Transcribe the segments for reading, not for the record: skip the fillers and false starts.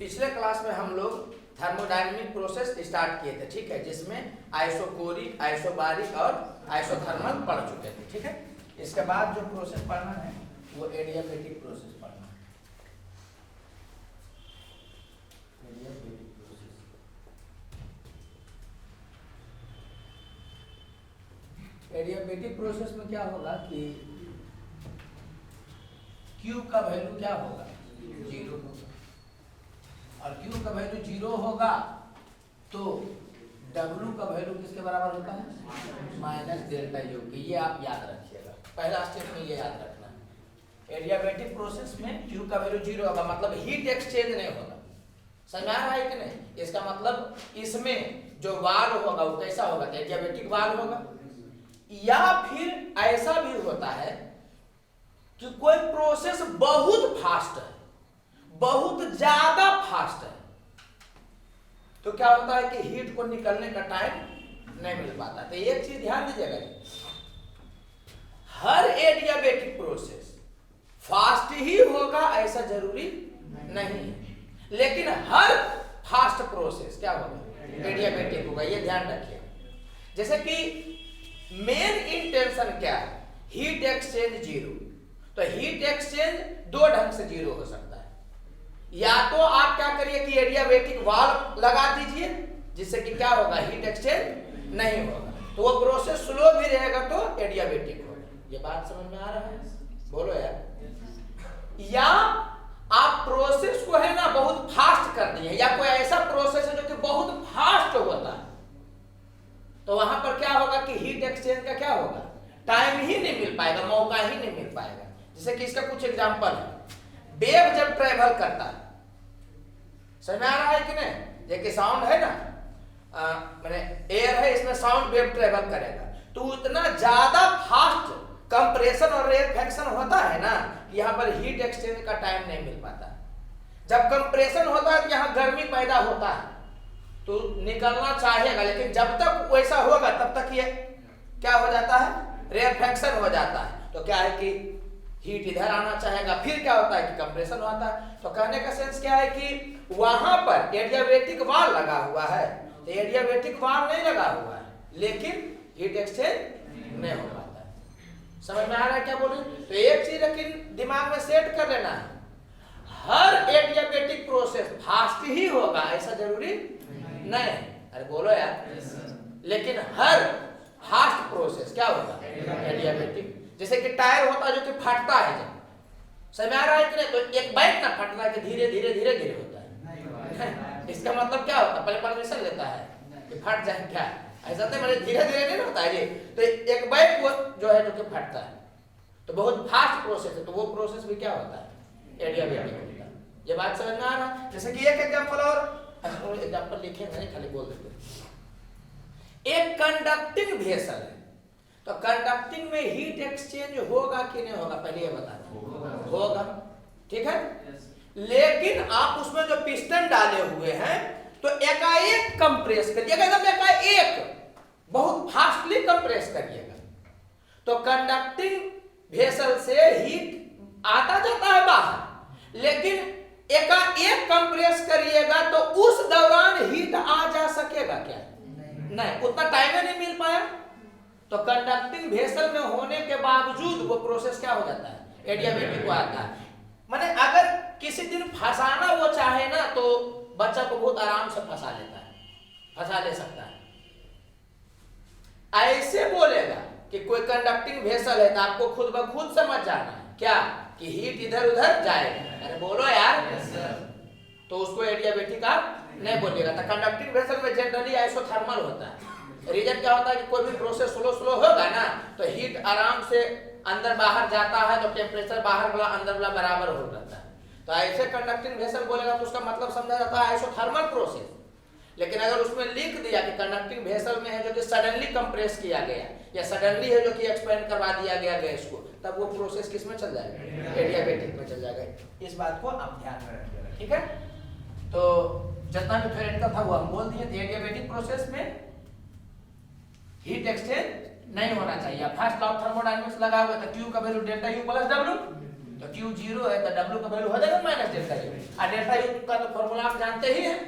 पिछले क्लास में हम लोग थर्मोडायनेमिक प्रोसेस स्टार्ट किए थे, ठीक है, जिसमें आइसोकोरिक, आइसोबारिक और आइसोथर्मल पढ़ चुके थे, ठीक है। इसके बाद जो प्रोसेस पढ़ना है वो एडियाबेटिक प्रोसेस पढ़ना है। एडियाबेटिक प्रोसेस, एडियाबेटिक प्रोसेस में क्या होगा कि Q का वैल्यू क्या होगा, 0 होगा, और Q का वैल्यू 0 होगा तो W का वैल्यू किसके बराबर होता है, माइनस डेल्टा U के। ये आप याद रखिएगा, पहला स्टेप में ये याद रखना है। एडियाबेटिक प्रोसेस में Q का वैल्यू 0 होगा, मतलब हीट एक्सचेंज नहीं होगा। समझ आ रहा है कि नहीं? इसका मतलब इसमें जो वाल्व होगा वो कैसा होगा, एडियाबेटिक वाल्व होगा। या फिर ऐसा भी होता है कि कोई प्रोसेस बहुत फास्ट है, बहुत ज्यादा फास्ट है, तो क्या होता है कि हीट को निकलने का टाइम नहीं मिल पाता। तो एक चीज ध्यान दीजिएगा, हर एडियाबेटिक प्रोसेस फास्ट ही होगा ऐसा जरूरी नहीं है, लेकिन हर फास्ट प्रोसेस क्या होगा, एडियाबेटिक होगा। ये ध्यान रखिए। जैसे कि मेन इंटेंशन क्या है, हीट एक्सचेंज 0, तो हीट एक्सचेंज दो ढंग से 0 हो सकता है। या तो आप क्या करिए कि एडियाबेटिक वाल्व लगा दीजिए, जिससे कि क्या होगा, हीट एक्सचेंज नहीं होगा, तो वो प्रोसेस स्लो भी रहेगा तो एडियाबेटिक होगा। ये बात समझ में आ रहा है? बोलो यार। या आप प्रोसेस को है ना बहुत फास्ट कर दिए, या कोई ऐसा प्रोसेस है जो कि बहुत फास्ट होता है, तो वहां पर क्या होगा कि हीट एक्सचेंज का क्या होगा, टाइम ही नहीं मिल पाएगा, मौका ही नहीं मिल पाएगा। जैसे कि इसका कुछ एग्जांपल है, वेव जब ट्रेवल करता है, समझ में आ रहा है कि नहीं? देखिए साउंड है ना, मैंने एयर है, इसमें साउंड वेव ट्रेवल करेगा, तो उतना ज्यादा फास्ट कंप्रेशन और रेरफैक्शन होता है ना, यहाँ पर हीट एक्सचेंज का टाइम नहीं मिल पाता। जब कंप्रेशन होता है तो यहाँ गर्मी पैदा होता है, तो निकलना चाहेगा, लेकिन जब तक वैसा होगा तब तक ये क्या हो जाता है, रेरफैक्शन हो जाता है। तो क्या है कि हीट इधर आना चाहेगा, फिर क्या होता है कि कंप्रेशन होता है। तो कहने का सेंस क्या है कि वहां पर एडियाबेटिक वाल्व लगा हुआ है, तो एडियाबेटिक वाल्व नहीं लगा हुआ है, लेकिन हीट एक्सचेंज नहीं हो पाता है। समझ में आ रहा है क्या बोल रहे? तो एक चीज लेकिन दिमाग में सेट कर लेना है, हर एडियाबेटिक प्रोसेस फास्ट ही होगा ऐसा जरूरी नहीं। अरे बोलो यार। लेकिन हर फास्ट प्रोसेस क्या होगा, एडियाबेटिक। जैसे कि टायर होता है जो कि फटता है, जब समझ में आ रहा है कि नहीं, तो एक बाइक ना फटता है कि धीरे धीरे धीरे धीरे होता है। इसका मतलब क्या होता है, पहले परमिशन लेता है कि फट जाए, क्या ऐसा नहीं, मतलब धीरे धीरे नहीं होता है ये। तो एक बाइक जो है जो कि फटता है, तो बहुत फास्ट प्रोसेस है, तो वो प्रोसेस भी क्या होता है, एडियाबेटिक होता है। ये बात समझ में आ रहा है? जैसे कि एक एग्जांपल और एग्जांपल लिखेंगे नहीं, खाली बोल देते। एक कंडक्टिंग वेसल है, तो कंडक्टिंग में हीट एक्सचेंज होगा कि नहीं होगा, पहले ये बता दो। होगा, ठीक है। लेकिन आप उसमें जो पिस्टन डाले हुए हैं तो एकाएक कंप्रेस करिएगा, एकदम एकाएक बहुत फास्टली कंप्रेस करिएगा, तो कंडक्टिंग वेसल से हीट आता जाता है बाहर, लेकिन एकाएक कंप्रेस करिएगा तो उस दौरान हीट आ जा सकेगा क्या, नहीं, उतना टाइम नहीं मिल पाया। तो कंडक्टिंग वेसल में होने के बावजूद वो प्रोसेस क्या हो जाता है, एडियाबेटिक को आता है। माने अगर किसी दिन फंसाना वो चाहे ना, तो बच्चा को बहुत आराम से फंसा लेता है, फंसा ले सकता है। ऐसे बोलेगा कि कोई कंडक्टिंग वेसल है, तो आपको खुद ब खुद समझ जाना है क्या कि हीट इधर उधर जाएगा। अरे बोलो यार। तो उसको एडियाबेटिक आप नहीं बोलिएगा। तो कंडक्टिंग वेसल में जनरली आइसोथर्मल होता है। रीजन क्या होता है कि कोई भी प्रोसेस स्लो स्लो होगा ना, तो हीट आराम से अंदर बाहर जाता है, तो टेम्परेचर बाहर वाला अंदर वाला बराबर हो जाता है। तो ऐसे कंडक्टिंग वेसल बोलेगा तो उसका मतलब समझा जाता है आइसोथर्मल प्रोसेस। लेकिन अगर उसमें लिख दिया कि कंडक्टिंग वेसल में है जो कि सडनली कंप्रेस किया गया, या सडनली है जो कि एक्सपेंड करवा दिया गया गैस को, तब वो प्रोसेस किस में चल जाएगा, एडियाबेटिक में चल जाएगा। इस बात को आप ध्यान में रखिएगा, ठीक है। तो जितना भी थ्योरेटिकल था वो हम बोल दिए। एडियाबेटिक प्रोसेस में हीट एक्सचेंज नहीं होना चाहिए। फर्स्ट लॉ ऑफ थर्मोडायनेमिक्स लगा हुआ था, Q का value delta U plus W, तो Q 0 है तो W का वैल्यू हो जाएगा माइनस डेल्टा U। और डेल्टा U का तो फॉर्मूला आप जानते ही हैं।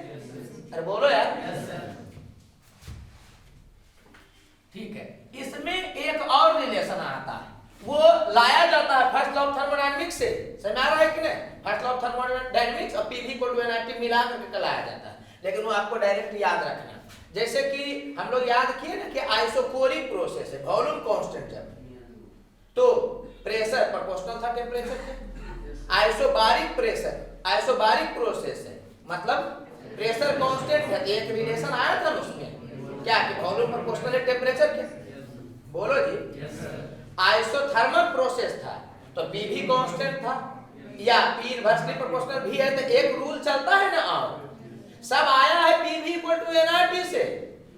अरे बोलो यार। ठीक है, इसमें एक और रिलेशन आता है, वो लाया जाता है फर्स्ट लॉ ऑफ थर्मोडायनेमिक्स से। समझ आ रहा है कि नहीं? फर्स्ट लॉ ऑफ थर्मोडायनेमिक्स और PV इक्वल टू NRT मिला करके लाया जाता है, लेकिन वो आपको डायरेक्ट याद रखना। जैसे कि हम लोग याद किए ना कि आइसोकोरिक प्रोसेस है, वॉल्यूम कांस्टेंट है, तो प्रेशर प्रोपोर्शनल था टेम्परेचर के। आइसोबारिक प्रोसेस है, मतलब प्रेशर कांस्टेंट है, एक रिलेशन आया था उसमें क्या कि वॉल्यूम प्रोपोर्शनल है टेम्परेचर के। बोलो जी। आइसोथर्मल प्रोसेस था तो P भी कांस्टेंट था, या P इनवर्सली प्रोपोर्शनल भी है, तो एक रूल चलता है ना, और सब आया है PV इक्वल टू NRT से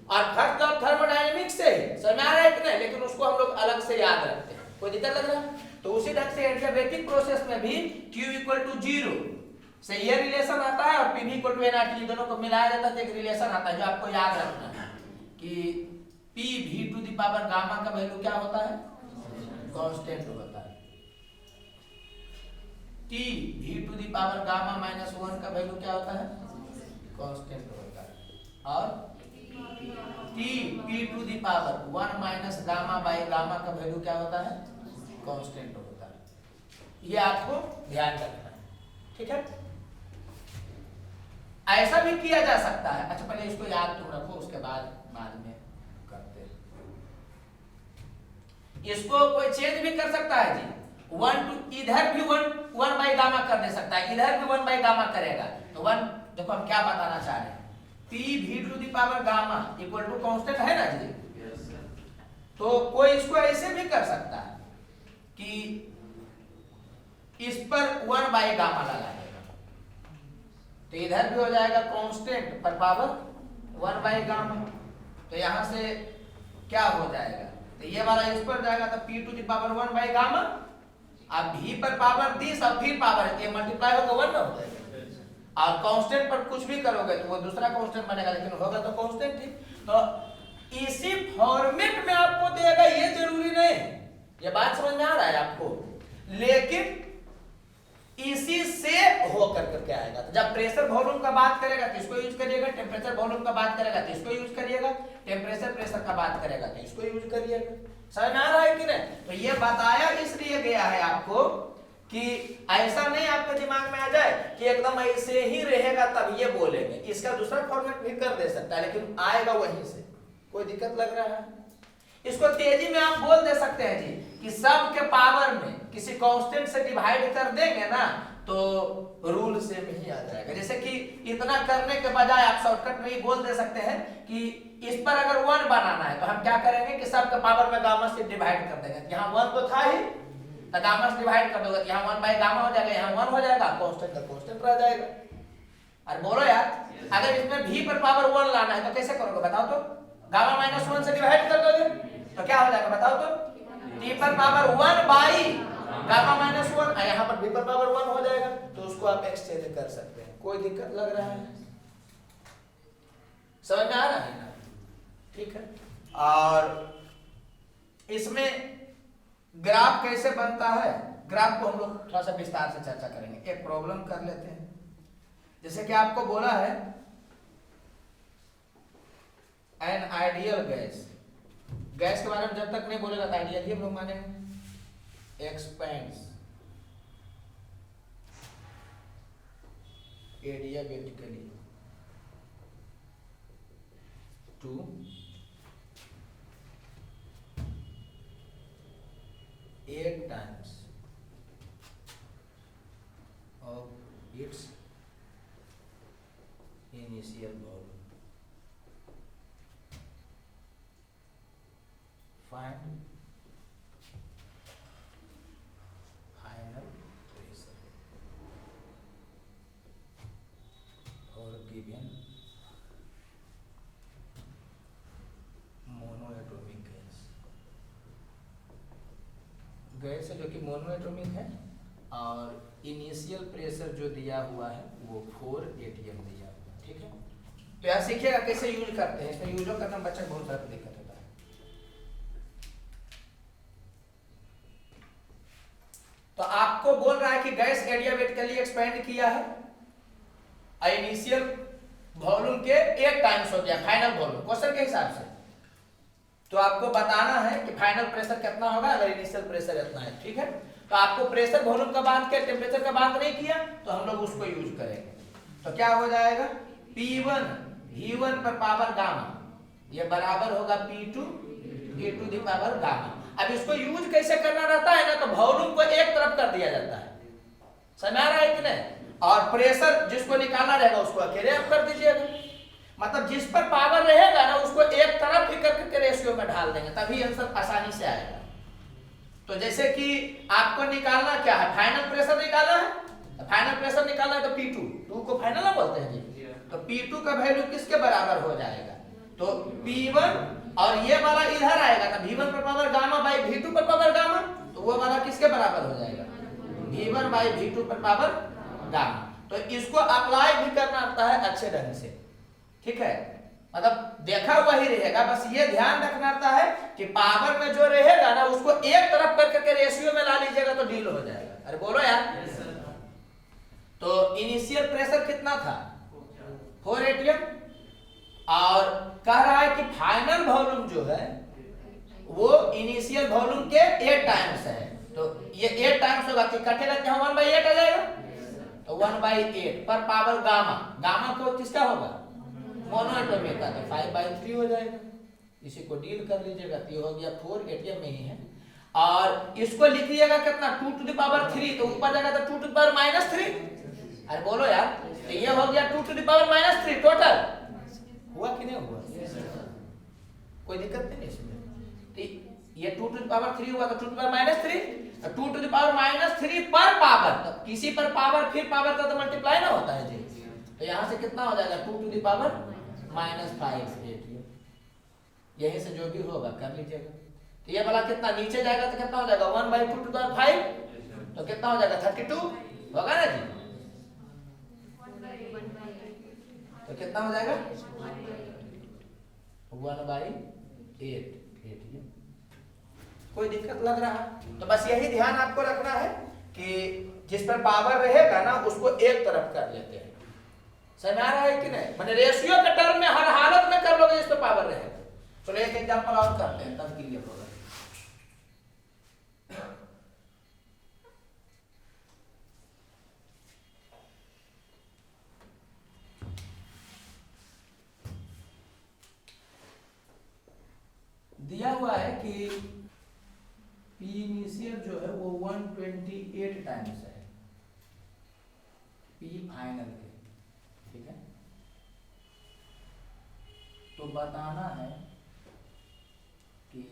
और फर्स्ट लॉ ऑफ थर्मोडायनेमिक्स से ही। समझ आ रहा है कि नहीं? लेकिन उसको हम लोग अलग से याद रखते हैं। कोई दिक्कत लग रहा है? तो उसी ढंग से एडियाबैटिक प्रोसेस में भी Q इक्वल टू 0 से ये रिलेशन आता है और PV इक्वल टू NRT, दोनों को मिलाया जाता है तो एक रिलेशन आता है जो आपको याद रखना है कि PV to the power gamma का वैल्यू क्या होता है? कांस्टेंट होता है। TV to the power gamma minus 1 का वैल्यू क्या होता है? कांस्टेंट होता है। और P to the power 1 minus gamma by gamma का वैल्यू क्या होता है? कांस्टेंट होता है। ये आपको ध्यान रखना है, ठीक है? ऐसा भी किया जा सकता है। अच्छा, पहले इसको याद तो रखो, उसके बाद में करते हैं। इसको कोई चेंज भी कर सकता है जी। 1 टू इधर भी 1 बाई गामा कर दे सकता है, इधर भी 1 बाई गामा करेगा तो 1। देखो हम क्या बताना चाह रहे हैं, PV to the power gamma equal to constant है ना जी। तो कोई इसको ऐसे भी कर सकता है कि इस पर 1 बाई गामा लगा देगा, तो इधर भी हो जाएगा कांस्टेंट पर पावर 1 बाई गामा। तो यहां से क्या हो जाएगा, तो ये वाला इस पर जाएगा तो P to the power 1 by gamma, अब V पर पावर 10 और फिर पावर ये मल्टीप्लाई होगा 1 ना हो जाएगा। और कांस्टेंट पर कुछ भी करोगे तो वो दूसरा कांस्टेंट बनेगा, लेकिन होगा तो कांस्टेंट ही। तो इसी फॉर्मेट में आपको देगा, ये जरूरी नहीं। ये बात समझ में आ रहा है आपको? लेकिन इसी से होकर करके आएगा। तो जब प्रेशर वॉल्यूम का बात करेगा तो इसको यूज करिएगा, टेम्परेचर वॉल्यूम का बात करेगा तो इसको यूज करिएगा, टेम्परेचर प्रेशर का बात करेगा तो इसको यूज करिएगा। समझ में आ रहा है कि नहीं? तो ये बताया इसलिए गया है आपको कि ऐसा नहीं आपके दिमाग में आ जाए कि एकदम ऐसे ही रहेगा तब ये बोलेंगे। इसका दूसरा फॉर्मेट भी कर दे सकता है, लेकिन आएगा वहीं से। कोई दिक्कत लग रहा है? इसको तेजी में आप बोल दे सकते हैं जी कि सब के पावर में किसी कांस्टेंट से डिवाइड कर देंगे ना तो रूल सेम ही आ जाएगा। जैसे कि इतना करने के बजाय आप शॉर्टकट में ही बोल दे सकते हैं कि इस पर अगर 1 बनाना है तो हम क्या करेंगे कि सब के पावर में गामा से डिवाइड कर देंगे। यहाँ 1 तो था ही, तो गामा से डिवाइड कर दोगे, यहाँ 1 बाई गामा हो जाएगा, यहाँ 1 हो जाएगा, कांस्टेंट का कांस्टेंट रह जाएगा। अरे बोलो यार, अगर इसमें V पर पावर 1 लाना है तो कैसे करोगे बताओ तो? गामा माइनस 1 से डिवाइड कर दोगे तो क्या हो जाएगा बताओ तो? T पर पावर 1 बाई गामा माइनस 1, यहाँ पर V पर पावर 1 हो जाएगा। तो उसको आप एक्सचेंज कर सकते हैं। कोई दिक्कत लग रहा है? समझ में आ रहा है ना? ठीक है। और इसमें ग्राफ कैसे बनता है, ग्राफ को हम लोग थोड़ा सा विस्तार से चर्चा करेंगे। एक प्रॉब्लम कर लेते हैं। जैसे कि आपको बोला है एन आइडियल गैस, गैस के बारे में जब तक नहीं बोलेगा तो आइडियल ही हम लोग मानेंगे। Expands adiabatically to eight times of its initial volume, find final pressure और गिवन मोनोएटॉमिक गैस, गैस है जो कि मोनोएटॉमिक है और इनिशियल प्रेशर जो दिया हुआ है वो 4 atm दिया हुआ है। ठीक है, तो यार सीखिएगा कैसे यूज करते हैं। इसमें यूज करना बच्चा बहुत सारा दिक्कत होता है। तो आपको बोल रहा है कि गैस एडियाबेटिकली एक्सपेंड किया है, इनिशियल वॉल्यूम के 8 टाइम्स हो गया फाइनल वॉल्यूम क्वेश्चन के हिसाब से। तो आपको बताना है कि फाइनल प्रेशर कितना होगा अगर इनिशियल प्रेशर इतना है, ठीक है। तो आपको प्रेशर वॉल्यूम का बात किया, टेम्परेचर का बात नहीं किया, तो हम लोग उसको यूज करेंगे। तो क्या हो जाएगा, P1 V1 पर पावर गामा ये बराबर होगा P2 V to the power gamma. अब इसको यूज कैसे करना रहता है ना, तो वॉल्यूम को एक तरफ कर दिया जाता है, समझ आ रहा है कि नहीं, और प्रेशर जिसको निकालना रहेगा उसको अकेले आप कर दीजिएगा। मतलब जिस पर पावर रहेगा ना उसको एक तरफ ही करके रेशियो में ढाल देंगे, तभी आंसर आसानी से आएगा। तो जैसे कि आपको निकालना क्या है, फाइनल प्रेशर निकालना है, तो फाइनल प्रेशर निकालना है तो P2 को फाइनल बोलते हैं जी, तो P2 का वैल्यू किसके बराबर हो जाएगा, तो P1 और ये वाला इधर आएगा ना V1 पर पावर गामा बाई V2 पर पावर गामा, तो वो वाला किसके बराबर हो जाएगा, V1 बाई V2 पर पावर गामा। तो इसको अप्लाई भी करना आता है अच्छे ढंग से, ठीक है, मतलब देखा हुआ ही रहेगा, बस ये ध्यान रखना आता है कि पावर में जो रहेगा ना उसको एक तरफ करके रेशियो में ला लीजिएगा तो डील हो जाएगा। अरे बोलो यार। तो इनिशियल प्रेशर कितना था 4 atm, और कह रहा है कि फाइनल वॉल्यूम जो है वो इनिशियल वॉल्यूम के 8 टाइम्स है, तो ये 8 टाइम्स होगा तो इकट्ठे रहते हैं 1/8 आ जाएगा, तो 1/8 पर पावर गामा, गामा को किसका होगा मोनोएटॉमिक का, तो 5/3 हो जाएगा। इसी को डील कर लीजिएगा, तो ये हो गया 4 atm में ही है, और इसको लिख लीजिएगा कितना 2 to the power 3, तो ऊपर जाएगा तो 2 to the power -3। अरे बोलो यार, तो ये हो गया 2 to the power -3 टोटल, हुआ कि नहीं हुआ, कोई दिक्कत नहीं इसमें। तो ये 2 to the power 3 हुआ तो 2 to the power -3, 2 to the power -3 पर पावर, तो किसी पर पावर फिर पावर का तो मल्टीप्लाई ना होता है जी, तो यहां से कितना हो जाएगा 2 to the power -5 atm, यहीं से जो भी होगा कर लीजिएगा। तो ये वाला कितना नीचे जाएगा तो कितना हो जाएगा 1/2 to the power 5, तो कितना हो जाएगा 32 होगा ना जी, तो कितना हो जाएगा 1/8 atm। कोई दिक्कत लग रहा है, तो बस यही ध्यान आपको रखना है कि जिस पर पावर रहेगा ना उसको एक तरफ कर लेते हैं, समझ आ रहा है कि नहीं, मैंने रेशियो के टर्म में हर हालत में कर लोगे जिस पर पावर रहेगा। चलो एक एग्जांपल और करते हैं तब क्लियर होगा। दिया हुआ है कि P इनिशियल जो है वो 128 टाइम्स है P फाइनल के, ठीक है। तो बताना है कि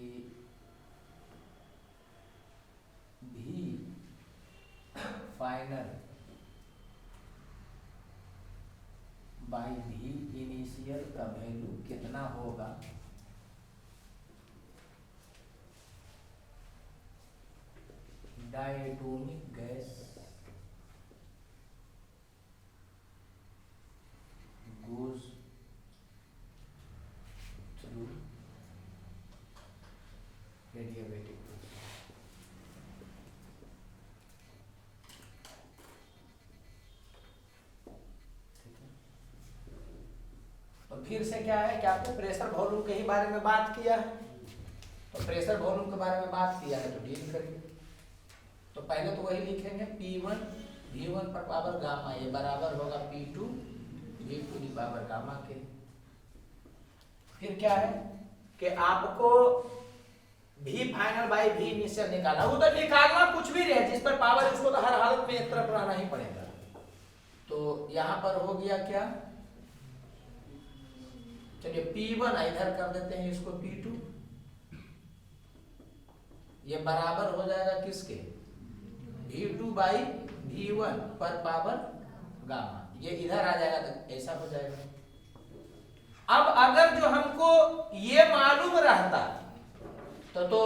V final by V initial का वैल्यू कितना होगा diatomic gas goes through adiabatic process। तो फिर से क्या है कि आपको प्रेशर वॉल्यूम के ही बारे में बात किया है, तो प्रेशर वॉल्यूम के बारे में बात किया है तो डील करिए। तो पहले तो वही लिखेंगे P1 V1 पर पावर गामा, ये बराबर होगा P2 V to the power gamma के। फिर क्या है कि आपको V final by V initial निकालना, वो तो निकालना कुछ भी रहे जिस पर पावर उसको तो हर हालत में एक तरफ रहना ही पड़ेगा। तो यहां पर हो गया क्या, चलिए P1 इधर कर देते हैं इसको P2, ये बराबर हो जाएगा किसके V2 बाई V1 पर पावर गामा, ये इधर आ जाएगा तो ऐसा हो जाएगा। अब अगर जो हमको ये मालूम रहता तो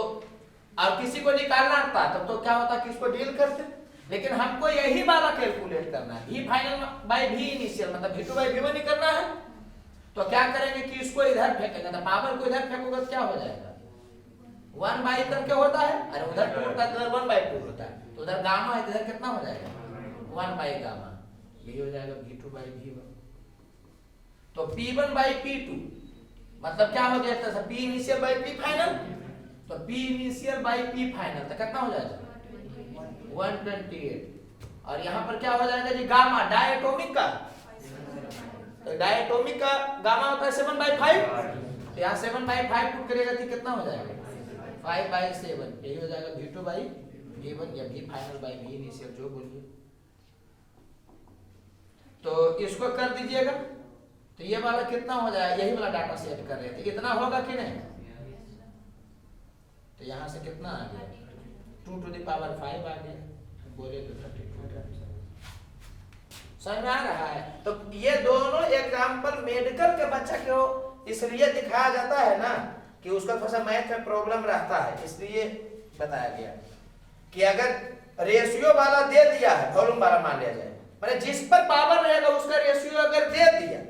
अब किसी को निकालना आता तो क्या होता कि इसको डील करते, लेकिन हमको यही वाला कैलकुलेट करना है V final by V initial, मतलब V2 बाई V1 ही करना है। तो क्या करेंगे कि इसको इधर फेंकेंगे, तो पावर को इधर फेंकोगे तो क्या हो जाएगा 1/2 करके होता है, अरे उधर 2 होता है तो 1/2 होता है, तो उधर गामा है, इधर कितना हो जाएगा 1 बाई गामा, यही हो जाएगा V2 बाई V1। तो P1 बाई P2 मतलब क्या हो गया था, P initial by P final, तो P initial by P final तो कितना हो जाएगा 128। और यहाँ पर क्या हो जाएगा जी गामा डायटोमिक का, तो डायटोमिक का गामा होता है 7/5, तो यहाँ 7/5 पुट करेगा तो कितना हो जाएगा 5/7, यही हो जाएगा V2 बाई V1 या V final by V initial जो बोलिए। तो इसको कर दीजिएगा, तो ये वाला कितना हो जाएगा, यही वाला डाटा सेट कर रहे थे, इतना होगा कि नहीं, तो यहाँ से कितना आ गया 2⁵ आ गया, बोले तो 32। समझ में आ रहा है। तो ये दोनों एग्जाम्पल मेडिकल के बच्चा को इसलिए दिखाया जाता है ना कि उसका थोड़ा सा मैथ में प्रॉब्लम रहता है, इसलिए बताया गया कि अगर रेशियो वाला दे दिया है, वॉल्यूम वाला मान लिया जाए, मतलब जिस पर पावर रहेगा उसका रेशियो अगर दे दिया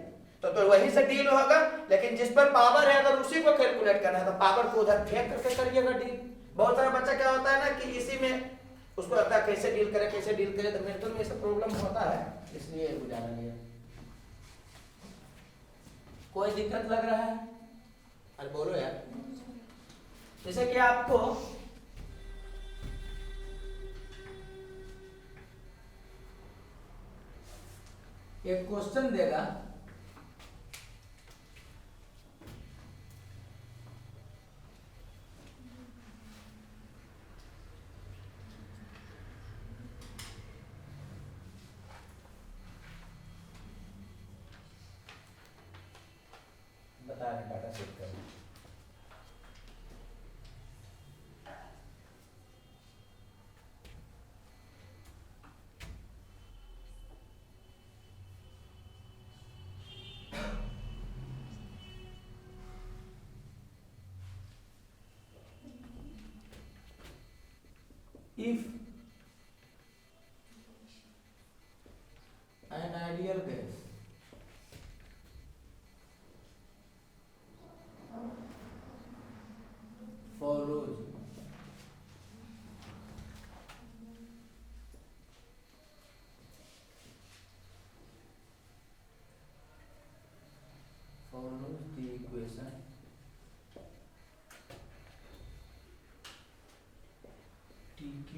तो वहीं से डील होगा, लेकिन जिस पर पावर है अगर उसी को कैलकुलेट करना है तो पावर को उधर फेंक करके करिएगा डील। बहुत सारा बच्चा क्या होता है ना कि इसी में उसको लगता है कैसे डील करे कैसे डील करे, तो मेंटल में सब प्रॉब्लम होता है, इसलिए बुझाना गया। कोई दिक्कत लग रहा है, अरे बोलो यार। जैसे कि आपको एक क्वेश्चन देगा, बता रहे डाटा सेट कर if an ideal gas follows the equation TQ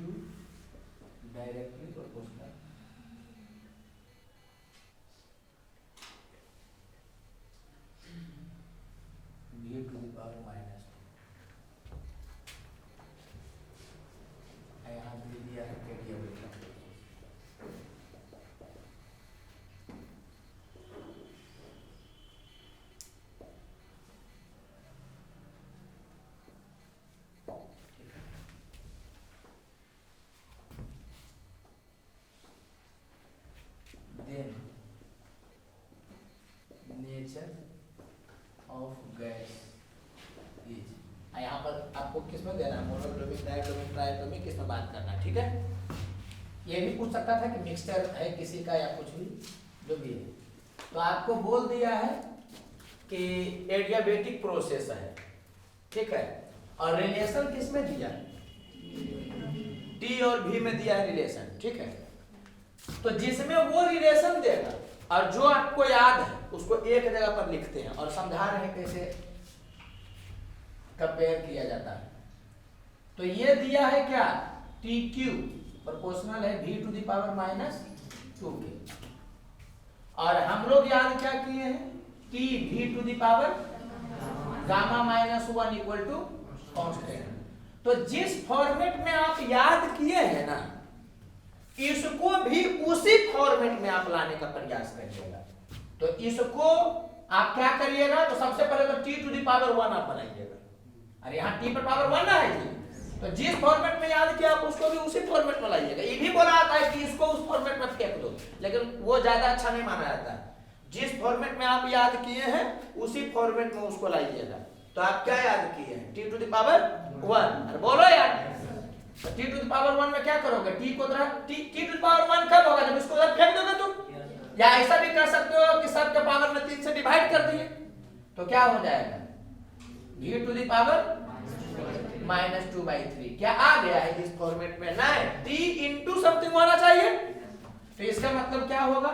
directly proportional V to the power minus 2। यहाँ दे दिया है कैडियोमेट्री। Then nature of gas is, यहाँ पर आपको किसमें देना है, मोनोटोमिक डायटोमिक ट्राइटोमिक, किसमें बात करना है, ठीक है। ये भी पूछ सकता था कि मिक्सचर है किसी का या कुछ भी जो भी है, तो आपको बोल दिया है कि एडियाबेटिक प्रोसेस है, ठीक है। और रिलेशन किसमें दिया, टी और भी में दिया है रिलेशन, ठीक है। तो जिसमें वो रिलेशन देगा और जो आपको याद है उसको एक जगह पर लिखते हैं और समझा रहे हैं कैसे कंपेयर किया जाता है। तो ये दिया है क्या, TQ प्रोपोर्शनल है V to the power minus 2 के, और हम लोग याद क्या किए हैं, T V to the power gamma minus 1 equal to constant. तो जिस फॉर्मेट में आप याद किए हैं ना, इसको भी उसी फॉर्मेट में आप लाने का प्रयास करिएगा। तो इसको आप क्या करिएगा, तो सबसे पहले तो T to the power 1 आप बनाइएगा, अरे यहाँ T पर पावर 1 है जी, तो जिस फॉर्मेट में याद किया आप उसको भी उसी फॉर्मेट में लाइएगा। ये भी बोला जाता है कि इसको उस फॉर्मेट में फेंक दो, लेकिन वो ज्यादा अच्छा नहीं माना जाता है। जिस फॉर्मेट में आप याद किए हैं उसी फॉर्मेट में उसको लाइएगा। तो आप क्या याद किए हैं, T to the power 1, अरे बोलो यार, तो T to the power 1 में क्या करोगे, T को T to the power 1 कब होगा, जब इसको उधर फेंक दोगे तुम, या ऐसा भी कर सकते हो कि सब के पावर में 3 से डिवाइड कर दिए, तो क्या हो जाएगा V to the power -2/3 क्या आ गया है इस फॉर्मेट में? नहीं, t इंटू समथिंग होना चाहिए। तो इसका मतलब क्या होगा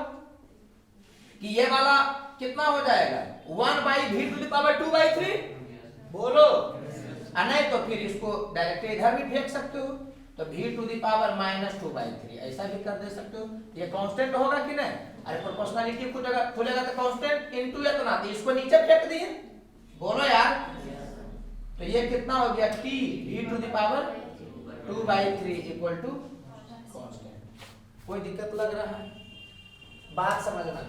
कि ये वाला कितना हो जाएगा 1/v⁴ बोलो। नहीं तो फिर इसको डायरेक्ट इधर भी फेंक सकते हो, तो v⁻−2/3 ऐसा भी कर दे सकते हो। ये कांस्टेंट होगा कि नहीं? अरे प्रोपोर्शनलिटी खुलेगा तो कांस्टेंट इनटू या तो ना, तो इसको नीचे फेंक दिए, बोलो यार। तो ये कितना हो गया t v⁻2/3 equal to constant. कोई दिक्कत लग रहा है? बात समझना,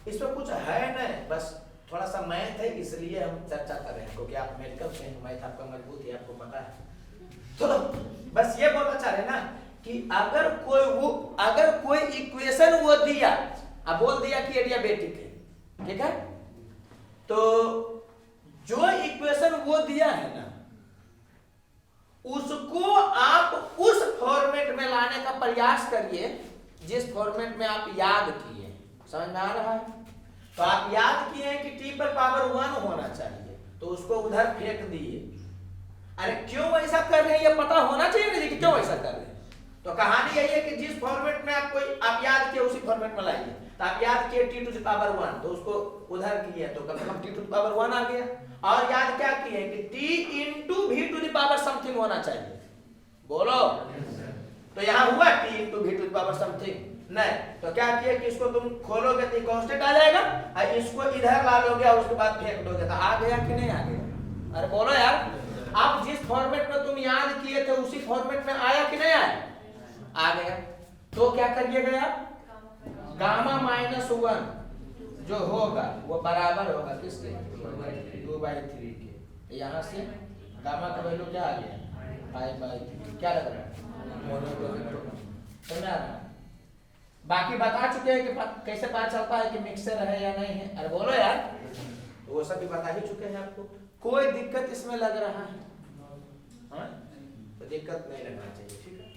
इसमें कुछ है नहीं, बस थोड़ा सा मैथ है इसलिए हम चर्चा कर रहे हैं, क्योंकि आप मेडिकल से हैं, मैथ आपका मजबूत है, आपको पता है। तो बस ये बोलना चाह रहे ना कि अगर कोई इक्वेशन वो दिया, अब बोल दिया कि एडियाबेटिक है, ठीक है, तो जो इक्वेशन वो दिया है ना, उसको आप उस फॉर्मेट में लाने का प्रयास करिए जिस फॉर्मेट में आप याद किए। समझ में आ रहा है? तो आप याद किए हैं कि t पर पावर 1 होना चाहिए, तो उसको उधर फेंक दिए। अरे क्यों ऐसा कर रहे हैं ये पता होना चाहिए ना कि क्यों ऐसा कर रहे हैं। तो कहानी यही है कि जिस फॉर्मेट में आप याद किए उसी फॉर्मेट में लाइए। तो आप याद किए t⁻1, तो उसको उधर किए तो कम से कम t⁻1 आ गया। और याद क्या किए कि t इंटू v⁻ समथिंग होना चाहिए, बोलो। तो यहाँ हुआ t इंटू v⁻ समथिंग नहीं, तो क्या किए कि इसको तुम खोलोगे तो कांस्टेंट आ जाएगा, और इसको इधर ला लोगे और उसके बाद फेंक दोगे, तो आ गया कि नहीं आ गया? अरे बोलो यार, अब जिस फॉर्मेट में तुम याद किए थे उसी फॉर्मेट में आया कि नहीं आया? आ गया। तो क्या करिएगा आप, Γ-1 जो होगा वो बराबर होगा किसके? 2/3 के। यहाँ से गामा का वैल्यू क्या आ गया? π/3। क्या लग रहा है? समझ आ रहा है? बाकी बता चुके हैं कि कैसे पता चलता है कि मिक्सर है या नहीं है। अरे बोलो यार, तो वो सब भी बता ही चुके हैं आपको। कोई दिक्कत इसमें लग रहा है? हाँ? तो दिक्कत नहीं लगना चाहिए, ठीक है।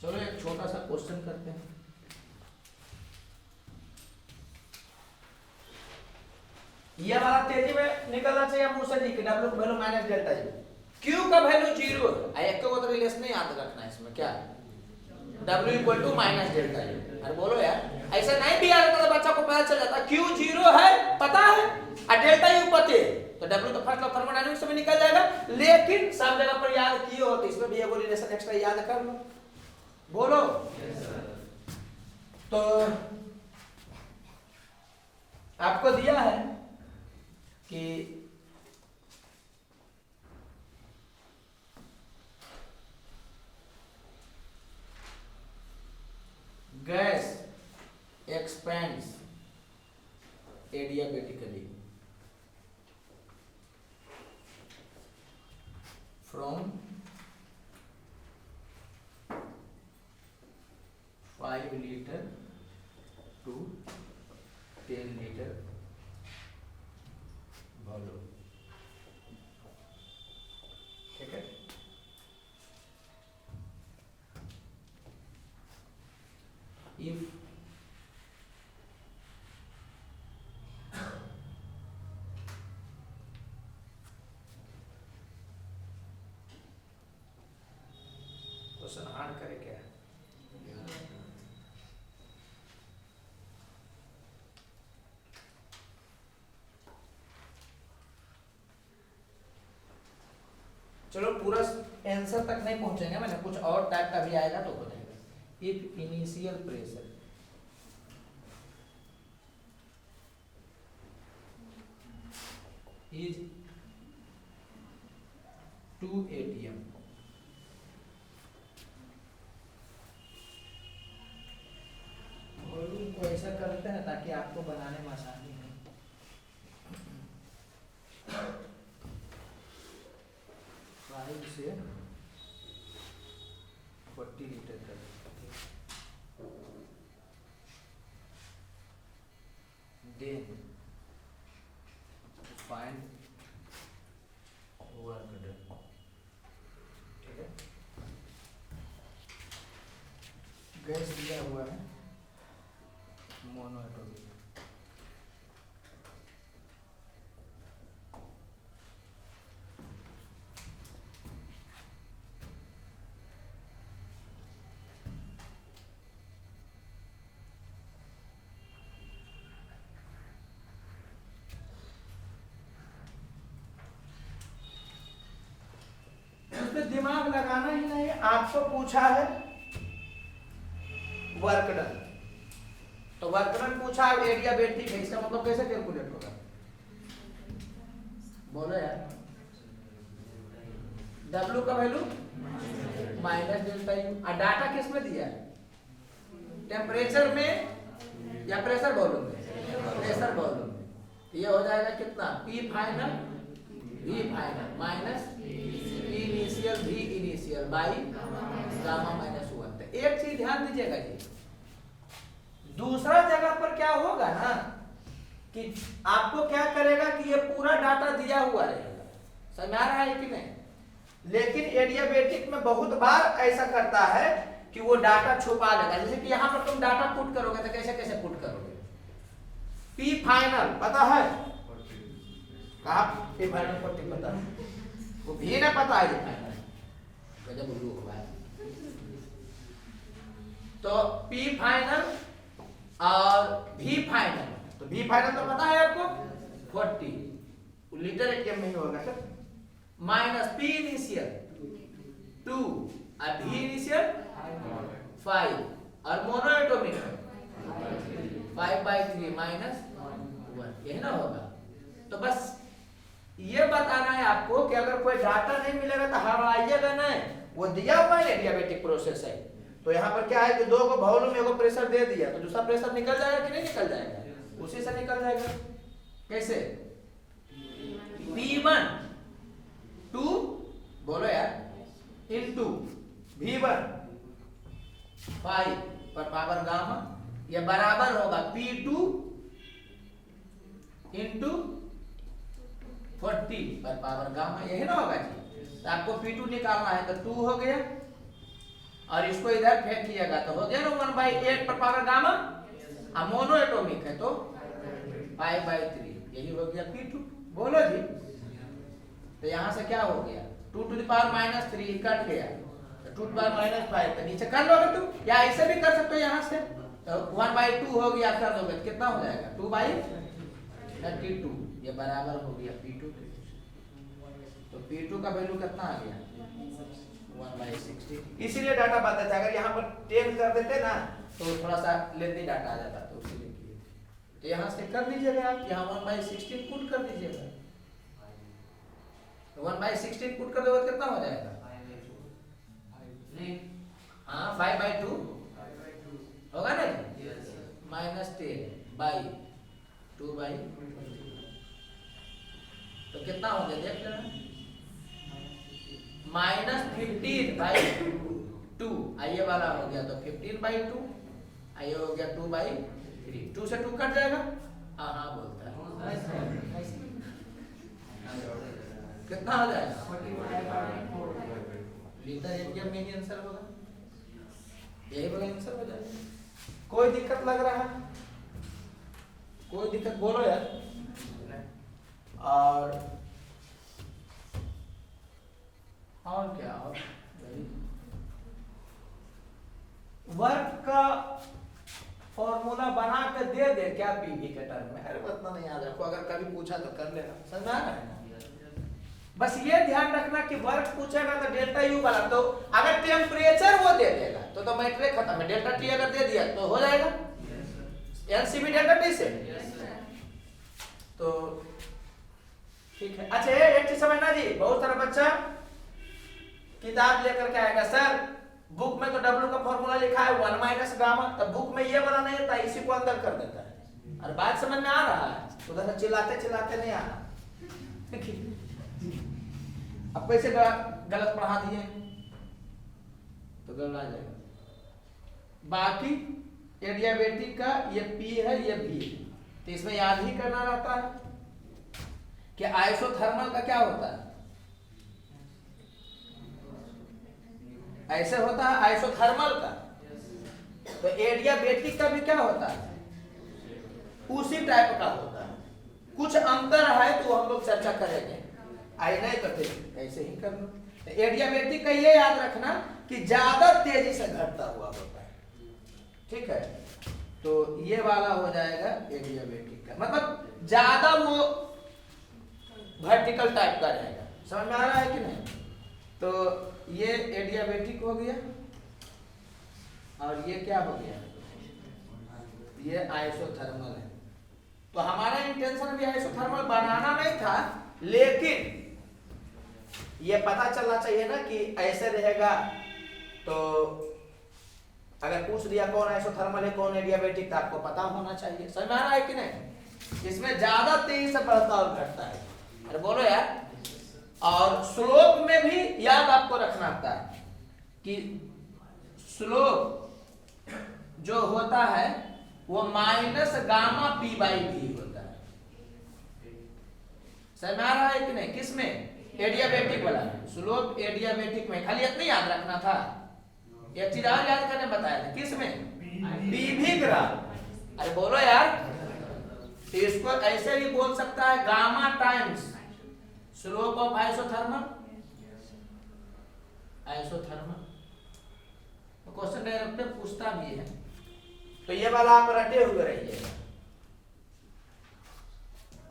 चलो एक छोटा सा क्वेश्चन करते हैं। ये वाला तेजी में निकलना चाहिए मुंह से जी कि W का वैल्यू माइनस डेल्टा जी, Q का वैल्यू 0 है। एक को तो रिलेशन याद रखना है इसमें, क्या W equal to minus delta G. अरे बोलो यार, ऐसा नहीं भी याद करता बच्चा को पता चल जाता Q 0 है पता है और डेल्टा U पता है, तो W तो फर्स्ट लॉ थर्मोडायनामिक्स में निकल जाएगा। लेकिन सब जगह पर याद किए हो तो इसमें भी ये रिलेशन एक्स्ट्रा याद कर लो, बोलो। तो आपको दिया है कि gas expands adiabatically from 5 liter to 10 liter volume, ठीक है। if क्वेश्चन हार्ड करे क्या? चलो पूरा आंसर तक नहीं पहुंचेंगे, मैंने कुछ और टाइप का भी आएगा तो हो जाएगा। If initial pressure is 2 atm, volume को ऐसा करते हैं ताकि आपको बनाने में आसानी हो। 5 से 40 लीटर तक, देन फाइंड वर्क डन, ठीक है। गैस दिया हुआ है मोनो एटॉमिक, बताना ही नहीं, आपको पूछा है वर्क डन, तो वर्क डन पूछा है, एरिया बेटिक है, इसका मतलब कैसे कैलकुलेट होगा? बोलो यार। W का वैल्यू माइनस डेल्टा यू, और डाटा किस में दिया है? टेम्परेचर में या प्रेशर वॉल्यूम में? प्रेशर वॉल्यूम में। ये हो जाएगा कितना? P final V final minus P initial V initial by gamma minus 1। एक चीज ध्यान दीजिएगा जी, दूसरा जगह पर क्या होगा ना कि आपको क्या करेगा कि ये पूरा डाटा दिया हुआ रहेगा, समझ आ रहा है कि नहीं? लेकिन एडियाबेटिक में बहुत बार ऐसा करता है कि वो डाटा छुपा लेगा। जैसे कि यहाँ पर तुम डाटा पुट करोगे तो कैसे कैसे पुट करोगे? P फाइनल पता है कहा? P फाइनल 40 पता है, वो भी ना पता है फाइनल, गजब उल्लू हुआ है। तो P फाइनल और V फाइनल, तो V फाइनल तो पता है आपको 40 लीटर एटीएम में ही होगा सर, माइनस P इनिशियल 2 और V इनिशियल 5 और मोनो एटॉमिक 5/3 माइनस 1, यही ना होगा। तो बस ये बताना है आपको कि अगर कोई डाटा नहीं मिलेगा तो हड़ाइएगा नहीं, वो दिया हुआ है एडियाबेटिक प्रोसेस है। तो यहाँ पर क्या है कि 2 को वॉल्यूम एगो प्रेशर दे दिया, तो दूसरा प्रेशर निकल जाएगा कि नहीं निकल जाएगा? उसी से निकल जाएगा। कैसे? P1 2 बोलो यार इनटू V1 5 पर पावर गामा, ये बराबर होगा P2 इंटू 40 पर पावर गामा, यही ना होगा जी? तो आपको P2 निकालना है तो 2 हो गया और इसको इधर फेंकिएगा तो हो गया ना 1/8 पर पावर गामा, और मोनो एटॉमिक है तो 5/3, यही हो गया P2। बोलो जी। तो यहां से क्या हो गया? 2 to the power -3 कट गया, तो 2 to the power -5, तो नीचे कर लोगे तुम, या ऐसे भी कर सकते हो यहाँ से, तो 1/2 हो गया, कर दोगे तो कितना हो जाएगा? 2/32, ये बराबर हो गया P2। तो P2 का वैल्यू कितना आ गया? 1/60। इसीलिए डाटा बताता था, अगर यहाँ पर 10 कर देते ना तो थोड़ा सा लेंदी डाटा आ जाता, तो इसीलिए किए। तो यहाँ से कर दीजिएगा आप, यहाँ 1/16 पुट कर दीजिएगा, 1/16 पुट कर दोगे कितना हो जाएगा? हाँ 5/2 होगा ना -10/2 तो कितना हो गया देख लेना, -15/2, आइए वाला हो गया तो 15/2, आइए हो गया 2/3, 2 से 2 कट जाएगा। हाँ बोलता है कितना हो जाएगा? लीटर एटीएम में ही आंसर होगा, यही बोला आंसर हो जाएगा। कोई दिक्कत लग रहा है? कोई दिक्कत बोलो यार। और क्या? और वर्क का फॉर्मूला बना के दे दे क्या पीवी के टर्म में? अरे उतना नहीं याद रखो, अगर कभी पूछा तो कर लेना, समझ में आ रहा है ना? बस ये ध्यान रखना कि वर्क पूछेगा तो डेल्टा यू वाला, तो अगर टेम्परेचर वो दे देगा तो मैटर खत्म है। डेल्टा टी अगर दे दिया तो हो जाएगा एलसीबी डेल्टा टी से, तो ठीक है। अच्छा एक चीज समझना जी, बहुत सारा बच्चा किताब लेकर के आएगा, सर बुक में तो W का फॉर्मूला लिखा है 1 - गामा, तो बुक में ये वाला नहीं था, इसी को अंदर कर देता है। और बात समझ में आ रहा है? उधर से चिल्लाते चिल्लाते नहीं आना। अब कैसे गलत पढ़ा दिए तो गलत आ जाएगा। बाकी एडियाबेटिक का ये P है, ये V है, तो इसमें याद ही करना रहता है कि आइसोथर्मल का क्या होता है? ऐसे होता है आइसोथर्मल का, तो एडियाबेटिक का भी क्या होता है? उसी टाइप का होता है। कुछ अंतर है तो हम लोग चर्चा करेंगे, आई नहीं करते ऐसे ही कर लो। एडियाबेटिक का ये याद रखना कि ज्यादा तेजी से घटता हुआ होता है, ठीक है? तो ये वाला हो जाएगा एडियाबेटिक का, मतलब ज्यादा वो वर्टिकल टाइप का रहेगा। समझ में आ रहा है कि नहीं? तो ये एडियाबेटिक हो गया और ये क्या हो गया, ये आइसोथर्मल है। तो हमारा इंटेंशन भी आइसोथर्मल बनाना नहीं था, लेकिन ये पता चलना चाहिए ना कि ऐसे रहेगा। तो अगर पूछ दिया कौन आइसोथर्मल है कौन एडियाबेटिक, तो आपको पता होना चाहिए। समझ में आ रहा है कि नहीं? इसमें ज्यादा तेजी से बढ़ता और घटता है। अरे बोलो यार। और स्लोप में भी याद आपको रखना आता है कि स्लोप जो होता है वो minus gamma P by V होता है। समझ में आ रहा है कि नहीं? किसमें? एडियाबेटिक वाला स्लोप एडियाबेटिक में। खाली इतना याद रखना था, एक चीज और याद करने बताया था। किसमें? PV graph. अरे बोलो यार। तो इसको ऐसे भी बोल सकता है gamma times slope of isothermal. Isothermal तो क्वेश्चन डायरेक्ट पूछता भी है, तो ये वाला आप रटे हुए रहिएगा।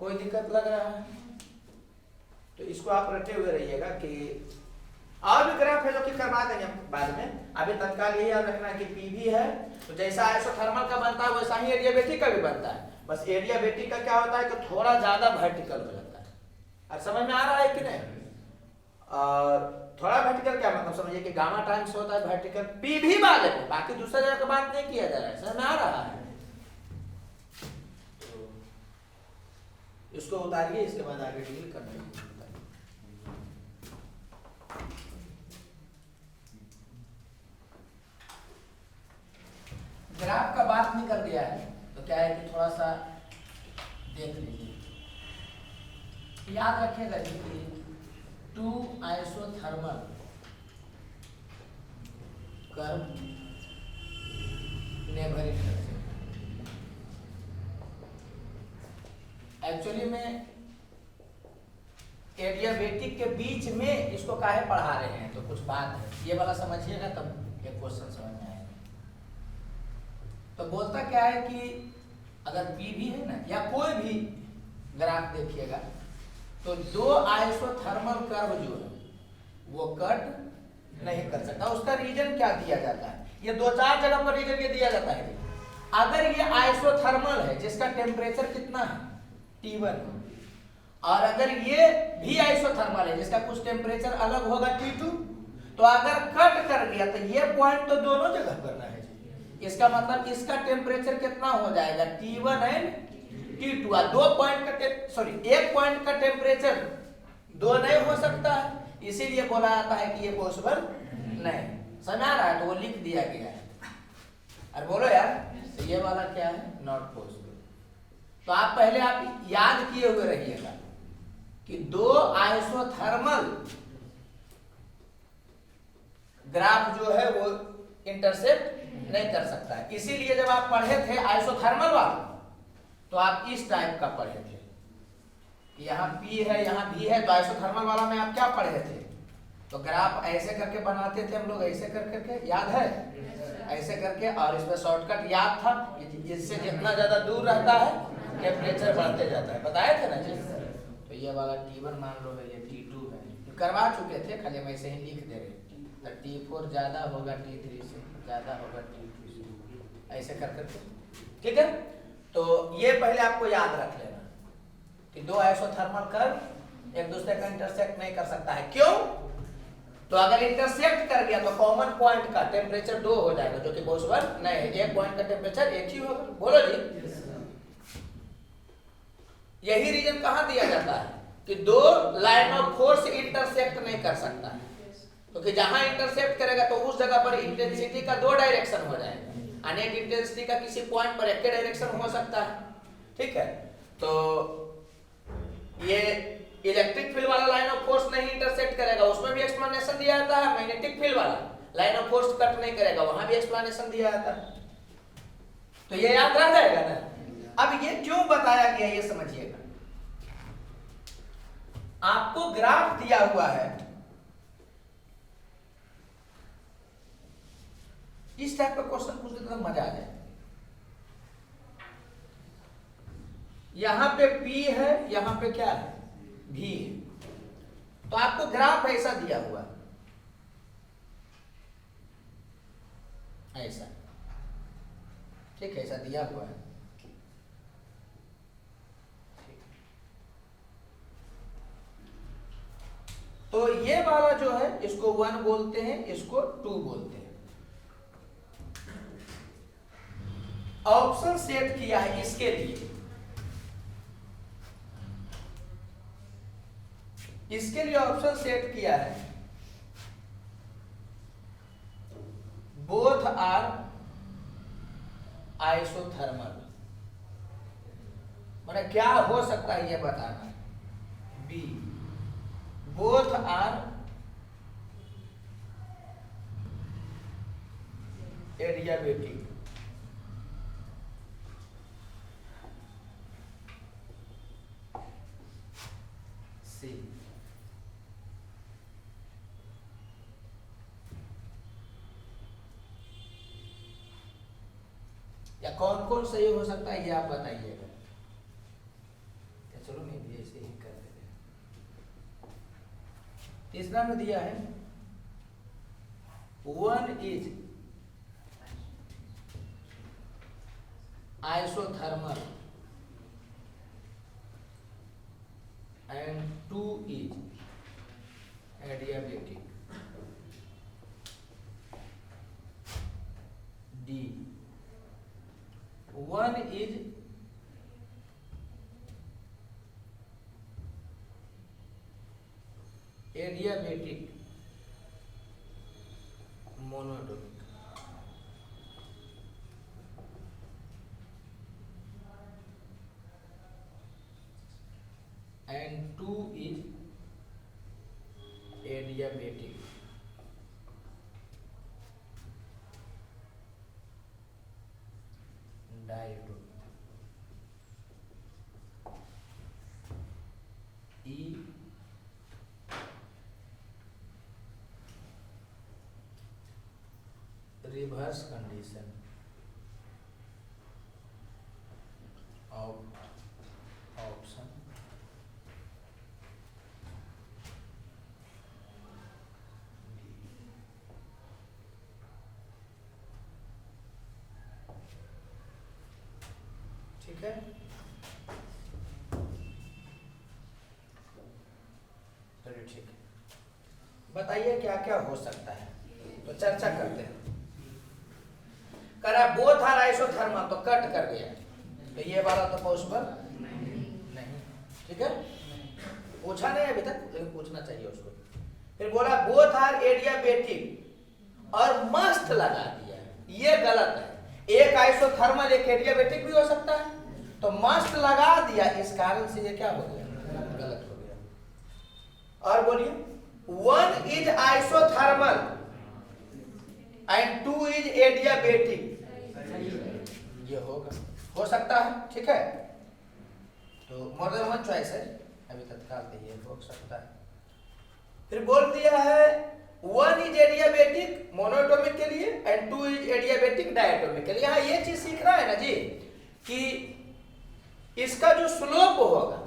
कोई दिक्कत लग रहा है तो इसको आप रटे हुए रहिएगा कि और भी ग्राफ है जो कि करवा देंगे बाद में। अभी तत्काल ये याद रखना कि पीवी है तो जैसा आइसोथर्मल का बनता है वैसा ही एडियाबेटिक का भी बनता है। बस एडियाबेटिक का क्या होता है कि थोड़ा ज्यादा वर्टिकल हो जाता है। अब समझ में आ रहा है कि नहीं? और थोड़ा वर्टिकल क्या मतलब समझिए कि गामा टाइम्स होता है वर्टिकल पीवी वाले में, बाकी दूसरा जगह का बात नहीं किया जा रहा है। समझ में आ रहा है? इसको उतारिए, इसके बाद आगे डील करते हैं। ग्राफ का बात नहीं कर दिया है तो क्या है कि थोड़ा सा देख लीजिए, याद रखिएगा कि two isothermal curve never intersect. Actually में एडियाबेटिक के बीच में इसको काहे पढ़ा रहे हैं, तो कुछ बात है ये वाला समझिएगा तब एक क्वेश्चन समझ में आएगा। तो बोलता क्या है कि अगर पीवी है ना या कोई भी ग्राफ देखिएगा तो दो आइसोथर्मल कर्व जो है वो कट नहीं कर सकता। उसका रीजन क्या दिया जाता है? ये दो चार जगह पर रीजन ये दिया जाता है। अगर ये आइसोथर्मल है जिसका टेम्परेचर कितना है T1, और अगर ये भी आइसोथर्मल है जिसका कुछ टेम्परेचर अलग होगा T2, तो अगर कट कर गया तो ये पॉइंट तो दोनों जगह पर है। इसका मतलब इसका टेम्परेचर कितना हो जाएगा T1 एंड T2। दो पॉइंट का एक पॉइंट का टेम्परेचर दो नहीं हो सकता है, इसीलिए बोला जाता है कि ये पॉसिबल नहीं। समझ आ रहा है? तो वो लिख दिया गया है। अरे बोलो यार, तो ये वाला क्या है? Not possible. तो आप पहले आप याद किए हुए रहिएगा कि दो आइसोथर्मल ग्राफ जो है वो इंटरसेक्ट नहीं कर सकता है। इसीलिए जब आप पढ़े थे आइसोथर्मल वाला तो आप इस टाइप का पढ़े थे, यहाँ P है यहाँ V है। तो आइसोथर्मल वाला में आप क्या पढ़े थे? तो ग्राफ ऐसे करके बनाते थे हम लोग, ऐसे कर करके, याद है? ऐसे करके, और इसमें शॉर्टकट याद था, इससे जितना ज्यादा दूर रहता है टेम्परेचर बढ़ते जाता है। बताए थे ना जी? तो ये वाला T1 मान लो है, ये T2 है, करवा चुके थे, खाली हम ऐसे ही लिख दे रहे। तो T4 ज्यादा होगा T3 से, ज्यादा होगा T2 से, ऐसे कर करके। ठीक है? तो ये पहले आपको याद रख लेना कि दो आइसोथर्मल कर्व एक दूसरे का इंटरसेक्ट नहीं कर सकता है। क्यों? तो अगर इंटरसेक्ट कर गया तो कॉमन पॉइंट का टेम्परेचर 2 हो जाएगा, जो कि पॉसिबल नहीं है। एक पॉइंट का टेम्परेचर एक ही होगा। बोलो जी। यही रीजन कहां दिया जाता है कि दो लाइन ऑफ फोर्स इंटरसेक्ट नहीं कर सकता है, क्योंकि जहां इंटरसेक्ट करेगा तो उस जगह पर इंटेंसिटी का दो डायरेक्शन हो जाएगा। अनेक इंटेंसिटी का किसी पॉइंट पर एक डायरेक्शन हो सकता है। ठीक है? तो ये इलेक्ट्रिक फील्ड वाला लाइन ऑफ फोर्स नहीं इंटरसेक्ट करेगा, उसमें भी एक्सप्लेनेशन दिया जाता है। मैग्नेटिक फील्ड वाला लाइन ऑफ फोर्स कट नहीं करेगा, वहां भी एक्सप्लेनेशन दिया जाता है। तो ये याद रह जाएगा ना? अब ये क्यों बताया गया ये समझिएगा। आपको ग्राफ दिया हुआ है, इस टाइप का क्वेश्चन पूछ देते तो मजा आ जाए। यहां पे P है, यहां पे क्या है? V है। तो आपको ग्राफ ऐसा दिया हुआ ऐसा, ठीक है, ऐसा दिया हुआ है। तो ये वाला जो है इसको 1 बोलते हैं, इसको 2 बोलते हैं। ऑप्शन सेट किया है इसके लिए, इसके लिए ऑप्शन सेट किया है बोथ आर आइसोथर्मल। माने क्या हो सकता है ये बताना है। B both are adiabatic. C या कौन कौन सही हो सकता है ये आप बताइएगा। चलो नहीं भी ऐसे ही कर देते हैं। तीसरा में दिया है 1 is isothermal and 2 is adiabatic. D 1 is adiabatic monotonic. And 2 is adiabatic diatonic. E reverse condition of option ठीक है। चलिए ठीक है, बताइए क्या क्या हो सकता है, तो चर्चा करते हैं। करा बोथ आर आइसोथर्मल तो कट कर गया, तो ये वाला तो पॉसिबल नहीं, ठीक है। पूछा नहीं अभी तक, लेकिन पूछना चाहिए उसको। फिर बोला बोथ आर एडियाबेटिक और मस्ट लगा दिया, ये गलत है। एक आइसोथर्मल एक एडियाबेटिक भी हो सकता है, तो मस्ट लगा दिया, इस कारण से ये क्या हो गया, गलत हो गया। और बोलिए 1 is isothermal and 2 is adiabatic, ये होगा, हो सकता है, ठीक है। तो मोर देन 1 चॉइस है, अभी तत्काल पे ये हो सकता है। फिर बोल दिया है 1 इज एडियाबेटिक मोनोटोमिक के लिए एंड 2 इज एडियाबेटिक डायटोमिक के लिए। यहाँ ये चीज सीख रहा है ना जी कि इसका जो स्लोप होगा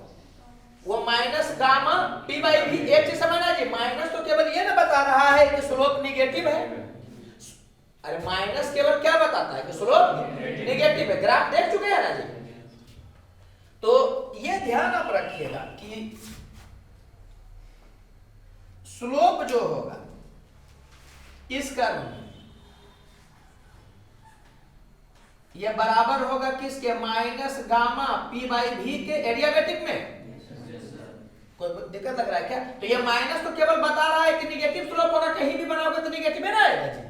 वो माइनस गामा पी बाई भी। एक चीज समझना जी, माइनस तो केवल ये ना बता रहा है कि स्लोप निगेटिव है। अरे माइनस केवल क्या बताता है कि स्लोप निगेटिव है। ग्राफ देख चुके हैं ना जी। तो ये ध्यान आप रखिएगा कि स्लोप जो होगा इस कर्व में ये बराबर होगा किसके, माइनस गामा पी बाई भी के एडियाबेटिक में। कोई दिक्कत लग रहा है क्या? तो ये माइनस तो केवल बता रहा है कि निगेटिव स्लोप होगा, कहीं भी बनाओगे तो निगेटिव में रहेगा जी।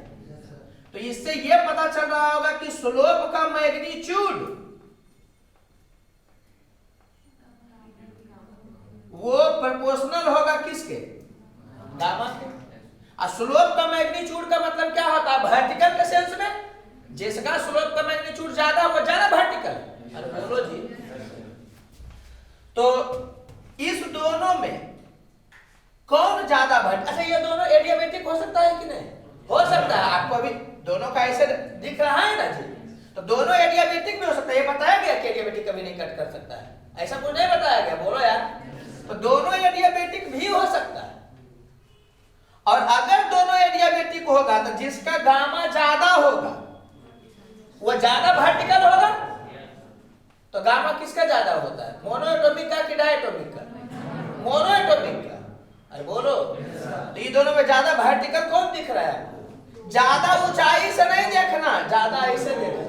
तो इससे ये पता चल रहा होगा कि स्लोप का मैग्नीट्यूड वो प्रोपोर्शनल होगा किसके, गामा के। और स्लोप का मैग्नीट्यूड का मतलब क्या होता है वर्टिकल के सेंस में, जिसका स्लोप का मैग्नीट्यूड ज्यादा वो ज्यादा वर्टिकल। अरे बोलो जी। तो इस दोनों में कौन ज्यादा वर्टिकल, अच्छा ये दोनों एडियाबेटिक हो सकता है कि नहीं, हो सकता है। आपको अभी दोनों का ऐसे दिख रहा है ना जी, तो दोनों एडियाबेटिक भी हो सकता है। ये बताया गया कि एडियाबेटिक कभी नहीं कट कर सकता है, ऐसा कुछ नहीं बताया गया, बोलो यार। तो दोनों एडियाबेटिक भी हो सकता है। और अगर दोनों एडियाबेटिक होगा तो जिसका गामा ज्यादा होगा वो ज्यादा वर्टिकल होगा। तो गामा किसका ज्यादा होता है, मोनोएटॉमिक का कि डायटोमिक का? मोनोएटॉमिक का। अरे बोलो, तो ये दोनों में ज्यादा वर्टिकल कौन दिख रहा है आपको? ज्यादा ऊंचाई से नहीं देखना, ज्यादा ऐसे देखना।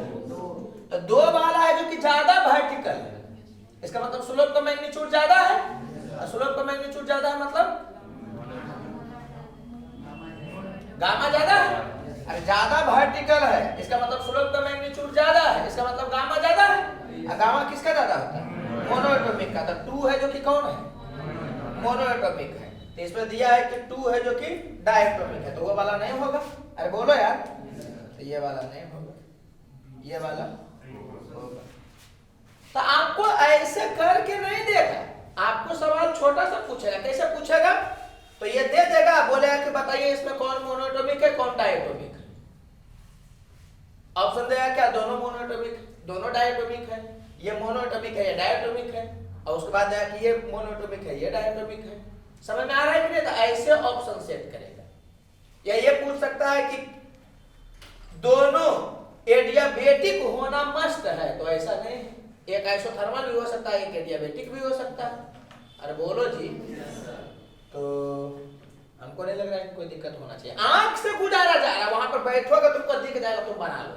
तो दो वाला है जो कि ज्यादा वर्टिकल है, इसका मतलब स्लोप का मैग्नीट्यूड ज्यादा है, और स्लोप का मैग्नीट्यूड ज्यादा है मतलब गामा ज्यादा है। अरे ज्यादा वर्टिकल है, इसका मतलब स्लोप का मैग्नीट्यूड ज्यादा है, इसका मतलब गामा ज्यादा है। और गामा किसका ज्यादा होता है? मोनोएटॉमिक का। तो 2 है जो कि कौन है? मोनोएटॉमिक है। तो इसमें दिया है कि 2 है जो कि डायटोमिक है, तो वो वाला नहीं होगा। अरे बोलो यार, तो ये वाला नहीं होगा, ये वाला होगा। तो आपको ऐसे करके नहीं देगा, आपको सवाल छोटा सा पूछेगा। कैसे पूछेगा? तो ये दे देगा, बोलेगा कि बताइए इसमें कौन मोनोएटॉमिक है कौन डायटोमिक है। ऑप्शन देगा क्या? दोनों मोनोएटॉमिक, दोनों डायटोमिक है, ये मोनोएटॉमिक है ये डायटोमिक है, और उसके बाद देगा कि ये मोनोएटॉमिक है ये डायटोमिक है। समझ में आ रहा है कि नहीं? तो ऐसे ऑप्शन सेट करेगा। या ये पूछ सकता है कि दोनों एडियाबेटिक होना मस्ट है, तो ऐसा नहीं है, एक आइसोथर्मल भी हो सकता है, एक एडियाबेटिक भी हो सकता है। अरे बोलो जी। तो हमको नहीं लग रहा है कि कोई दिक्कत होना चाहिए। आंख से गुजारा जा रहा है, वहां पर बैठोगे तुमको दिख जाएगा, तुम बना लो।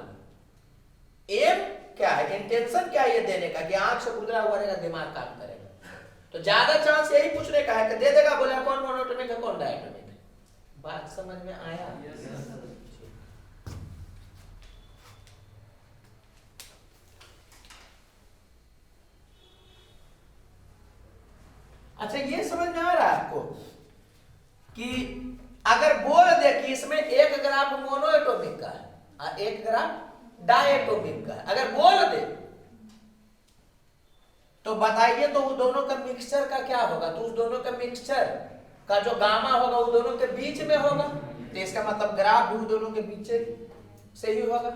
एम क्या है, इंटेंशन क्या है ये देने का कि आंख से गुजरा हुआ रहेगा, दिमाग काम करेगा। तो ज्यादा चांस यही पूछने का है कि दे देगा, बोले कौन मोनोटॉमिक है कौन डायटोमिक है। बात समझ में आया? अच्छा, ये समझ में आ रहा है आपको कि अगर बोल दे कि इसमें 1 ग्राम मोनोएटॉमिक का है और 1 ग्राम डायटोमिक का है, अगर बोल दे तो बताइए तो उस दोनों का मिक्सचर का क्या होगा? तो उस दोनों का मिक्सचर का जो गामा होगा वो दोनों के बीच में होगा। तो इसका मतलब ग्राफ भी उस दोनों के बीच से ही होगा,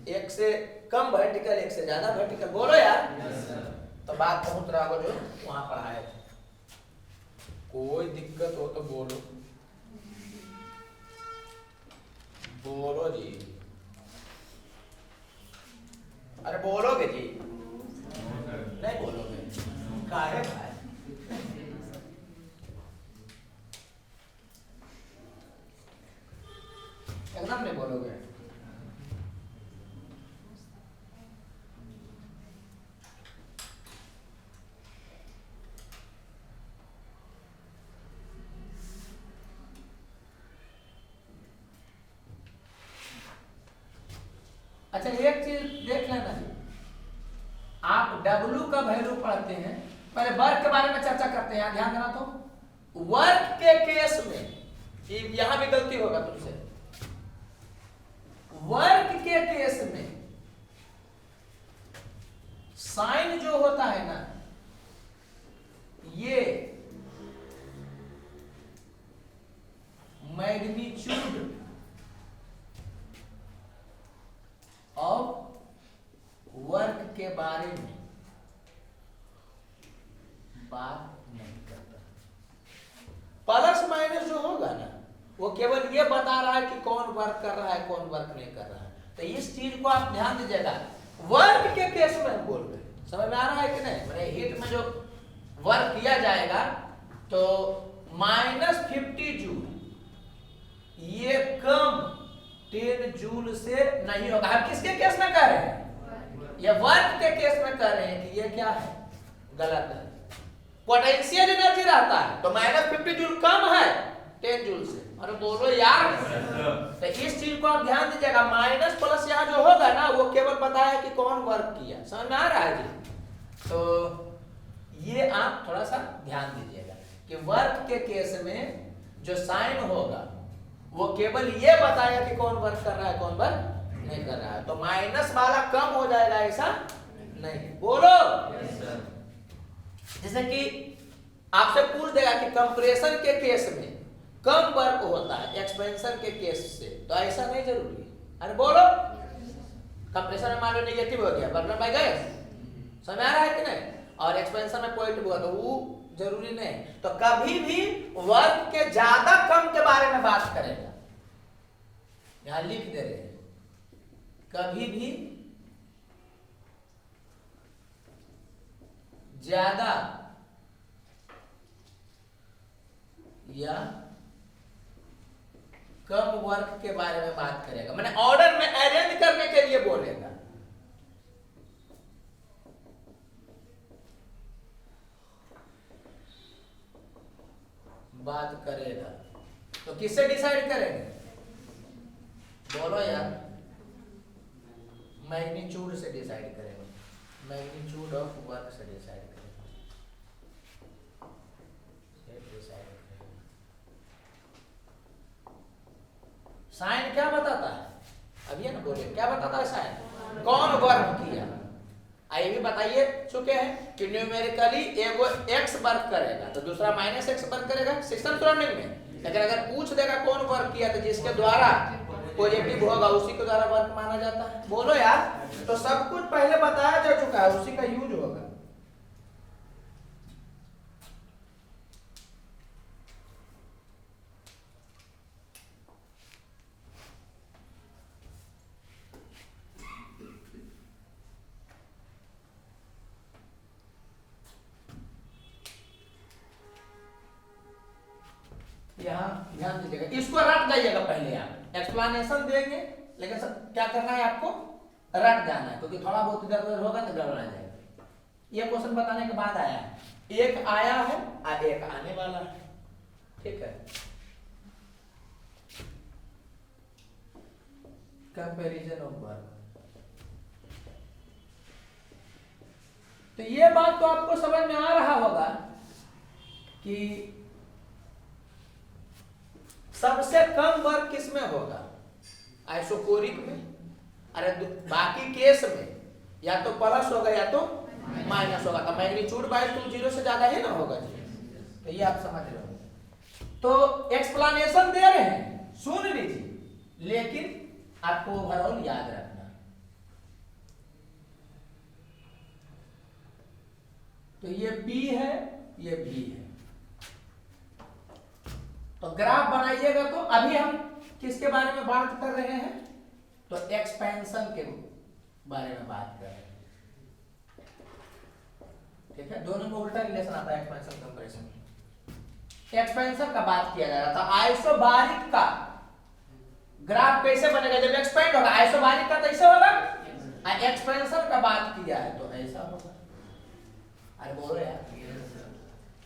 एक से कम वर्टिकल एक से ज्यादा वर्टिकल। बोलो यार। तो बात पहुंच रहा होगा जो वहां पढ़ाए थे। कोई दिक्कत हो तो बोलो, बोलो जी। अरे बोलोगे जी? नहीं बोलोगे? काहे भाई? एकदम नहीं बोलोगे? अच्छा, एक चीज देख लेना जी, आप W का वैल्यू पढ़ते हैं, पहले वर्क के बारे में चर्चा करते हैं। ध्यान देना। तो वर्क के केस में यहां भी गलती होगा तुमसे। वर्क के केस में साइन जो होता है ना, ये मैग्नीट्यूड ऑफ वर्क के बारे में बात नहीं करता। प्लस माइनस जो होगा ना, वो केवल ये बता रहा है कि कौन वर्क कर रहा है कौन वर्क नहीं कर रहा है। तो इस चीज को आप ध्यान दीजिएगा। वर्क के केस में हम बोल रहे हैं, समझ में आ रहा है कि नहीं? मैंने हीट में जो वर्क किया जाएगा तो -50 जूल, ये कम 10 जूल से नहीं होगा। हम किसके केस में कह रहे हैं? ये वर्क के केस में कह रहे हैं कि ये क्या है, गलत है। पोटेंशियल एनर्जी रहता है तो -50 जूल कम है 10 जूल से। अरे बोलो यार। तो इस चीज को आप ध्यान दीजिएगा। माइनस प्लस यहाँ जो होगा ना, वो केवल बताया कि कौन वर्क किया। समझ में आ रहा है जी? तो ये आप थोड़ा सा ध्यान दीजिएगा कि वर्क के केस में जो साइन होगा वो केवल ये बताएगा कि कौन वर्क कर रहा है कौन वर्क नहीं कर रहा है। तो माइनस वाला कम हो जाएगा, ऐसा नहीं। बोलो। जैसे कि आपसे पूछ देगा कि कंप्रेशन के केस में कम वर्क होता है एक्सपेंशन के केस से, तो ऐसा नहीं जरूरी। अरे बोलो। कंप्रेशन में मान लो नेगेटिव हो गया, बर्नर बाय गैस, समझ आ रहा है कि नहीं? और एक्सपेंशन में पॉजिटिव हुआ तो वो जरूरी नहीं। तो कभी भी वर्क के ज्यादा कम के बारे में बात करेगा, यहां लिख दे रहे हैं, कभी भी ज्यादा या कम वर्क के बारे में बात करेगा, मैंने ऑर्डर में अरेंज करने के लिए बोलेगा। बात करेगा तो किससे डिसाइड करेंगे? बोलो यार, मैग्नीट्यूड से डिसाइड करेंगे, मैग्नीट्यूड ऑफ वर्क से डिसाइड करेंगे। साइन क्या बताता है? अब ये ना बोलिए, क्या बताता है साइन? कौन वर्क किया। ये भी बताइए चुके हैं कि न्यूमेरिकली एगो एक्स वर्क करेगा तो दूसरा माइनस एक्स वर्क करेगा सिस्टम सराउंडिंग में। लेकिन अगर पूछ देगा कौन वर्क किया तो जिसके द्वारा पॉजिटिव होगा उसी के द्वारा वर्क माना जाता है। बोलो यार, तो सब कुछ पहले बताया जा चुका है, उसी का यूज होगा। यहाँ ध्यान दीजिएगा, इसको रट जाइएगा। पहले आप एक्सप्लेनेशन देंगे लेकिन क्या करना है आपको? रट जाना है, क्योंकि थोड़ा बहुत इधर उधर होगा तो गड़बड़ा जाएगा। ये क्वेश्चन बताने के बाद आया है, एक आया है और एक आने वाला है। ठीक है, कंपैरिजन ऑफ वर्क। तो ये बात तो आपको समझ में आ रहा होगा कि सबसे कम वर्क किस में होगा? आइसोकोरिक में। अरे बाकी केस में या तो प्लस होगा या तो माइनस होगा, तो मैग्नीट्यूड बाय 2 0 से ज्यादा ही ना होगा जी। तो ये आप समझ रहे हो। तो एक्सप्लेनेशन दे रहे हैं, सुन लीजिए, लेकिन आपको ओवरऑल याद रखना। तो ये P है, ये V है। तो ग्राफ बनाइएगा। तो अभी हम किसके बारे में बात कर रहे हैं? तो एक्सपेंशन के बारे में बात कर रहे हैं। ठीक है, दोनों में उल्टा रिलेशन आता है एक्सपेंशन कंपैरिजन में। एक्सपेंशन का बात किया जा रहा था। आइसोबारिक का ग्राफ कैसे बनेगा? जब एक्सपेंड होगा। आइसोबारिक का तो ऐसे होगा, एक्सपेंशन का बात किया है तो ऐसा होगा। अरे बोलो यार,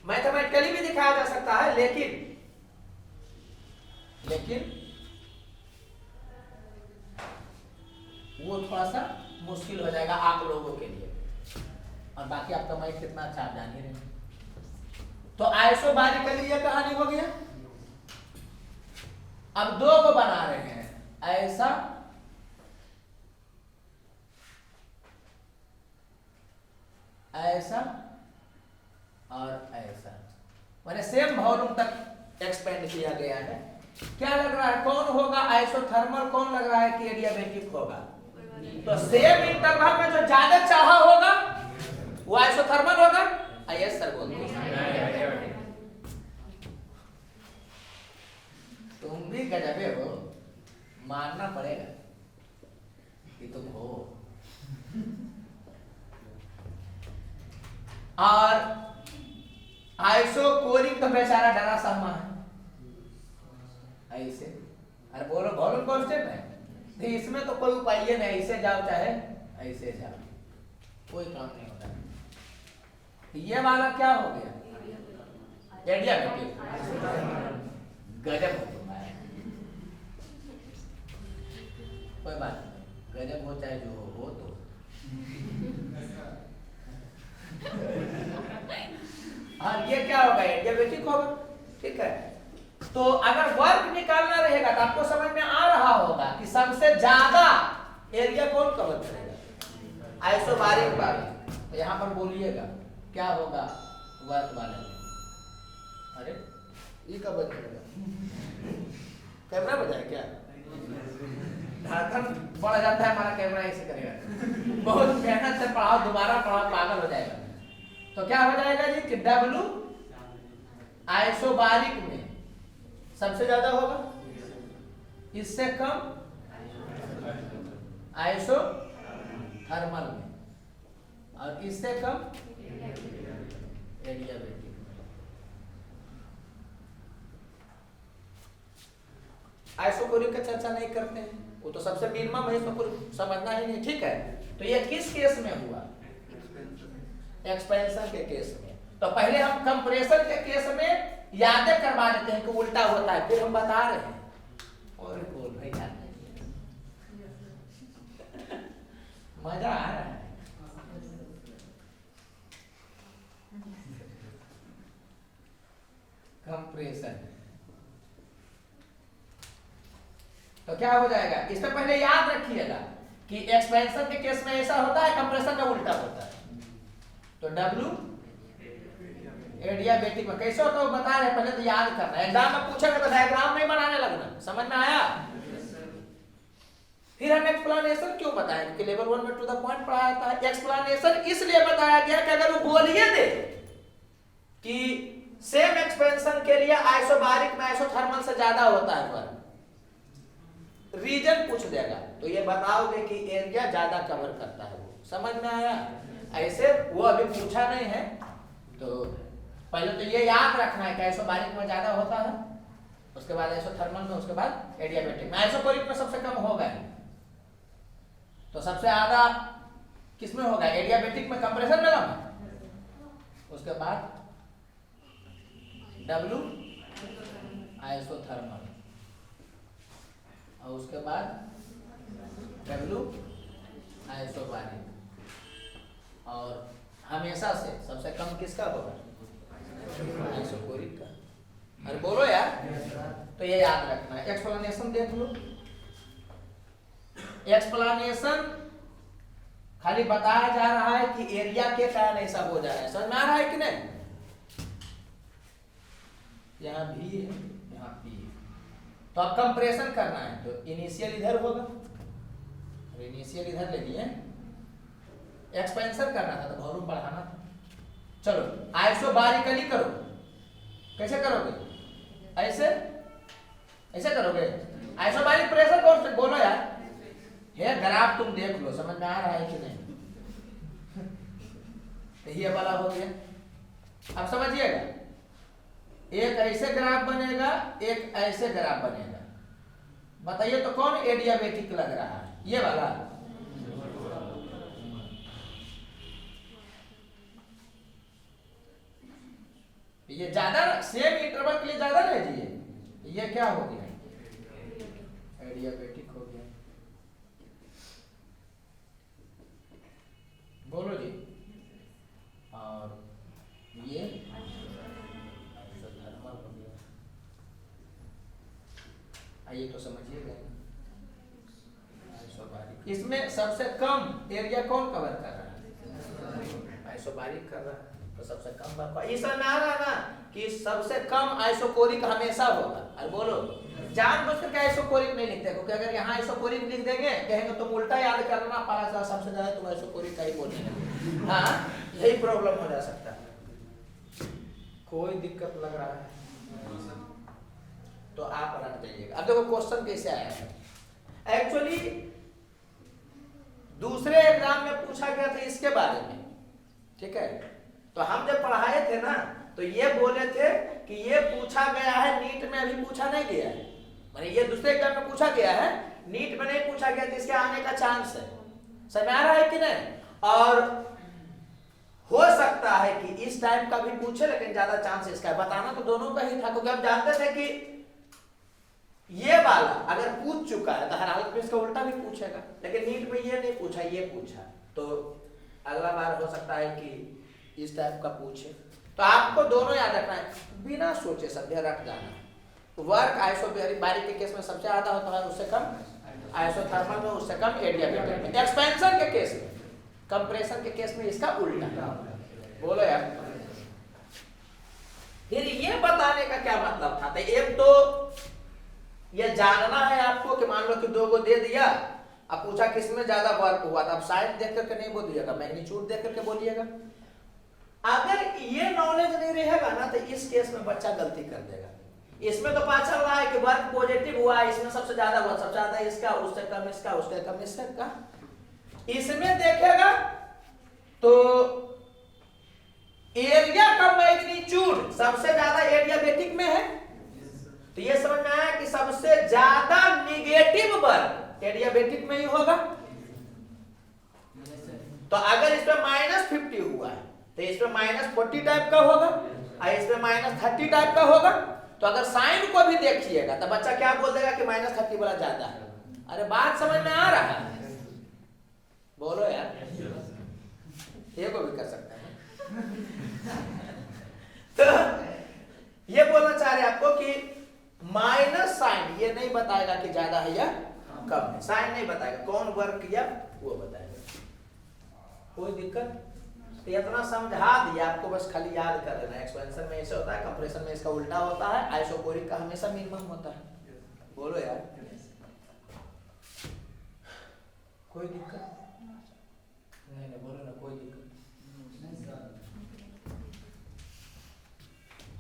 मैथमेटिकली भी दिखाया जा सकता है, लेकिन वो थोड़ा सा मुश्किल हो जाएगा आप लोगों के लिए। और बाकी आपका माइंड कितना अच्छा आप जान ही रहे। तो आइसोबारिकली ये कहानी हो गया। अब दो को बना रहे हैं, ऐसा ऐसा और ऐसा, मैंने सेम वॉल्यूम तक एक्सपेंड किया गया है। क्या लग रहा है कौन होगा आइसोथर्मल, कौन लग रहा है कि एडियाबेटिक होगा? तो सेम इंटरवल में जो ज्यादा चढ़ा होगा वो आइसोथर्मल होगा। यस सर बोलते हैं। तुम भी गजबे हो, मानना पड़ेगा कि तुम हो। और आइसोकोरिक का बेचारा डरा सहमा है ऐसे। अरे बोलो वॉल्यूम कांस्टेंट है तो इसमें तो कोई उपाय नहीं, ऐसे जाओ चाहे ऐसे जाओ, कोई काम नहीं होता। ये वाला क्या हो गया? एडियाबेटिक। गजब हो चुका है। कोई बात नहीं, गजब हो चाहे जो हो तो। और ये क्या होगा? एडियाबेटिक होगा। ठीक है, तो अगर वर्क निकालना रहेगा तो आपको समझ में आ रहा होगा कि सबसे ज्यादा एरिया कौन कवर करेगा? आइसोबारिक वाला। तो यहां पर बोलिएगा क्या होगा वर्क वाले में? अरे ये कब बजेगा? कैमरा बजाए क्या? धड़कन बढ़ जाता है हमारा, कैमरा ऐसे करेगा। बहुत मेहनत से पढ़ाओ, दोबारा पढ़ाओ, पागल हो जाएगा। तो क्या हो जाएगा जी कि W आइसोबारिक में सबसे ज्यादा होगा, इससे कम आइसोथर्मल में, और इससे कम एडियाबेटिक। आइसोकोरिक का चर्चा नहीं करते हैं, वो तो सबसे मिनिमम है, इसमें कुछ समझना ही नहीं, ठीक है। तो ये किस केस में हुआ? एक्सपेंशन के केस में। तो पहले हम कंप्रेशन के केस में यादें करवा देते हैं कि उल्टा होता है, फिर हम बता रहे हैं। और बोल भाई याद मजा आ रहा है। कंप्रेशन तो क्या हो जाएगा? इससे पहले याद रखिएगा कि एक्सपेंशन के केस में ऐसा होता है, कंप्रेशन में उल्टा होता है। तो W एडियाबेटिक में कैसे होता है बता रहे, पहले तो याद करना है। एग्जाम में पूछेगा तो डायग्राम नहीं बनाने लगना, समझ में आया? फिर हम एक्सप्लेनेशन क्यों बताएं? क्योंकि लेवल 1 में टू द पॉइंट पढ़ाया था। एक्सप्लेनेशन इसलिए बताया गया कि अगर वो बोलिए दे कि सेम एक्सपेंशन के लिए आइसोबारिक में आइसोथर्मल से ज्यादा होता है, पर रीजन पूछ देगा तो ये बताओगे कि एरिया ज्यादा कवर करता है। वो समझ में आया? ऐसे वो अभी पूछा नहीं है, तो पहले तो ये याद रखना है कि आइसोबारिक में ज्यादा होता है, उसके बाद आइसोथर्मल में, उसके बाद एडियाबेटिक में। आइसोकोरिक में सबसे कम होगा, तो सबसे ज्यादा किसमें होगा? एडियाबेटिक में, कंप्रेशन में ना, उसके बाद W आइसोथर्मल, और उसके बाद W आइसोबारिक। और हमेशा से सबसे कम किसका होगा? आइसोकोरिक का। अरे बोलो यार, तो ये याद रखना है। एक्सप्लेनेशन देख लो। एक्सप्लेनेशन खाली बताया जा रहा है कि एरिया के कारण ऐसा हो जा रहा है, समझ में आ रहा है कि नहीं? यहाँ भी है, यहाँ भी है, तो अब कंप्रेशन करना है तो इनिशियल इधर होगा, इनिशियल इधर ले लिए। एक्सपेंशन करना था तो वॉल्यूम बढ़ाना था। चलो आइसोबारिकली करो। कैसे करोगे? ऐसे ऐसे करोगे। आइसोबारिक प्रेशर कौन से बोलो यार? ये ग्राफ तुम देख लो, समझ में आ रहा है कि नहीं? तो ये वाला हो गया। अब समझिएगा, एक ऐसे ग्राफ बनेगा, एक ऐसे ग्राफ बनेगा। बताइए तो कौन एडियाबेटिक लग रहा है? ये वाला। ये ज्यादा सेम इंटरवल के लिए ज्यादा रह जी। ये क्या हो गया? एडियाबेटिक हो गया। बोलो जी। और ये आइसोथर्मल हो गया। आइए तो समझिएगा, आइसोबारिक। इसमें सबसे कम एरिया कौन कवर कर रहा है? आइसोबारिक कर रहा है, तो सबसे कम बार इस में आ रहा ना कि सबसे कम आइसोकोरिक हमेशा होगा। और बोलो, जानबूझ करके आइसोकोरिक नहीं लिखते, क्योंकि अगर यहाँ आइसोकोरिक लिख देंगे, कहेंगे तुम उल्टा याद करना, पारा सबसे ज्यादा तुम आइसोकोरिक का ही बोलेंगे। हाँ, यही प्रॉब्लम हो जा सकता है। कोई दिक्कत लग रहा है तो आप रट जाइएगा। अब देखो क्वेश्चन कैसे आया है। एक्चुअली दूसरे एग्जाम में पूछा गया था इसके बारे में, ठीक है? तो हम जब पढ़ाए थे ना, तो ये बोले थे कि ये पूछा गया है, नीट में अभी पूछा नहीं गया है। माने ये दूसरे एग्जाम में पूछा गया है, नीट में नहीं पूछा गया, तो इसके आने का चांस है। समझ में आ रहा है कि नहीं? और हो सकता है कि इस टाइप का भी पूछे, लेकिन ज्यादा चांस इसका है। बताना तो दोनों का ही था, क्योंकि हम जानते थे कि ये वाला अगर पूछ चुका है तो हर हालत में इसका उल्टा भी पूछेगा, लेकिन नीट में ये नहीं पूछा, ये पूछा। तो अगला बार हो सकता है कि इस टाइप का पूछे। तो आपको दोनों याद रखना है, बिना सोचे समझे रट जाना। वर्क आइसोबारिक के केस में सबसे ज्यादा होता है, उससे कम आइसोथर्मल में, उससे कम एडियाबेटिक में। एक्सपेंशन के केस में, कंप्रेशन के केस में इसका उल्टा। बोलो यार। फिर ये बताने का क्या मतलब था? एक तो ये जानना है आपको कि मान लो कि 2 को दे दिया, अब पूछा किसमें ज्यादा वर्क हुआ था। अब साइड देख करके नहीं बोलिएगा, मैग्नीट्यूड देख करके बोलिएगा। अगर ये नॉलेज नहीं रहेगा ना, तो इस केस में बच्चा गलती कर देगा। इसमें तो पता चल रहा है कि वर्क पॉजिटिव हुआ, इसमें सबसे ज्यादा हुआ, सबसे ज्यादा इसका, उससे कम इसका, उससे कम इसका। इसमें देखेगा तो अगर इस पे -50 हुआ है तो इस पे -40 टाइप का होगा और इस पे -30 टाइप का होगा। तो अगर साइन को भी देखिएगा तो बच्चा क्या बोल देगा कि -30 वाला ज्यादा है। अरे बात समझ में आ रहा है? बोलो यार, ये को भी कर सकता है। तो ये बोलना चाह रहे आपको कि माइनस साइन ये नहीं बताएगा कि ज्यादा है या कम है, साइन नहीं बताएगा, कौन वर्क किया वो बताएगा। कोई दिक्कत? तो इतना समझा दिया आपको, बस खाली याद कर लेना। एक्सपेंशन में ऐसे होता है, कंप्रेशन में इसका उल्टा होता है, आइसोकोरिक का हमेशा मिनिमम होता है। बोलो यार, कोई दिक्कत? नहीं बोलो ना, कोई दिक्कत?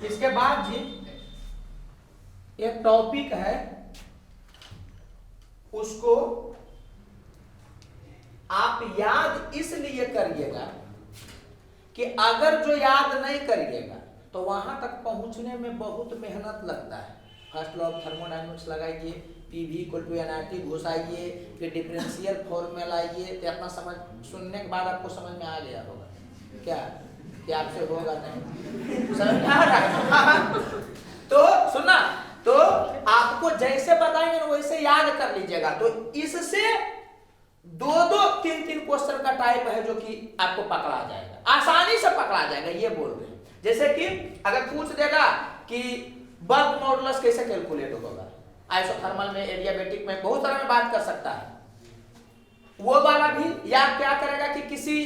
इसके बाद जी एक टॉपिक है, उसको आप याद इसलिए करिएगा कि अगर जो याद नहीं करिएगा तो वहां तक पहुंचने में बहुत मेहनत लगता है। फर्स्ट लॉ ऑफ थर्मोडायनेमिक्स लगाइए, PV = nRT घुसाइए, फिर डिफरेंशियल फॉर्मूला आइए, तो अपना समझ सुनने के बाद आपको समझ में आ गया होगा क्या कि आपसे होगा नहीं, समझ में आ रहा है? तो सुनना, तो आपको जैसे बताएंगे ना वैसे याद कर लीजिएगा। तो इससे 2-3 क्वेश्चन का टाइप है जो कि आपको पकड़ा जाएगा, आसानी से पकड़ा जाएगा, ये बोल रहे हैं। जैसे कि अगर पूछ देगा कि बल्क मॉडुलस कैसे कैलकुलेट होगा, आइसोथर्मल में, एडियाबेटिक में, बहुत सारा में बात कर सकता है, वो वाला भी। या क्या करेगा कि किसी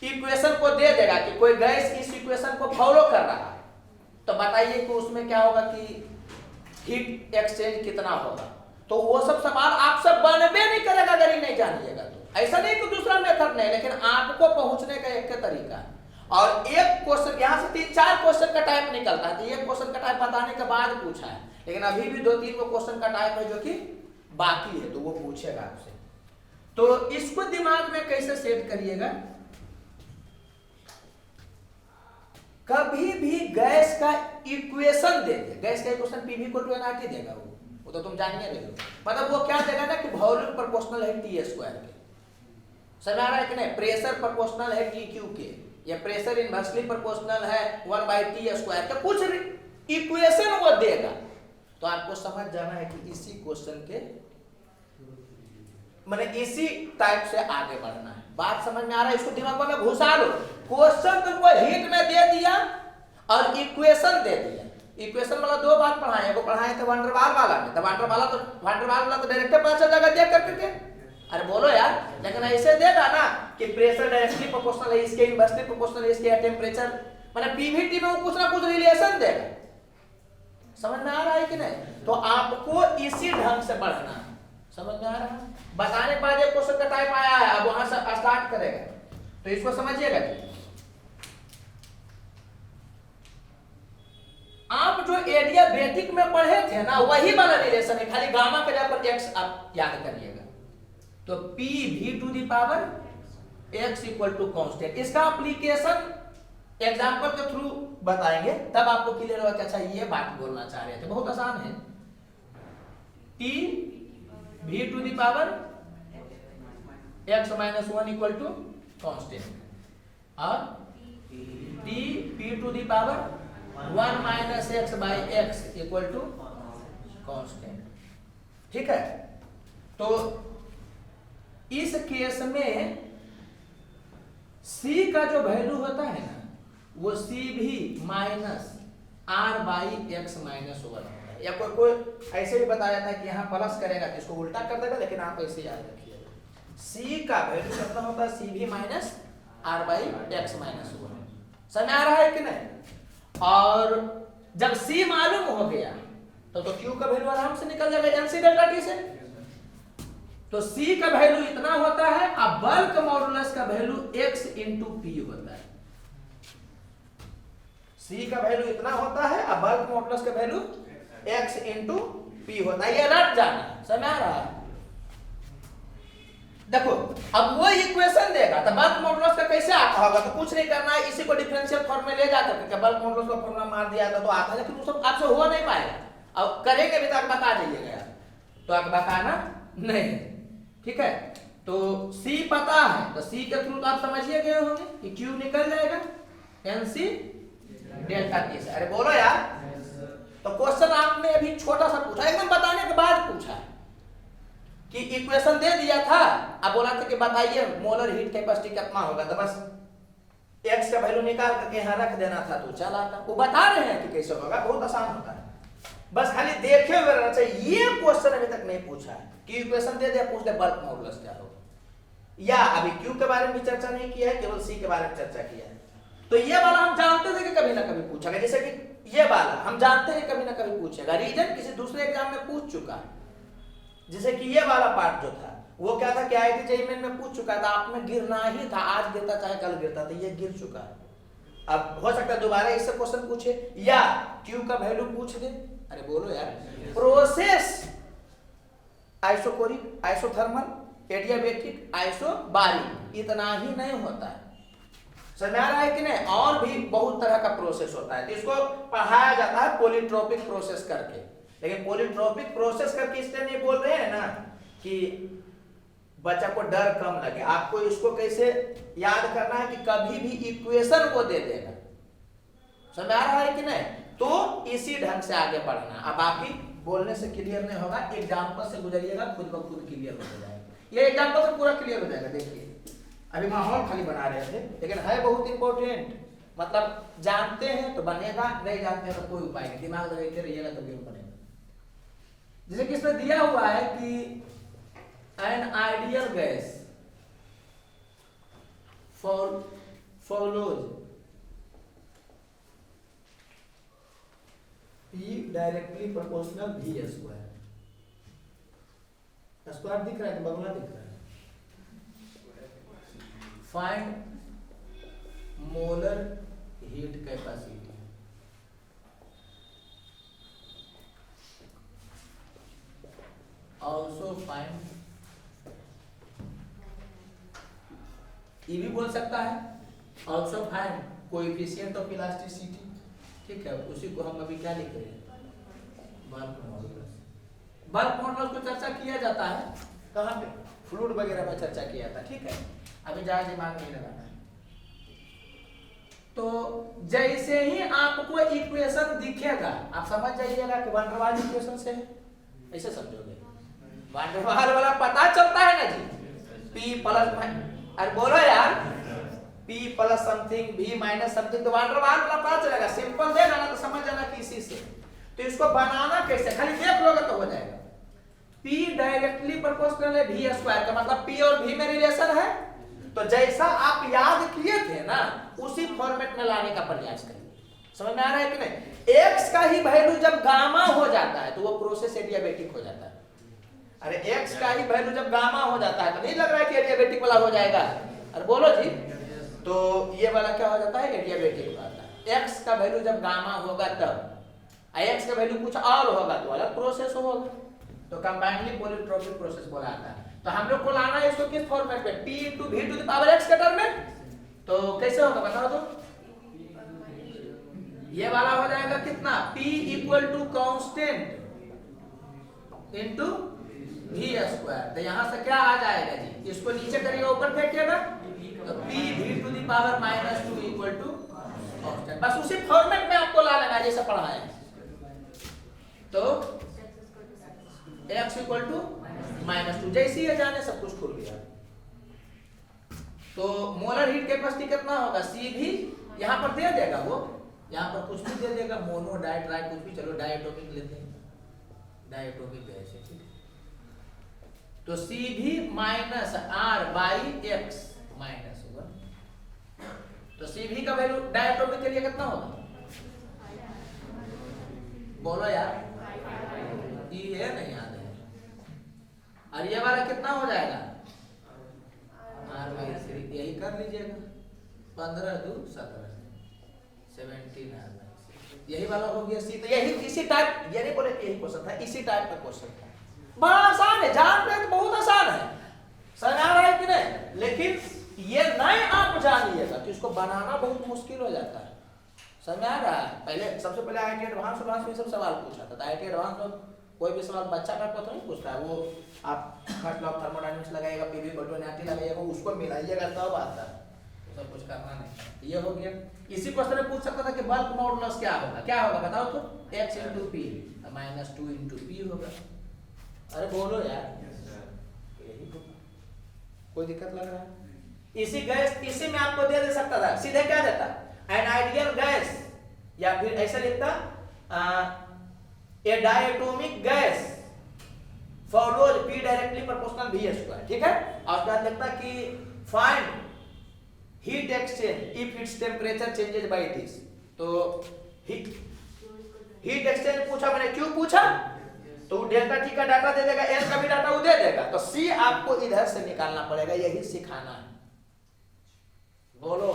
इक्वेशन को दे देगा कि कोई गैस इस इक्वेशन को फॉलो कर रहा है, तो बताइए कि उसमें क्या होगा कि हीट एक्सचेंज कितना होगा। तो वो सब सवाल आपसे बनबे नहीं करेगा अगर ये नहीं जानिएगा तो। ऐसा नहीं कि दूसरा मेथड नहीं, लेकिन आपको पहुंचने का एक तरीका है। और एक क्वेश्चन यहाँ से 3-4 क्वेश्चन का टाइप निकलता है, तो एक क्वेश्चन का टाइप बताने के बाद पूछा है, लेकिन अभी भी 2-3 को क्वेश्चन का टाइप है जो कि बाकी है, तो वो पूछेगा आपसे। तो इसको दिमाग में कैसे सेट करिएगा, कभी भी गैस का इक्वेशन दे दे, गैस का इक्वेशन PV = nRT देगा वो तो तुम जानिए ले लो। मतलब वो क्या देगा ना कि वॉल्यूम प्रोपोर्शनल है T² के, समझ आ रहा है कि नहीं? प्रेशर प्रोपोर्शनल है TQ के, या प्रेशर इनवर्सली प्रोपोर्शनल है 1/T² के, कुछ इक्वेशन वो देगा। तो आपको समझ जाना है कि इसी क्वेश्चन के माने इसी टाइप से आगे बढ़ना है। बात समझ में आ रहा है? इसको दिमाग में घुसा लो। क्वेश्चन तुमको हिट में दे दिया और इक्वेशन दे दिया। इक्वेशन वाला 2 बात पढ़ाए, एगो पढ़ाए थे वंडरवाल वाला में, तो वंडरवाल वाला तो डायरेक्ट पता चल जाएगा देख करके। अरे बोलो यार, लेकिन ऐसे देगा ना कि प्रेशर डायरेक्टली प्रोपोर्शनल है इसके, इनवर्सली प्रोपोर्शनल है इसके, टेम्परेचर, माने पीवीटी में वो कुछ ना कुछ रिलेशन देगा। समझ में आ रहा है कि नहीं? तो आपको इसी ढंग से बढ़ना है। समझ में आ रहा है? बताने के बाद एक क्वेश्चन का टाइप आया है, अब वहां से स्टार्ट करेगा, तो इसको समझिएगा। आप जो एडियाबेटिक में पढ़े थे ना वही वाला रिलेशन है, खाली गामा के जगह पर x आप याद करिएगा। तो PV⁴ x = कांस्टेंट, इसका एप्लीकेशन एग्जांपल के थ्रू बताएंगे, तब आपको क्लियर होगा कि अच्छा ये बात बोलना चाह रहे थे। बहुत आसान है। PV⁴ x - 1 = कांस्टेंट और P⁴ 1 - x/x = कांस्टेंट। ठीक है? तो इस केस में C का जो वैल्यू होता है ना वो C भी -R/x - 1 होता है। या कोई ऐसे भी बताया था कि यहाँ प्लस करेगा तो इसको उल्टा कर देगा, लेकिन आप ऐसे याद रखिएगा C का वैल्यू कितना होता है, C भी -R/x - 1। समझ आ रहा है कि नहीं? और जब C मालूम हो गया तो Q का वैल्यू आराम से निकल जाएगा NC∆T से। तो C का वैल्यू इतना होता है और बल्क मॉडुलस का वैल्यू x × P होता है। C का वैल्यू इतना होता है और बल्क मॉडुलस का वैल्यू x × P होता है। ये रट जाना, समझ आ रहा है? देखो अब वो इक्वेशन देगा तो बल्क मॉडुलस का कैसे आता होगा, तो कुछ नहीं करना है, इसी को डिफरेंशियल फॉर्म में ले जाकर के बल्क मॉडुलस का फॉर्मूला मार दिया था तो आता है, लेकिन वो सब आपसे हो नहीं पाएगा। अब करेंगे भी तो आप बता दीजिएगा, तो आप बताना नहीं। ठीक है? तो C पता है तो C के थ्रू तो आप समझिए गए होंगे कि Q निकल जाएगा NC डेल्टा T से। अरे बोलो यार, तो क्वेश्चन आपने अभी छोटा सा पूछा, एकदम बताने के बाद पूछा कि इक्वेशन दे दिया था, अब बोला था कि बताइए मोलर हीट कैपेसिटी कितना होगा, तो बस x का वैल्यू निकाल करके यहाँ रख देना था तो चल आता। वो बता रहे हैं कि कैसे होगा, बहुत आसान होता है, बस खाली देखे हुए रहना चाहिए। ये क्वेश्चन अभी तक नहीं पूछा है कि इक्वेशन दे दिया, पूछ दे बल्क मॉडुलस क्या होगा, या अभी Q के बारे में भी चर्चा नहीं किया है, केवल C के बारे में चर्चा किया है। तो ये वाला हम जानते थे कि कभी ना कभी पूछेगा, जैसे कि ये वाला हम जानते हैं कभी ना कभी पूछेगा, रीजन किसी दूसरे एग्जाम में पूछ चुका है। जैसे कि ये वाला पार्ट जो था वो क्या था कि IIT JEE में पूछ चुका था, आप में गिरना ही था, आज गिरता चाहे कल गिरता था, ये गिर चुका है। अब हो सकता है दोबारा इससे क्वेश्चन पूछे या Q का वैल्यू पूछ दे। अरे बोलो यार, process isochoric, isothermal, adiabatic, isobaric, इतना ही नहीं होता है, समझ आ रहा है कि नहीं, और भी बहुत तरह का प्रोसेस होता है। तो इसको पढ़ाया जाता है पॉलीट्रोपिक प्रोसेस करके, लेकिन पॉलीट्रोपिक प्रोसेस करके इसलिए नहीं बोल रहे हैं ना कि बच्चा को डर कम लगे। आपको इसको कैसे याद करना है कि कभी भी इक्वेशन को दे देगा, समझ आ रहा है कि नहीं, तो इसी ढंग से आगे बढ़ना। अब बाकी बोलने से क्लियर नहीं होगा, एग्जाम्पल से गुजरिएगा, खुद ब खुद क्लियर हो जाएगा। ये एग्जाम्पल से पूरा क्लियर हो जाएगा। देखिए अभी माहौल खाली बना रहे थे, लेकिन है बहुत इंपॉर्टेंट, मतलब जानते हैं तो बनेगा, नहीं जानते हैं तो कोई उपाय नहीं, दिमाग लगाते रहिएगा तभी तो बनेगा। जैसे कि इसमें दिया हुआ है कि an ideal gas follows P directly proportional V square. Square दिख रहा है कि बगुला दिख रहा है? Find molar heat capacity. Also find, ये भी बोल सकता है also find coefficient of elasticity. ठीक है, उसी को हम अभी क्या लिख रहे हैं, बल्क मॉडुलस। बल्क मॉडुलस को चर्चा किया जाता है कहाँ पे, फ्लूइड वगैरह में चर्चा किया जाता है। ठीक है, अभी ज्यादा दिमाग नहीं लगाना है। तो जैसे ही आपको इक्वेशन दिखेगा आप समझ जाइएगा कि वैन डर वाल इक्वेशन से है, ऐसे समझोगे। वैन डर वाल वाला पता चलता है ना जी, P प्लस, अरे बोलो यार, P plus something V minus something, तो वैन डर वाल वाला पता चलेगा, सिंपल देगा ना तो समझ जाना कि इसी से। तो इसको बनाना कैसे, खाली देख लोगे तो हो जाएगा। P डायरेक्टली प्रोपोर्शनल है V स्क्वायर का, मतलब P और V में रिलेशन है, तो जैसा आप याद किए थे ना उसी फॉर्मेट में लाने का प्रयास करिए। समझ में आ रहा है कि नहीं? X का ही वैल्यू जब गामा हो जाता है तो वो प्रोसेस एडियाबेटिक हो जाता है। अरे X का ही वैल्यू जब गामा हो जाता है तो नहीं लग रहा है कि एडियाबेटिक वाला हो जाएगा? अरे बोलो जी, तो ये वाला क्या हो जाता है, एडियाबेटिक हो जाता है। X का वैल्यू जब गामा होगा तब, X का वैल्यू कुछ और होगा तो अलग प्रोसेस होगा, तो कंबाइनली पॉलीट्रोपिक प्रोसेस बोला जाता है। तो हम लोग को लाना है इसको किस फॉर्मेट में, P into V to the power x के टर्म में। तो कैसे होगा बताओ तो, ये वाला हो जाएगा कितना, P equal to constant into V square. तो यहां से क्या आ जाएगा जी, इसको नीचे करिएगा ऊपर फेंकिएगा, तो P V to the power -2 equal to constant. बस उसी फॉर्मेट में आपको ला लेना जैसे पढ़ा है। तो x इक्वल टू -2, जैसे ही जाने सब कुछ खुल गया। तो मोलर हीट कैपेसिटी कितना होगा, C भी यहाँ पर दे देगा, वो यहाँ पर कुछ भी दे देगा, मोनो डाई ट्राई कुछ भी, चलो डायटोमिक लेते हैं, डायटोमिक ऐसे, ठीक है। तो C भी minus R by x minus 1। तो C भी का वैल्यू डायटोमिक के लिए कितना होगा, बोलो यार, ये नहीं याद है। और ये वाला कितना हो जाएगा, R/3, यही कर लीजिएगा, 15 2 17 17 R/3, यही वाला हो गया C। तो यही इसी टाइप, ये नहीं बोले कि यही क्वेश्चन था, इसी टाइप का क्वेश्चन था। बड़ा आसान है, जान पे तो बहुत आसान है, समझ आ रहा है कि नहीं? लेकिन ये नहीं आप जानिएगा तो इसको बनाना बहुत मुश्किल हो जाता है, समझ आ रहा है? पहले सबसे पहले IIT एडवांस में सब सवाल पूछा था, IIT एडवांस में कोई भी सवाल बच्चा टाइप का तो नहीं पूछता है, वो आप फर्स्ट लॉ ऑफ थर्मोडायनामिक्स लगाइएगा, पीवी बटन एनर्जी लगाइएगा, उसको मिलाइएगा तब आता है, सब कुछ करना नहीं। ये हो गया। इसी क्वेश्चन में पूछ सकता था कि बल्क मॉडुलस क्या होगा, क्या होगा बताओ तो, x × p -2 × p होगा। अरे बोलो यार, यही होगा, कोई दिक्कत लग रहा है? इसी गैस, इसी में आपको दे सकता था, सीधे क्या देता, एन आइडियल गैस, या फिर ऐसा लिखता a diatomic gas follows p directly proportional v², ठीक है। और उसके बाद लिखता कि find heat exchange if it's temperature changes by this. तो हीट एक्सचेंज पूछा मैंने, क्यों पूछा, तो डेल्टा टी का डाटा दे देगा, एल का भी डाटा वो दे देगा, तो सी आपको इधर से निकालना पड़ेगा, यही सिखाना है। बोलो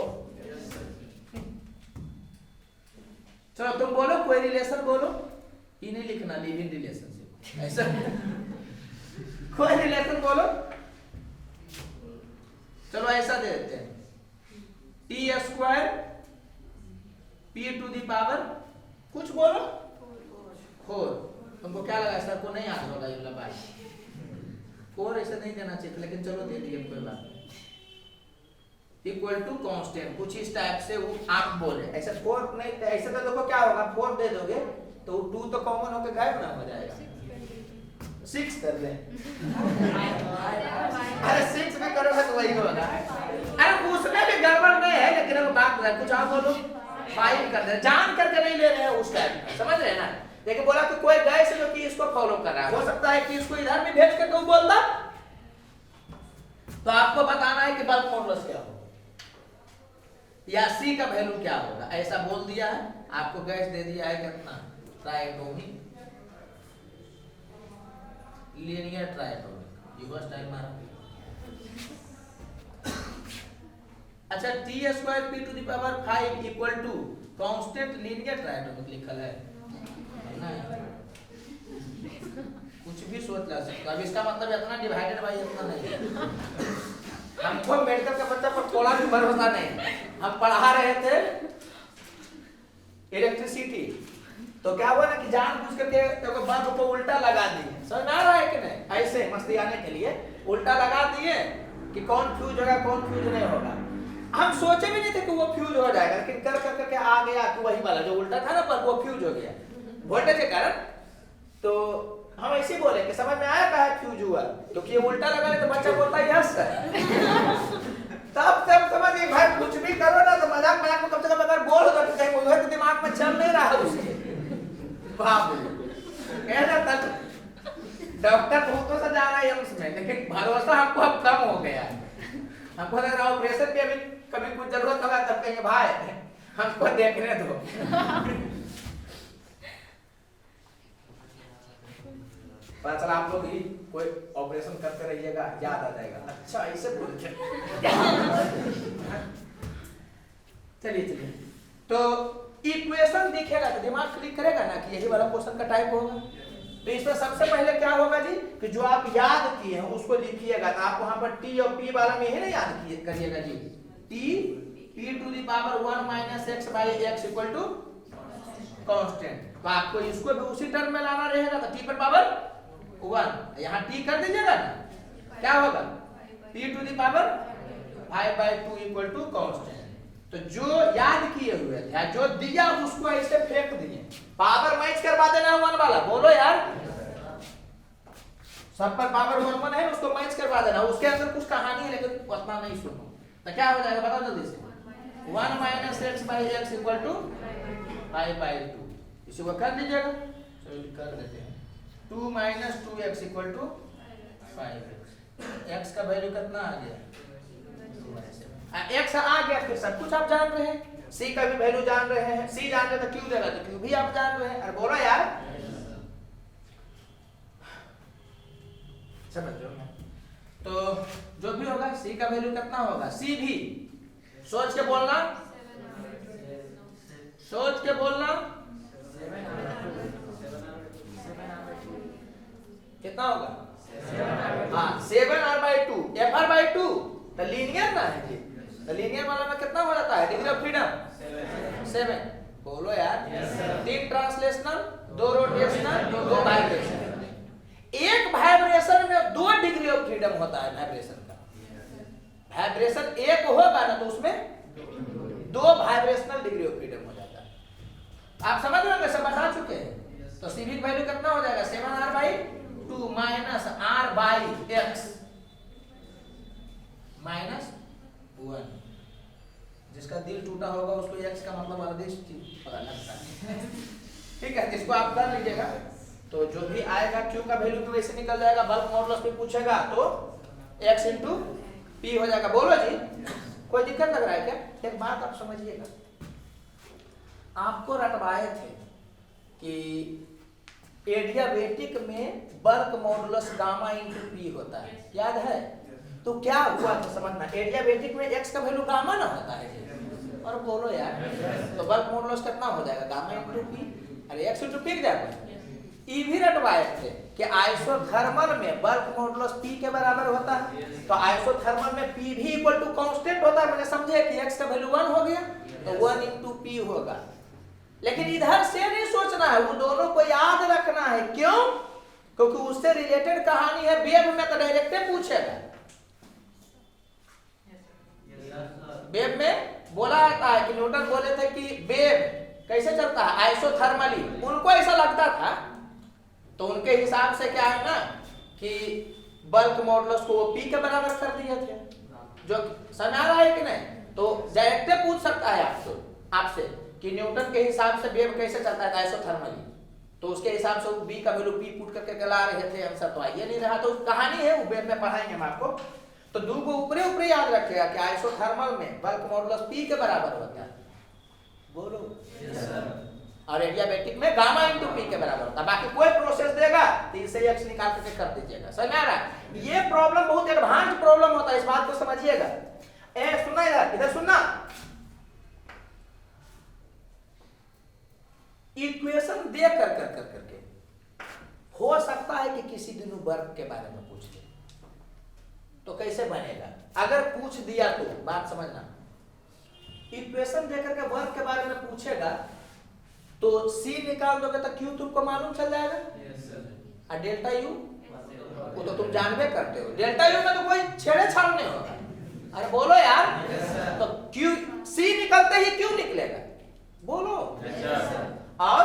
चलो तुम बोलो, कोई रिलेशन बोलो, ये नहीं लिखना लिव इन रिलेशनशिप, ऐसा कोई रिलेशन बोलो। चलो ऐसा दे देते हैं, t² p⁴ कुछ बोलो 4। तुमको क्या लगा, सर को नहीं याद होगा ये वाला बात, 4 ऐसा नहीं देना चाहिए, लेकिन चलो दे दिए, कोई बात नहीं। इक्वल टू कांस्टेंट, कुछ इस टाइप से वो आप बोले, ऐसा 4 नहीं, ऐसे तो देखो क्या होगा, 4 दे दोगे तो 2 तो कॉमन होकर गायब ना हो जाएगा, 6 कर ले। अरे 6 भी करोगे तो वही होगा। अरे उसमें भी गड़बड़ नहीं है, लेकिन अब बात कुछ आप बोलो, 5 कर दे, जान करके नहीं ले रहे हैं उस टाइप, समझ रहे हैं ना। लेकिन बोला कि कोई गैस जो कि इसको फॉलो कर रहा है, हो सकता है कि इसको इधर भी भेज के तो बोलता, तो आपको बताना है कि बल्क मॉडुलस क्या होगा या सी का वैल्यू क्या होगा, ऐसा बोल दिया है आपको, गैस दे दिया है कितना, ट्राइटोमिक लीनियर ट्राइटोमिक, ये बस टाइम मारा। अच्छा t² p⁵ equal to constant linear triatomic लिखल है ना, कुछ भी सोच ला सकता, अब इसका मतलब इतना डिवाइडेड बाय इतना नहीं। हमको मेडिकल का बच्चा पर थोड़ा भी भरोसा नहीं, हम पढ़ा रहे थे इलेक्ट्रिसिटी, तो क्या हुआ ना कि जानबूझ करके तो बल्ब को उल्टा लगा दिए, समझ में आ रहा है कि नहीं, ऐसे मस्ती आने के लिए उल्टा लगा दिए कि कौन फ्यूज होगा कौन फ्यूज नहीं होगा। हम सोचे भी नहीं थे कि वो फ्यूज हो जाएगा, लेकिन कर कर करके आ गया कि वही वाला जो उल्टा था ना पर वो फ्यूज हो गया वोल्टेज के कारण। तो हम ऐसे बोले कि समझ में आया कहा फ्यूज हुआ, तो कि ये उल्टा लगा तो बच्चा बोलता है यस सर। तब समझिए भाई, कुछ भी करो ना तो मजाक मजाक में कम से कम अगर बोल होगा तो कहीं वो तो दिमाग में चल नहीं रहा उसके, बाप रे डॉक्टर बहुतों से जा रहा है उसमें, लेकिन भरोसा हमको अब कम हो गया है। हमको लग रहा ऑपरेशन की अभी कभी कुछ जरूरत होगा तब कहेंगे भाई हमको देखने दो। पता चला आप लोग ही कोई ऑपरेशन करते रहिएगा, याद आ जाएगा, अच्छा ऐसे बोलते। चलिए तो इक्वेशन दिखेगा तो दिमाग क्लिक करेगा ना कि यही वाला क्वेश्चन का टाइप होगा। तो इसमें सबसे पहले क्या होगा जी कि जो आप याद किए हैं उसको लिखिएगा, तो आप वहां पर टी और पी वाला में ही ना याद करिएगा जी, T p⁴ -x/x equal to constant, तो आपको इसको भी उसी टर्म में लाना रहेगा, तो t⁴ यहाँ t कर दीजिएगा ना, क्या होगा p⁵ इक्वल टू कांस्टेंट। तो जो याद किए हुए थे जो दिया उसको ऐसे फेंक दिए, पावर मैच करवा देना 1 वाला, बोलो यार सब पर पावर 1 है, उसको मैच करवा देना, उसके अंदर कुछ कहानी है लेकिन उतना नहीं सुनो, तो क्या हो जाएगा बताओ जल्दी से, 1 - x/x इक्वल टू π/2, इसी को कर लीजिएगा, चलिए कर देते हैं, 2 - 2x equal to 5x, x का वैल्यू कितना आ गया, x आ गया, फिर सब कुछ आप जान रहे हैं, c का भी वैल्यू जान रहे हैं, c जान रहे तो q देगा तो q भी आप जान रहे हैं, अरे बोलो यार समझ लो। तो जो भी होगा c का वैल्यू कितना होगा, c भी सोच के बोलना, सोच के बोलना, कितना होगा, हाँ 7r/2, fr/2 तो लीनियर ना है जी, तो लीनियर वाला में कितना हो जाता है डिग्री ऑफ फ्रीडम 7, बोलो यार, 3 ट्रांसलेशनल, 2 रोटेशनल, 2 वाइब्रेशनल, एक वाइब्रेशन में 2 डिग्री ऑफ फ्रीडम होता है वाइब्रेशन का। वाइब्रेशन एक होगा ना तो उसमें 2 वाइब्रेशनल डिग्री ऑफ फ्रीडम हो जाता है। आप समझ रहे हो, सब बता चुके हैं। तो सीविक वैल्यू कितना हो जाएगा 7r/2 माइनस r/x माइनस 1। जिसका दिल टूटा होगा उसको x का मतलब अलग पता लगता है। ठीक है, इसको आप कर लीजिएगा। तो जो भी आएगा q का वैल्यू भी वैसे निकल जाएगा। बल्क मॉडुलस पे पूछेगा तो x इंटू पी हो जाएगा। बोलो जी, कोई दिक्कत लग रहा है क्या? एक बात आप समझिएगा, आपको रटवाए थे कि एडियाबेटिक में bulk modulus gamma into P होता है, याद है? तो क्या हुआ तो समझना, एडियाबेटिक में x का वैल्यू गामा ना होता है। और बोलो यार, तो बल्क मॉडुलस कितना हो जाएगा गामा इंटू पी, अरे x इंटू पी जाएगा। ई भी रटवाए थे कि आइसोथर्मल में बल्क मॉडुलस p के बराबर होता है। तो आइसोथर्मल में p भी इक्वल टू कांस्टेंट होता है। मैंने समझे कि x का वैल्यू 1 हो गया तो 1 इंटू पी होगा। लेकिन इधर से नहीं सोचना है, वो दोनों को याद रखना है। क्यों? क्योंकि उससे रिलेटेड कहानी है। वेव में तो डायरेक्ट पूछेगा। वेव में बोला जाता है कि न्यूटन बोले थे कि वेव कैसे चलता है आइसोथर्मली, उनको ऐसा लगता था। तो उनके हिसाब से क्या है ना कि बल्क मॉडुलस को पी के बराबर कर दिए थे। जो समझ आ रहा है कि नहीं? तो डायरेक्ट पूछ सकता है आपसे कि न्यूटन के हिसाब से वेव कैसे चलता है आइसोथर्मली। तो उसके हिसाब से बी का वैल्यू पी पुट करके ला रहे थे आंसर, तो आइए नहीं रहा। तो कहानी है वो वेव में पढ़ाएंगे हम आपको। तो दो को ऊपरे ऊपरे याद रखिएगा कि आइसोथर्मल में बल्क मॉडुलस पी के बराबर होता है। बोलो यस सर। और एडियाबेटिक में गामा इंटू पी के बराबर होता है। बाकी कोई प्रोसेस देगा तो इसे x निकाल करके कर दीजिएगा। समझ में आ रहा है? ये प्रॉब्लम बहुत एडवांस प्रॉब्लम होता है, इस बात को समझिएगा। ए सुनना इधर सुनना। इक्वेशन दे करके हो सकता है कि किसी दिन वर्क के बारे में पूछ ले, तो कैसे बनेगा? अगर पूछ दिया तो बात समझना, इक्वेशन देकर के वर्क के बारे में पूछेगा तो c निकाल दोगे तो q तुमको मालूम चल जाएगा। Yes sir. और डेल्टा u वो तो तुम जानबे करते हो, डेल्टा u में तो कोई छेड़छाड़ नहीं होगा। अरे बोलो यार। yes, तो q c निकलते ही q निकलेगा। बोलो yes, और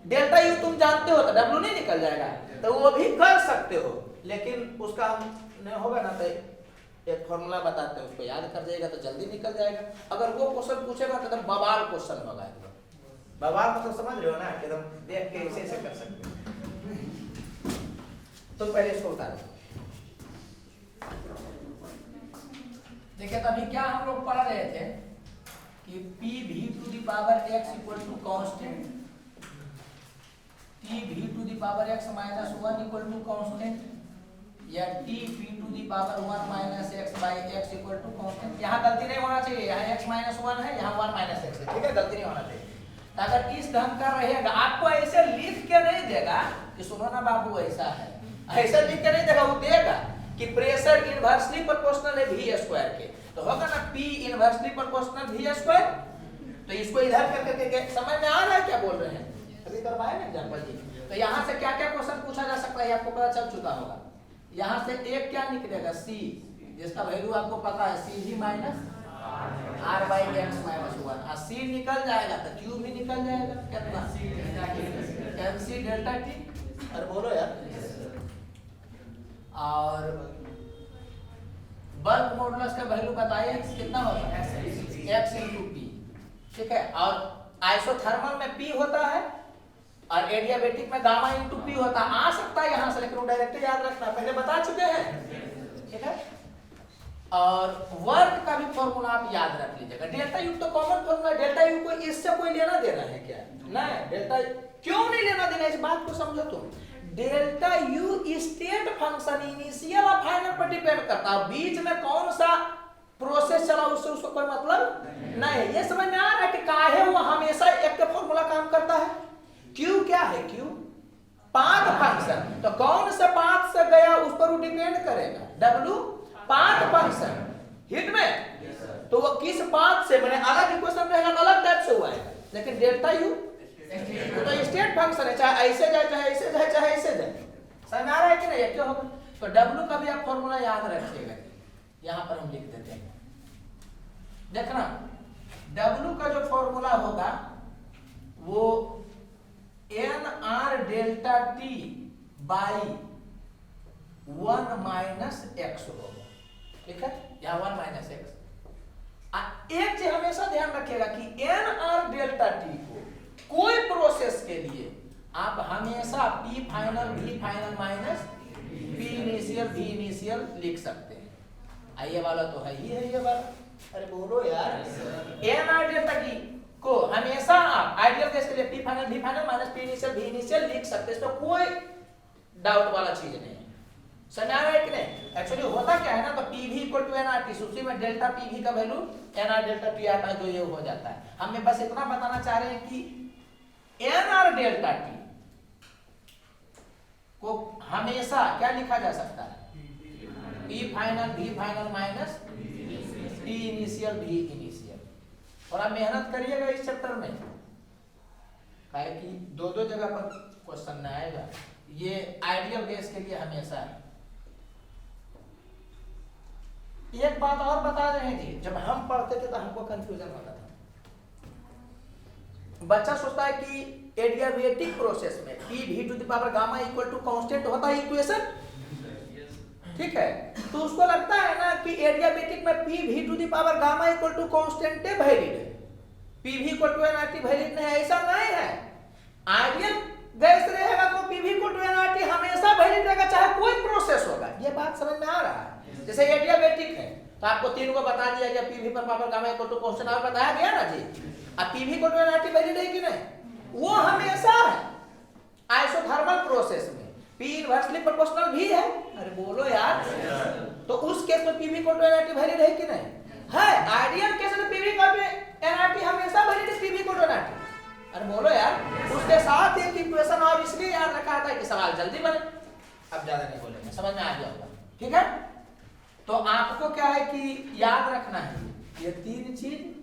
डेल्टा u तुम जानते हो तो w नहीं निकल जाएगा। तो वो भी कर सकते हो, लेकिन उसका हम नहीं होगा ना तो एक फॉर्मूला बताते हैं, उसको याद कर जाएगा तो जल्दी निकल जाएगा। अगर वो क्वेश्चन पूछेगा तो एकदम बवाल क्वेश्चन होगा। एकदम बवाल मतलब समझ रहे हो ना, एकदम देख के ऐसे कर सकते हो। तो पहले इसको उतारो। देखिए तभी क्या हम लोग पढ़ रहे थे कि p v to the power x equal to constant, t v to the power x minus 1 equal to constant, या t p to the power 1 minus x by x equal to constant. यहाँ गलती नहीं होना चाहिए, यहाँ x minus 1 है, यहाँ 1 minus x है। ठीक है, गलती नहीं होना चाहिए। अगर इस ढंग का रहेगा, आपको ऐसे लिख के नहीं देगा कि सुनो ना बाबू ऐसा है, ऐसा लिख के नहीं देगा। वो देगा कि प्रेशर इनवर्सली प्रोपोर्शनल है v स्क्वायर के, तो होगा ना p inversely proportional v square. तो इसको इधर करके समझ में आ रहा है क्या बोल रहे हैं? अभी करवाए ना एग्जांपल जी। तो यहाँ से क्या क्या क्वेश्चन पूछा जा सकता है आपको पता चल चुका होगा। यहाँ से एक क्या निकलेगा c, जिसका वैल्यू आपको पता है c v minus r by x minus 1। c निकल जाएगा तो q भी निकल जाएगा। कितना mc डेल्टा t। अरे बोलो यार। और बल्क मॉडुलस का वैल्यू बताइए कितना होता है x इंटू पी। ठीक है, और आइसोथर्मल में p होता है और एडियाबेटिक में गामा इंटू पी होता है। आ सकता है यहाँ से, लेकिन वो डायरेक्ट याद रखना, पहले बता चुके हैं। ठीक है, और वर्क का भी फॉर्मूला आप याद रख लीजिएगा। डेल्टा यू तो कॉमन फॉर्मूला, डेल्टा यू को इससे कोई लेना देना है क्या? नहीं, डेल्टा क्यों नहीं लेना देना, इस बात को समझो तुम। Delta U state function initial और फाइनल पर डिपेंड करता है। बीच में कौन सा प्रोसेस चला उससे उसको कोई मतलब नहीं है। ये समझ में आ रहा है कि काहे वो हमेशा एक का फॉर्मूला काम करता है। क्यू क्या है? क्यू पाथ फंक्शन, तो कौन से पाथ से गया उस पर वो डिपेंड करेगा। डब्ल्यू पाथ फंक्शन हिट में, तो वो किस पाथ से, मैंने अलग इक्वेशन रहेगा, अलग टाइप से हुआ है। लेकिन डेल्टा यू तो स्टेट फंक्शन है, चाहे ऐसे जाए चाहे ऐसे जाए चाहे ऐसे जाए। समझ में आ रहा है कि नहीं? ये क्यों होगा? तो W का भी आप फॉर्मूला याद रखिएगा, यहाँ पर हम लिख देते हैं। देखना W का जो फॉर्मूला होगा वो NR delta T by 1 minus x होगा, ठीक है? यहाँ 1 माइनस एक्स। एक चीज हमेशा ध्यान रखिएगा कि NR डेल्टा T को कोई प्रोसेस के लिए आप हमेशा P final V final minus P initial V initial लिख सकते हैं। ये वाला तो है ही है, ये वाला, अरे बोलो यार। NR डेल्टा T को हमेशा आप आइडियल केस के लिए P final V final minus P initial V initial लिख सकते हैं, इसमें कोई डाउट वाला चीज नहीं है। समझ आ रहा है कि नहीं? एक्चुअली होता क्या है ना, तो PV इक्वल टू NRT, सूची में डेल्टा PV का वैल्यू NR डेल्टा T आता है, जो ये हो जाता है। हमें बस इतना बताना चाह रहे हैं कि NR डेल्टा T को हमेशा क्या लिखा जा सकता है? P final V final minus P initial V initial. और आप मेहनत करिएगा इस चैप्टर में, काहे कि दो जगह पर क्वेश्चन न आएगा। ये आइडियल केस के लिए हमेशा है। एक बात और बता रहे हैं जी, जब हम पढ़ते थे तो हमको कंफ्यूजन होता था। बच्चा सोचता है कि एडियाबेटिक प्रोसेस में P v to the power gamma equal to constant होता है इक्वेशन, ठीक है? तो उसको लगता है ना कि एडियाबेटिक में P v to the power gamma equal to constant valid है, P v equal to NRT valid नहीं है। ऐसा नहीं है। आइडियल गैस रहेगा तो P v equal to NRT हमेशा वैलिड रहेगा, चाहे कोई प्रोसेस होगा। ये बात समझ में आ रहा है? जैसे एडियाबेटिक है तो आपको तीन को बता दिया गया, PV पर power gamma equal to constant और बताया गया ना जी। अब PV equal to NRT valid है कि नहीं? वो हमेशा है। आइसोथर्मल प्रोसेस में P इनवर्सली प्रोपोर्शनल भी है, अरे बोलो यार। तो उस केस में PV equal to NRT valid है कि नहीं? है। आइडियल केस में PV इक्वल टू NRT हमेशा वैलिड है, PV इक्वल टू NRT, अरे बोलो यार। उसके साथ एक इक्वेशन और इसलिए याद रखा था कि सवाल जल्दी बने। अब ज्यादा नहीं बोलेंगे, समझ में आ गया होगा, ठीक है? तो आपको क्या है कि याद रखना है ये तीन चीज।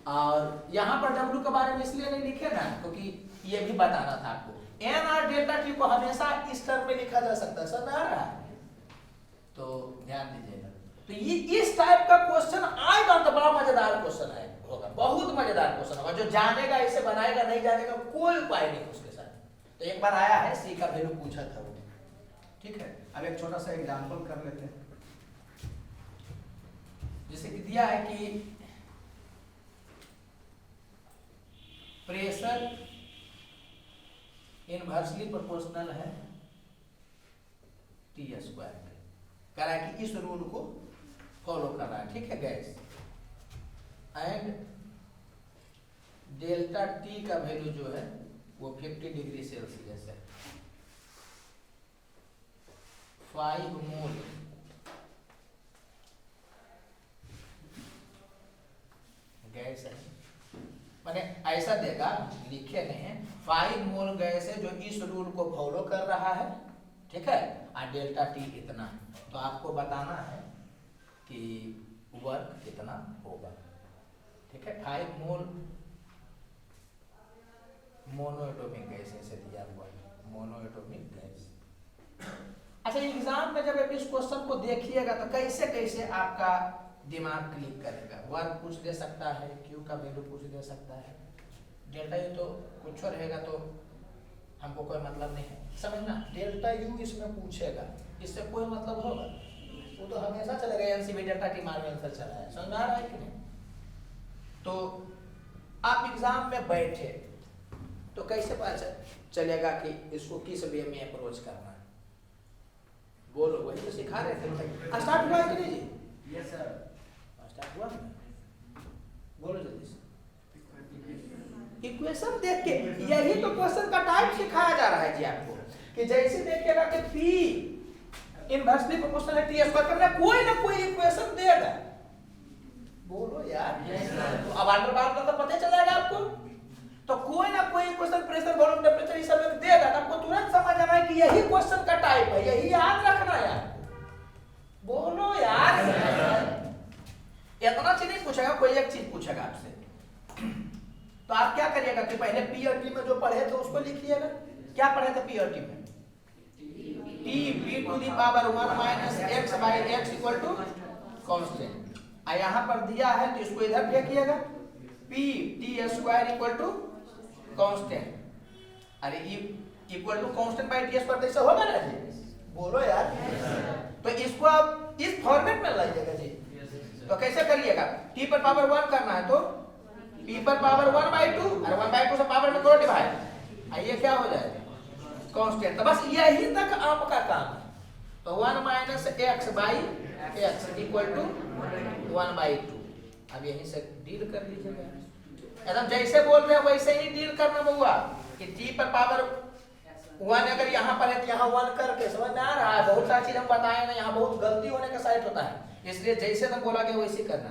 और यहाँ पर W के बारे में इसलिए नहीं लिखे ना क्योंकि ये भी बताना था आपको। NR डेल्टा T को हमेशा इस टर्म में लिखा जा सकता है, समझ आ रहा है? तो ध्यान दीजिएगा। तो ये इस टाइप का क्वेश्चन आएगा तो बड़ा मजेदार क्वेश्चन है, होगा, बहुत मजेदार क्वेश्चन होगा। जो जानेगा इसे बनाएगा, नहीं जानेगा कोई उपाय नहीं उसके साथ। तो एक बार आया है, C का वैल्यू पूछा था वो, ठीक है? अब एक छोटा सा एग्जांपल कर लेते हैं। जैसे कि दिया है कि प्रेशर इनवर्सली प्रोपोर्शनल है T स्क्वायर पे, कह रहा है कि इस रूल को फॉलो कर रहा है, ठीक है गैस। एंड डेल्टा T का वैल्यू जो है वो 50 डिग्री सेल्सियस है, 5 मोल गैस है। मैंने ऐसा देखा, लिखे नहीं है, 5 मोल गैस है जो इस रूल को फॉलो कर रहा है, ठीक है? और डेल्टा T इतना, तो आपको बताना है कि वर्क कितना होगा, ठीक है? 5 मोल मोनोएटॉमिक गैस ऐसे दिया हुआ है, मोनोएटॉमिक गैस। अच्छा, एग्जाम में जब इस क्वेश्चन को देखिएगा तो कैसे कैसे आपका दिमाग क्लिक करेगा। वर्क पूछ दे सकता है, क्यू का वैल्यू पूछ दे सकता है, डेल्टा यू तो कुछ रहेगा तो हमको कोई मतलब नहीं है, समझना। डेल्टा यू इसमें पूछेगा, इससे कोई मतलब होगा? वो तो हमेशा चलेगा, एनसीबी डेल्टा टी मार में आंसर चला है, समझ में आ रहा है कि नहीं? तो आप एग्जाम में बैठे तो कैसे पता चलेगा कि इसको किस वे में अप्रोच करना है? बोलो, वही तो सिखा रहे थे। स्टार्ट हुआ है कि नहीं जी? यस सर, स्टार्ट हुआ। बोलो जल्दी से। इक्वेशन देख के, यही तो क्वेश्चन का टाइप सिखाया जा रहा है जी आपको, कि जैसे देखिएगा कि P इनवर्सली प्रोपोर्शनल है T स्क्वायर, करना कोई ना कोई इक्वेशन देगा। बोलो यार, तो अब अंडर बार का तो पता चल जाएगा आपको। तो कोई ना कोई क्वेश्चन प्रेशर, वॉल्यूम, टेम्परेचर इस सब में देगा, तो आपको तुरंत समझ आना है कि यही क्वेश्चन का टाइप है, यही याद रखना है यार। बोलो यार, इतना चीज नहीं पूछेगा, कोई एक चीज पूछेगा आपसे। तो आप क्या करिएगा कि पहले P और T में जो पढ़े थे उसको लिखिएगा। क्या पढ़े थे P और T में? t p to the power 1 minus x by x equal to constant. यहाँ पर दिया है तो इसको इधर फेंकिएगा, p t square equal to constant. अरे equal to constant by T square, ऐसा होगा ना जी? बोलो यार। तो इसको आप इस फॉर्मेट में लाइएगा जी। तो कैसे करिएगा? t पर पावर 1 करना है तो p पर पावर 1 बाई 2, और 1 बाई 2 से पावर में करो डिवाइड, आइए क्या हो जाएगा? कांस्टेंट। तो बस यही तक आपका काम है। तो 1 minus x by x equal to 1 by 2। अब यहीं से डील कर लीजिएगा, एकदम जैसे बोल रहे हैं वैसे ही डील करना बउआ। कि t पर पावर 1 अगर यहाँ पर है तो यहाँ 1 करके, समझ में आ रहा है? बहुत सारी चीज हम बताए ना, यहाँ बहुत गलती होने का साइड होता है, इसलिए जैसे तुम बोला गया वैसे करना।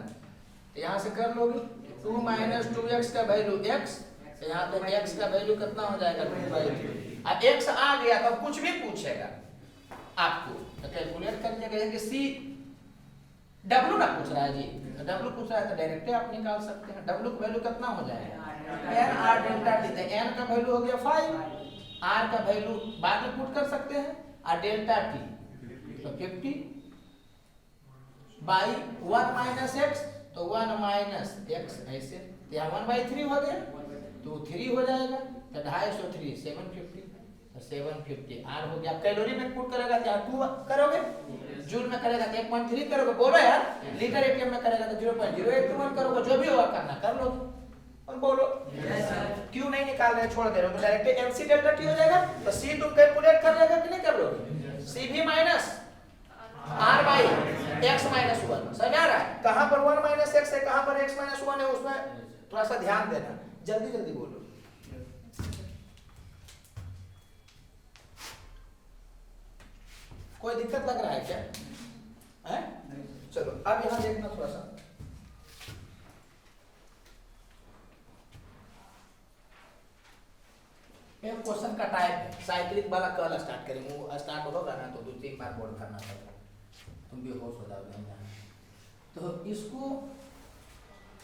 तो यहाँ से कर लोगे 2 माइनस 2x का वैल्यू x, तो यहाँ पे x का वैल्यू कितना हो जाएगा 2/2। अब x आ गया तो कुछ भी पूछेगा आपको तो कैलकुलेट कर लीजिएगा कि c w ना पूछ रहा है जी, w पूछ रहा है तो डायरेक्ट आप निकाल सकते हैं। w का वैल्यू कितना हो जाएगा n r डेल्टा t, तो n का वैल्यू हो गया 5, r का वैल्यू बाद में पुट कर सकते हैं, और डेल्टा t तो 50 बाई 1 माइनस x, तो 1 माइनस x ऐसे, तो यहाँ 1/3 हो गया तो 3 हो जाएगा, तो 250 3 750, तो 750 r हो गया। कैलोरी में पुट करेगा तो 2 करोगे, जूल में करेगा तो 1.3 करोगे, बोलो यार। लीटर एटीएम में करेगा तो 0.081 करोगे, जो भी होगा करना कर लोगे। और बोलो क्यों नहीं निकाल रहे, छोड़ दे रहे हो? तो डायरेक्ट एमसी डेल्टा टी हो जाएगा। तो सी तुम कैलकुलेट कर लेगा कि नहीं कर लोगे? सी भी minus R by x minus 1, समझ आ रहा है? कहां पर 1 माइनस एक्स है, कहां पर एक्स माइनस 1 है, उसमें थोड़ा सा ध्यान देना। जल्दी जल्दी बोलो। कोई दिक्कत लग रहा है क्या है? चलो अब यहां देखना थोड़ा सा। एक क्वेश्चन का टाइप है, साइक्लिक वाला कल स्टार्ट करेंगे, वो स्टार्ट होगा ना तो 2-3 बार बोर्ड करना पड़ेगा, तुम भी होश हो जाओगे। तो इसको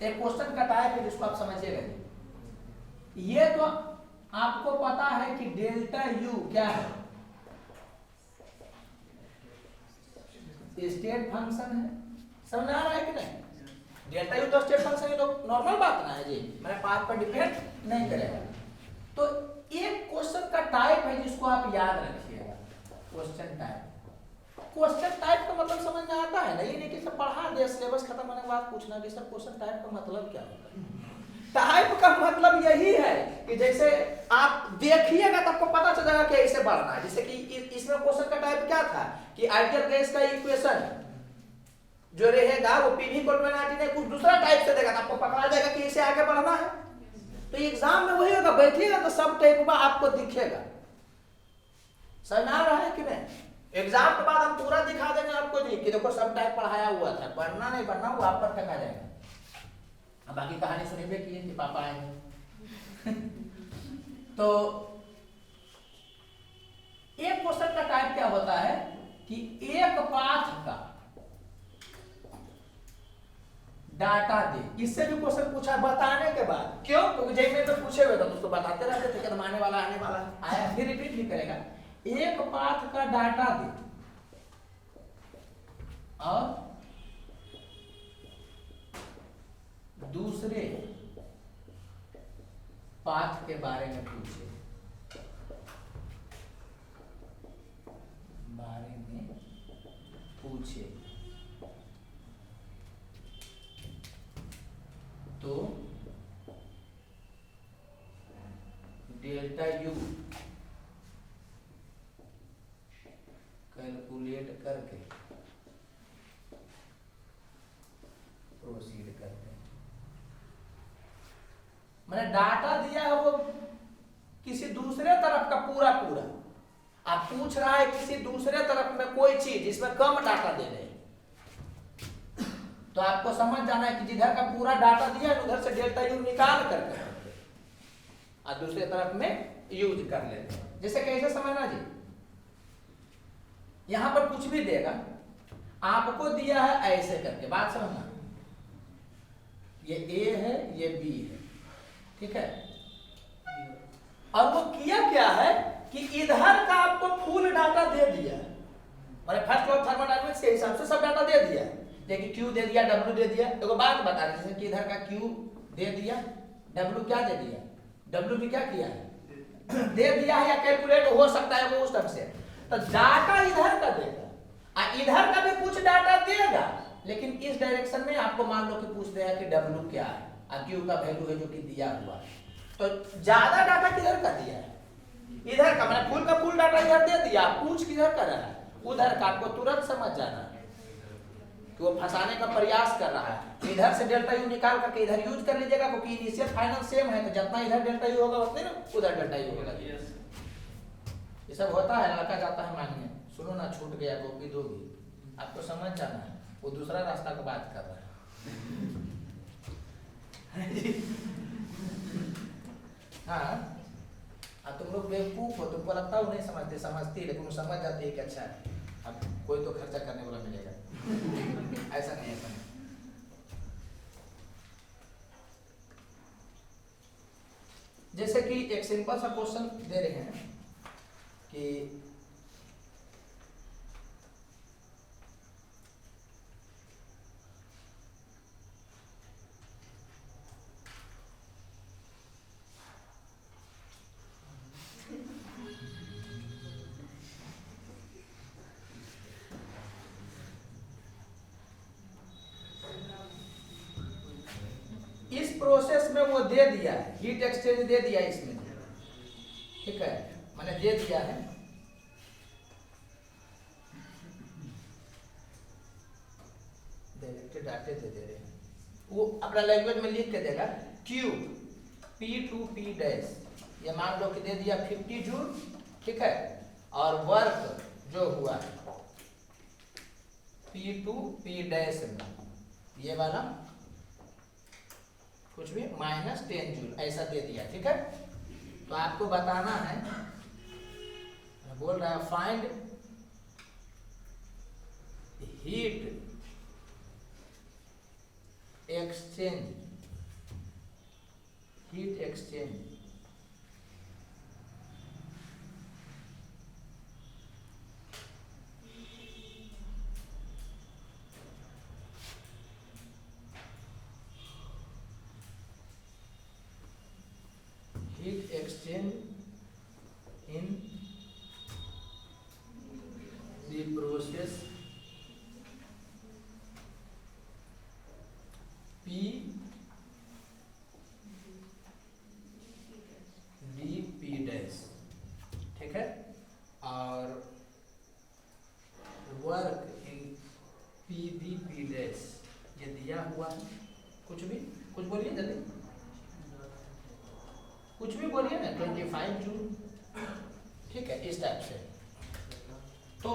एक क्वेश्चन का टाइप है जिसको आप समझिएगा। ये तो आपको पता है कि डेल्टा यू क्या है, स्टेट फंक्शन है, समझ में आ रहा है कि नहीं? डेल्टा यू तो स्टेट फंक्शन है, तो नॉर्मल बात ना है जी, मेरे पाथ पर डिपेंड नहीं करेगा। तो एक क्वेश्चन का टाइप है जिसको आप याद रखिएगा, क्वेश्चन टाइप। क्वेश्चन टाइप का मतलब समझ में आता है ना, ये नहीं कि सब पढ़ा दे सिलेबस खत्म होने के बाद पूछना कि सर क्वेश्चन टाइप का मतलब क्या होता है। टाइप का मतलब यही है कि जैसे आप देखिएगा तो आपको पता चल जाएगा कि ऐसे बढ़ना है। जैसे कि इसमें क्वेश्चन का टाइप क्या था कि आइडियल गैस का इक्वेशन जो रहेगा वो पीवी इक्वल टू एनआरटी ने कुछ दूसरा टाइप से देगा, तो आपको पकड़ा जाएगा कि इसे आगे बढ़ना है। तो एग्जाम में वही होगा, बैठिएगा तो सब टाइप का आपको दिखेगा। समझ आ रहा है कि नहीं? एग्जाम के बाद हम पूरा दिखा देंगे आपको जी कि देखो सब टाइप पढ़ाया हुआ था, पढ़ना नहीं पढ़ना वो आप पर फेंका जाएगा। अब बाकी कहानी सुनिए कि ये पापा आएंगे। तो एक क्वेश्चन का टाइप क्या होता है कि एक पाथ का डाटा दे, इससे भी क्वेश्चन पूछा बताने के बाद, क्यों? क्योंकि जब में तो पूछे हुए तो उसको बताते रहते थे कि आने वाला आया, फिर रिपीट भी करेगा। एक पाथ का डाटा दे और दूसरे पाथ के बारे में पूछे, तो डेल्टा यू कैलकुलेट करके प्रोसीड करते हैं। मैंने डाटा दिया है वो किसी दूसरे तरफ का पूरा पूरा, आप पूछ रहा है किसी दूसरे तरफ में कोई चीज जिसमें कम डाटा दे रहे हैं, तो आपको समझ जाना है कि जिधर का पूरा डाटा दिया है उधर से डेल्टा यू निकाल करके और दूसरे तरफ में यूज कर लेते हैं। जैसे कैसे समझना जी, यहां पर कुछ भी देगा, आपको दिया है ऐसे करके, बात समझना, ये ए है ये बी है, ठीक है, और वो किया क्या है कि इधर का आपको फुल डाटा दे दिया, मैंने फर्स्ट लॉ ऑफ थर्मोडायनामिक्स के हिसाब से सब डाटा दे दिया, लेकिन Q दे दिया, W दे दिया। तो बात बता रहे जैसे कि इधर का Q दे दिया, W क्या दे दिया, W भी क्या किया है दे दिया है, या कैलकुलेट हो सकता है वो उस ढंग से। तो डाटा इधर का देगा, इधर का भी कुछ डाटा देगा, लेकिन इस डायरेक्शन में आपको मान लो कि पूछ रहा है कि W क्या है और Q का वैल्यू है जो कि दिया हुआ है। तो ज्यादा डाटा किधर का दिया है, इधर का, मैंने फुल का फुल डाटा इधर दे दिया, पूछ किधर कर रहा है उधर का। आपको तुरंत समझ जाना है कि वो फंसाने का प्रयास कर रहा है। इधर से डेल्टा यू निकाल करके इधर यूज कर लीजिएगा, क्योंकि इनिशियल फाइनल सेम है, तो जितना इधर डेल्टा यू होगा उतने ना उधर डेल्टा यू होगा। ये सब होता है, लड़का जाता है मांगने, सुनो ना छूट गया कॉपी दोगी, आपको समझ जाना है वो दूसरा रास्ता का बात कर रहा है। हाँ, तुम लोग बेवकूफ हो, तुमको लगता है वो नहीं समझते, समझती, लेकिन वो समझ जाती है कि अच्छा है अब कोई तो खर्चा करने वाला मिलेगा। ऐसा नहीं, ऐसा नहीं। जैसे कि एक सिंपल सा क्वेश्चन दे रहे हैं कि इस प्रोसेस में वो दे दिया है, हीट एक्सचेंज दे दिया इसमें, ठीक है, मैंने दे दिया है। डायरेक्ट डाटे दे रहे हैं, वो अपना लैंग्वेज में लिख के देगा Q P2P डैश, ये मान लो कि दे दिया 50 जूल, ठीक है, और वर्क जो हुआ P2P डैश में ये वाला कुछ भी -10 जूल ऐसा दे दिया, ठीक है। तो आपको बताना है, बोल रहा है find heat exchange, heat exchange heat exchange in the process PDP dash, ठीक है, और वर्क इन PDP डैश ये दिया हुआ है। कुछ भी कुछ बोलिए जल्दी, कुछ भी बोलिए ना, 25 जूल, ठीक है, इस टाइप से। तो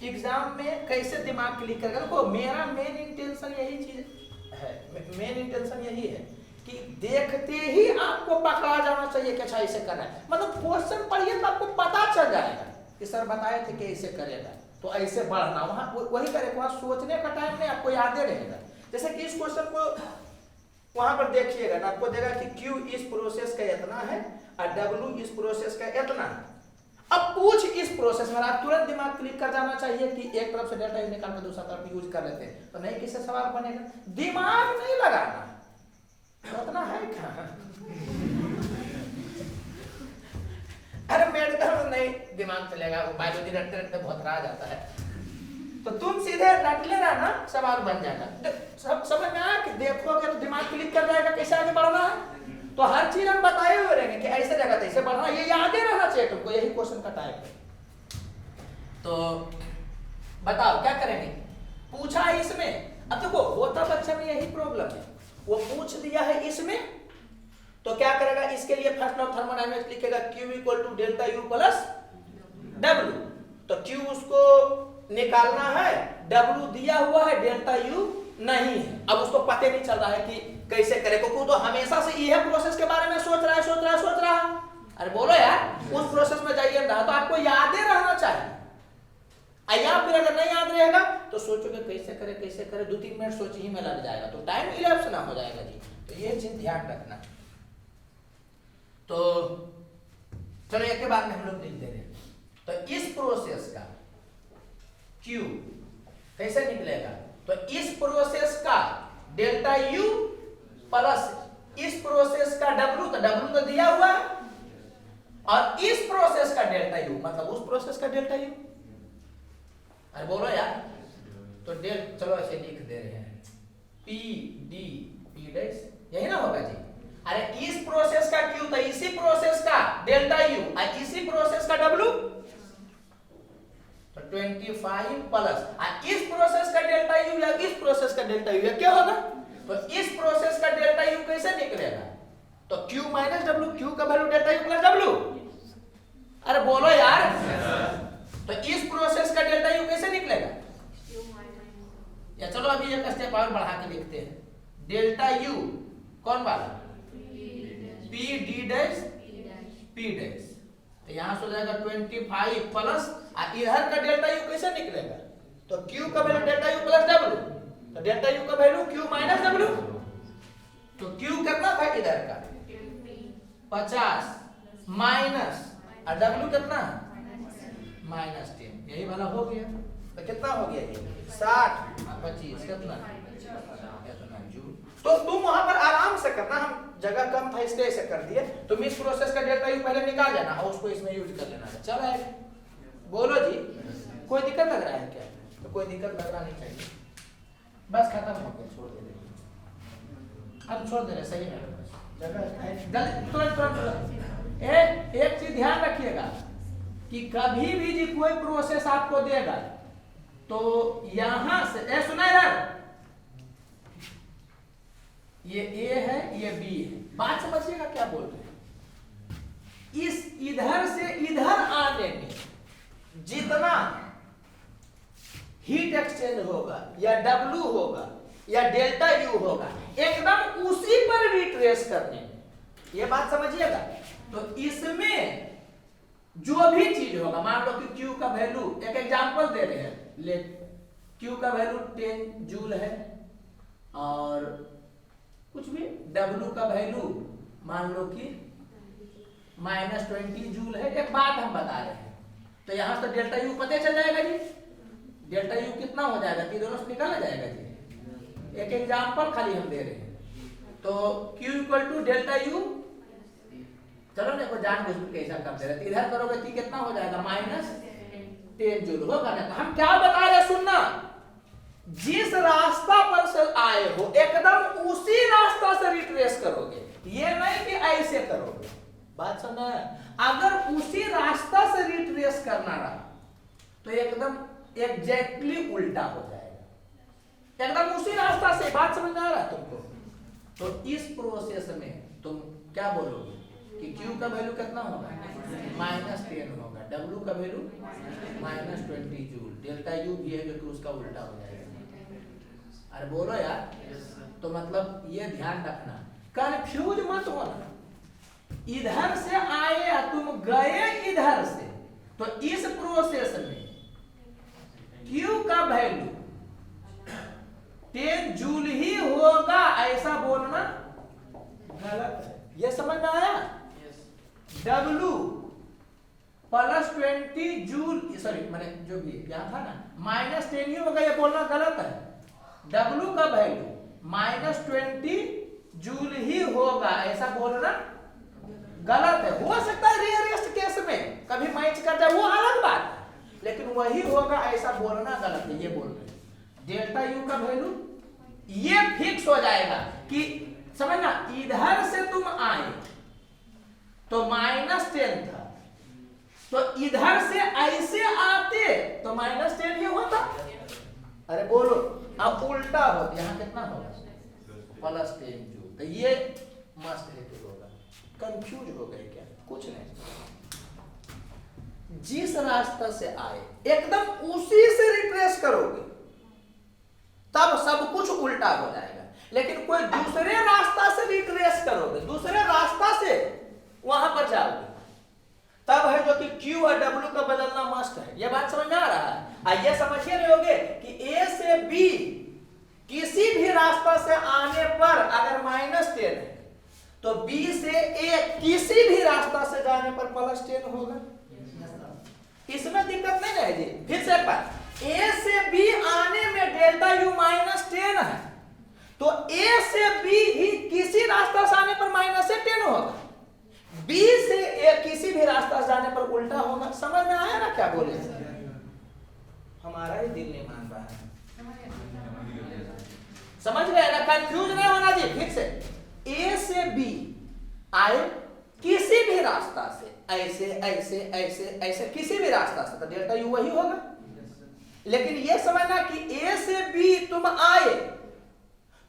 एग्जाम में कैसे दिमाग क्लिक करेगा, देखो मेरा मेन इंटेंशन यही चीज है, मेन इंटेंशन यही है कि देखते ही आपको पकड़ा जाना चाहिए कि अच्छा ऐसे करना है। मतलब क्वेश्चन पढ़िए तो आपको पता चल जाएगा कि सर बताए थे कि ऐसे करेगा तो ऐसे बढ़ना, वहां वही करेगा, वहां सोचने का टाइम नहीं, आपको याद रहेगा। जैसे कि इस क्वेश्चन को वहां पर देखिएगा ना, आपको देगा कि Q इस प्रोसेस का इतना है और W इस प्रोसेस का इतना है। अब पूछ इस प्रोसेस में, आप तुरंत दिमाग क्लिक कर जाना चाहिए कि एक तरफ से डेल्टा यू निकाल कर दूसरा तरफ यूज कर लेते हैं, तो नहीं किससे सवाल बनेगा, दिमाग नहीं लगाना, तो इतना है क्या। अरे मेडिकल में नहीं दिमाग चलेगा, वो बायोलॉजी रटते रटते बहुत रहा जाता है, तो तुम सीधे रट लेना ना, सवाल बन जाएगा। सब समझ में आया कि देखोगे तो दिमाग क्लिक कर जाएगा कैसे आगे बढ़ना है। तो हर चीज हम बताए हुए रहेंगे कि ऐसे जगह ऐसे बढ़ना, ये याद ही रहना चाहिए तुमको, यही क्वेश्चन का टाइप है। तो बताओ क्या करेंगे, पूछा है इसमें, अब देखो होता बच्चा में यही प्रॉब्लम है, वो पूछ दिया है इसमें, तो क्या करेगा, इसके लिए फर्स्ट लॉ ऑफ थर्मोडायनामिक्स लिखेगा Q equal to delta U plus W। तो Q उसको निकालना है, W दिया हुआ है, डेल्टा यू नहीं है। अब उसको पता नहीं चल रहा है कि कैसे करे, क्योंकि तो हमेशा से यह प्रोसेस के बारे में सोच रहा है। अरे बोलो यार, उस प्रोसेस में जाइए ना, तो आपको याद ही रहना चाहिए। या फिर अगर नहीं याद रहेगा तो सोचोगे कैसे करे 2-3 मिनट सोच ही में लग जाएगा, तो टाइम इलैप्स ना हो जाएगा जी। तो ये चीज ध्यान रखना। तो चलो एक के बाद में हम लोग लिख दे रहे हैं। तो इस प्रोसेस का Q कैसे निकलेगा? तो इस प्रोसेस का डेल्टा U प्लस इस प्रोसेस का W, तो W तो दिया हुआ है, और इस प्रोसेस का डेल्टा U मतलब उस प्रोसेस का डेल्टा U। अरे बोलो यार, तो चलो ऐसे लिख दे रहे हैं P D P डैश, यही ना होगा जी। अरे इस प्रोसेस का Q तो इसी प्रोसेस का डेल्टा U और इसी प्रोसेस का W, तो 25 प्लस इस प्रोसेस का डेल्टा U या इस प्रोसेस का डेल्टा U, क्या होगा? तो इस प्रोसेस का डेल्टा U कैसे निकलेगा? तो Q माइनस W, Q का value delta U plus W। अरे बोलो यार, तो इस प्रोसेस का डेल्टा U कैसे निकलेगा? या चलो अभी एक स्टेप और बढ़ा के लिखते हैं। डेल्टा U कौन वाला? P D dash P dash, तो यहां से हो जाएगा 25 प्लस इधर का डेल्टा U कैसे निकलेगा? तो Q का value delta U plus W, तो डेल्टा U का वैल्यू Q माइनस W, तो Q कितना था इधर का 50 माइनस और W कितना माइनस 10, यही वाला हो गया। तो कितना हो गया ये 60 और 25 कितना जूल। तो तुम वहां पर आराम से करना, हम जगह कम था इसलिए ऐसे कर दिए। तुम इस प्रोसेस का डेल्टा U पहले निकाल लेना और उसको इसमें यूज कर लेना। चलो बोलो जी, कोई दिक्कत लग रहा है क्या? तो कोई दिक्कत लगना नहीं चाहिए, बस खत्म हो गया, छोड़ दे रहे, अब छोड़ दे रहे, सही है जगह तुरंत। एक चीज ध्यान रखिएगा कि कभी भी जी कोई प्रोसेस आपको देगा तो यहां से सुना यार, ये A है ये B है, बात समझिएगा क्या बोल रहे हैं। इस इधर से इधर आने में जितना हीट एक्सचेंज होगा या W होगा या डेल्टा U होगा, एकदम उसी पर रिट्रेस करने में, ये बात समझिएगा। तो इसमें जो भी चीज होगा, मान लो कि Q का वैल्यू, एक एग्जांपल दे रहे हैं, ले Q का वैल्यू 10 जूल है और कुछ भी W का वैल्यू मान लो कि -20 जूल है, एक बात हम बता रहे हैं। तो यहां से डेल्टा U पता चल जाएगा जी, डेल्टा U कितना हो जाएगा, दोनों से निकाला जाएगा जी। एक एग्जांपल खाली हम दे रहे हैं। तो Q equal to delta U, चलो देखो जान बुझ के कैसा करते रहते, इधर करोगे तो कितना हो जाएगा -10 जूल होगा ना। तो हम क्या बता रहे सुनना, जिस रास्ता पर से आए हो एकदम उसी रास्ता से रिट्रेस करोगे, ये नहीं कि ऐसे करोगे, बात समझ। अगर उसी रास्ता से रिट्रेस करना रहा तो एकदम एग्जैक्टली उल्टा हो जाएगा, एकदम उसी रास्ता से, बात समझ आ रहा है तुमको। तो इस प्रोसेस में तुम क्या बोलोगे कि Q का वैल्यू कितना होगा -10 होगा, W का वैल्यू -20 जूल, डेल्टा U भी है जो कि उसका उल्टा हो जाएगा। अरे बोलो यार, तो मतलब ये ध्यान रखना, कंफ्यूज मत होना। इधर से आए तुम गए इधर से, तो इस प्रोसेस में Q का वैल्यू 10 जूल ही होगा, ऐसा बोलना गलत है, ये समझ में आया? W प्लस 20 जूल, सॉरी मैंने जो भी क्या था ना -10 ही होगा, ये बोलना गलत है। W का वैल्यू -20 जूल ही होगा, ऐसा बोलना गलत है। हो सकता है रेयरेस्ट केस में कभी मैच कर जाए, वो अलग बात है, लेकिन वही होगा ऐसा बोलना गलत है। ये बोल रहे डेल्टा U का वैल्यू ये फिक्स हो जाएगा कि समझना, इधर से तुम आए तो -10 था, तो इधर से ऐसे आते तो -10 ही होता। अरे बोलो, अब उल्टा हो, यहाँ कितना होगा +10 जूल। तो ये मस्त हेतु होगा। कंफ्यूज हो गए क्या? कुछ नहीं, जिस रास्ता से आए एकदम उसी से रिट्रेस करोगे तब सब कुछ उल्टा हो जाएगा। लेकिन कोई दूसरे रास्ता से रिट्रेस करोगे, दूसरे रास्ता से वहां पर जाओगे, तब है जो कि Q और W का बदलना मस्ट है। यह बात समझ में आ रहा है? आइए समझिए रहोगे कि A से B किसी भी रास्ता से आने पर अगर -10 है तो बी से ए किसी भी रास्ता से जाने पर +10 होगा। इसमें दिक्कत नहीं रहेगी। फिर से एक बार, ए से बी आने में डेल्टा यू -10 है, तो ए से बी ही किसी रास्ता से आने पर -10 होगा। बी से ए किसी भी रास्ता से जाने पर उल्टा होगा। समझ में आया ना क्या बोले? हमारा ही दिल नहीं मान रहा है। समझ गए ना? कंफ्यूज नहीं होना जी। फिर से, ए से बी आए किसी भी रास्ता से, ऐसे ऐसे ऐसे ऐसे किसी भी रास्ता से, तो डेल्टा यू वही होगा। लेकिन ये समझना कि ए से बी तुम आए,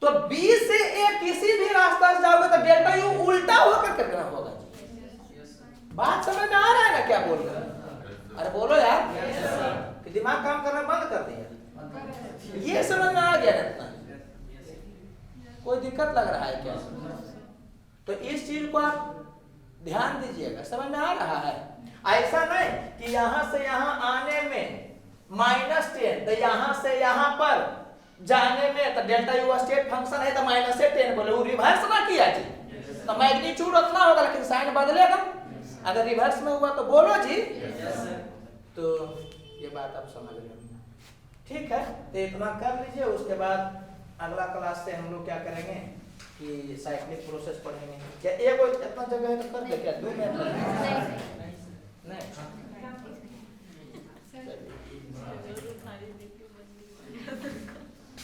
तो बी से ए किसी भी रास्ता से जाओगे तो डेल्टा यू उल्टा होकर कितना होगा? बात समझ में आ रहा है ना क्या बोल रहे हैं? अरे बोलो यार, कि दिमाग काम करना बंद कर दिया। ये समझ में आ गया ना? कोई दिक्कत लग रहा है क्या? तो इस चीज को आप ध्यान दीजिएगा। समझ में आ रहा है? ऐसा नहीं कि यहां से यहां आने में -10, तो यहां से यहां पर जाने में तो डेल्टा यू स्टेट फंक्शन है तो -10 बोले, वो रिवर्स ना किया जी, तो मैग्नीट्यूड उतना होगा लेकिन साइन बदलेगा। अगर रिवर्स में हुआ तो बोलो जी। तो ये बात आप समझ रहे हो? ठीक है, तो इतना कर लीजिए। उसके बाद अगला क्लास से हम लोग क्या करेंगे कि साइक्लिक प्रोसेस पढ़ेंगे। क्या एक इतना जगह है तो कर दे क्या? 2 मिनट नहीं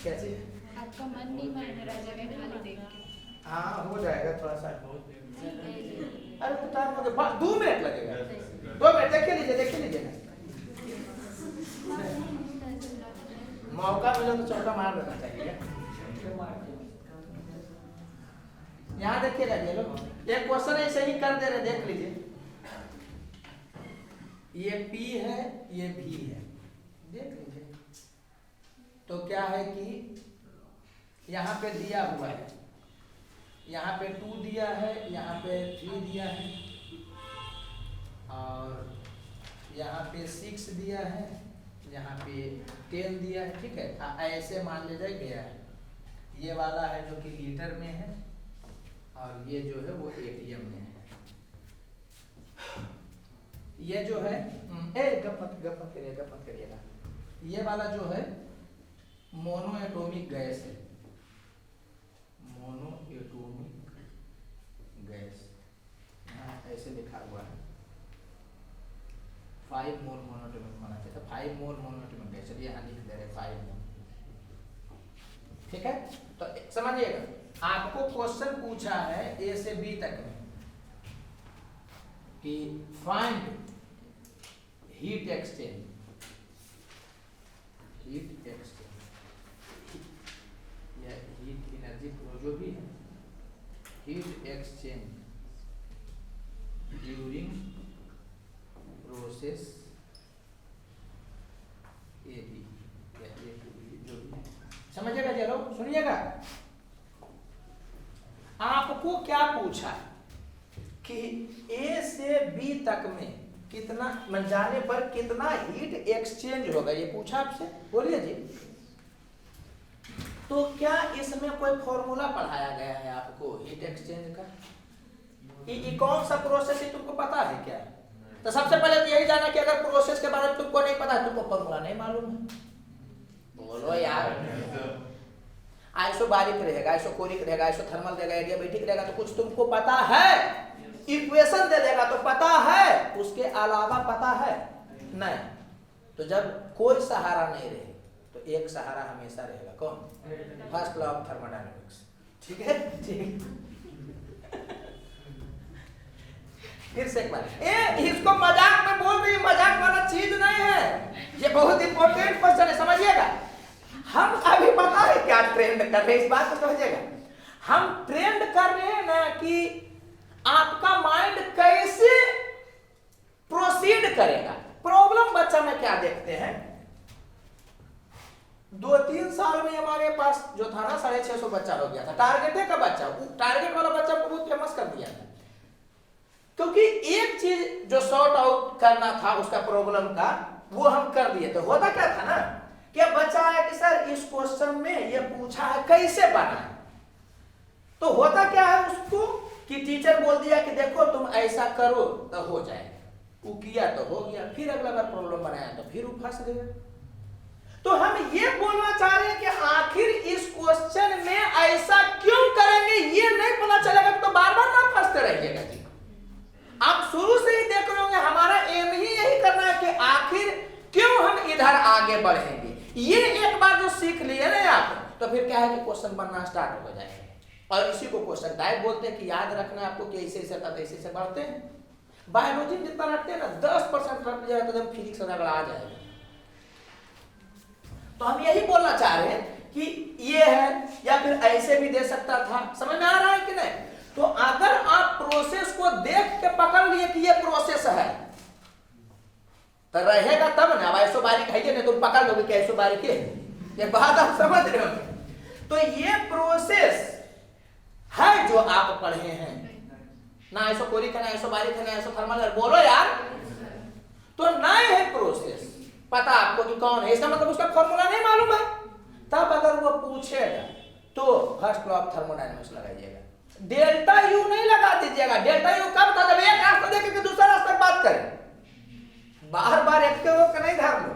कैसे? आपका मन नहीं मान रहा जगह खाली देख के। हाँ हो जाएगा थोड़ा सा। अरे तो टाइम हो गया, 2 मिनट लगेगा। 2 मिनट देख लीजिए। मौका मिले तो चौका मार देना चाहिए। यहाँ देखिएगा ये लोग, एक क्वेश्चन ऐसे ही कर दे रहे, देख लीजिए। ये P है, ये V है, देख लीजिए। तो क्या है कि यहाँ पे दिया हुआ है, यहाँ पे 2 दिया है, यहाँ पे 3 दिया है, और यहाँ पे 6 दिया है, यहाँ पे 10 दिया है। ठीक है, ऐसे मान लीजिए गया है। ये वाला है जो कि लीटर में है, और ये जो है वो ATM में है। ये जो है गप मत करिएगा। ये वाला जो है मोनो एटॉमिक गैस है, मोनो एटॉमिक गैस। यहाँ ऐसे लिखा हुआ है 5 मोल मोनोएटॉमिक होना चाहिए, 5 मोल मोनोएटॉमिक गैस। चलिए यहाँ लिख दे रहे 5 मोल। ठीक है, तो समझिएगा, आपको क्वेश्चन पूछा है ए से बी तक में कि फाइंड हीट एक्सचेंज या हीट एनर्जी फ्लो जो भी है, heat exchange during process A B या ए टू बी जो भी है। समझिएगा चलो, सुनिएगा। आपको क्या पूछा कि ए से बी तक में कितना जाने पर कितना हीट एक्सचेंज होगा, ये पूछा आपसे। बोलिए जी। तो क्या इसमें कोई फॉर्मूला पढ़ाया गया है आपको हीट एक्सचेंज का? ये कौन सा प्रोसेस है तुमको पता है क्या? तो सबसे पहले तो यही जाना कि अगर प्रोसेस के बारे में तुमको नहीं पता, तुमको फॉर्मूला नहीं मालूम है। बोलो यार। आइसोबारिक रहेगा, आइसोकोरिक रहेगा, आइसोथर्मल रहेगा, एडियाबैटिक रहेगा, तो कुछ तुमको पता है। इक्वेशन दे देगा तो पता है, उसके अलावा पता है नहीं। तो जब कोई सहारा नहीं रहे तो एक सहारा हमेशा रहेगा, कौन? First law of thermodynamics. ठीक है, ठीक। फिर से एक बार, इसको मजाक में बोल रही, मजाक वाला चीज नहीं है, ये बहुत इंपॉर्टेंट क्वेश्चन है, समझिएगा। हम अभी पता है क्या ट्रेंड कर रहे हैं, इस बात को समझिएगा। हम ट्रेंड कर रहे हैं ना कि आपका माइंड कैसे प्रोसीड करेगा। प्रॉब्लम बच्चा में क्या देखते हैं, 2-3 साल में हमारे पास जो था ना 650 बच्चा हो गया था, टारगेट का बच्चा, टारगेट वाला बच्चा को बहुत फेमस कर दिया था। क्योंकि एक चीज जो सॉर्ट आउट करना था उसका प्रॉब्लम का, वो हम कर दिए। तो होता क्या था ना, क्या बच्चा है कि सर इस क्वेश्चन में ये पूछा है कैसे बना है, तो होता क्या है, उसको कि टीचर बोल दिया कि देखो तुम ऐसा करो तो हो जाएगा, वो किया तो हो गया, फिर अगला बार प्रॉब्लम बनाया तो फिर वो फंस गया। तो हम ये बोलना चाह रहे हैं कि आखिर इस क्वेश्चन में ऐसा क्यों करेंगे, ये नहीं पता चलेगा तो बार बार ना फंसते रहिएगा जी। आप शुरू से ही देख रहे होंगे हमारा एम ही यही करना है कि आखिर क्यों हम इधर आगे बढ़ेंगे। ये एक बार जो सीख लिए ना आप, तो फिर क्या है कि क्वेश्चन बनना स्टार्ट हो जाएगा। और इसी को क्वेश्चन टाइप बोलते हैं कि याद रखना आपको कि ऐसे ऐसे बढ़ते हैं। बायोलॉजी में जितना रखते हैं ना 10% रख जाएगा तो जब फिजिक्स रगड़ा आ जाएगा। तो हम यही बोलना चाह रहे हैं कि ये है, या फिर ऐसे भी दे सकता था। समझ में आ रहा है कि नहीं? तो अगर आप प्रोसेस को देख के पकड़ लिए कि ये प्रोसेस है तो रहेगा तब ना। अब ऐसो बारीक है नहीं, तुम पकड़ लोगे कि ऐसो बारीक है, ये बात आप समझ रहे हो। तो ये प्रोसेस है जो आप पढ़े हैं ना, ऐसो कोरिक है ना, ऐसो बारीक है ना, ऐसो थर्मल है, बोलो यार। तो नए है प्रोसेस, पता आपको कि कौन है, इसका मतलब उसका फॉर्मूला नहीं मालूम है। तब अगर वो पूछेगा तो फर्स्ट लॉ ऑफ थर्मोडायनामिक्स लगाइएगा, डेल्टा यू नहीं लगा दीजिएगा। डेल्टा यू कब था? जब एक रास्ता देखे कि दूसरा रास्ता बात करें। बार बार एक के रोक नहीं धार लो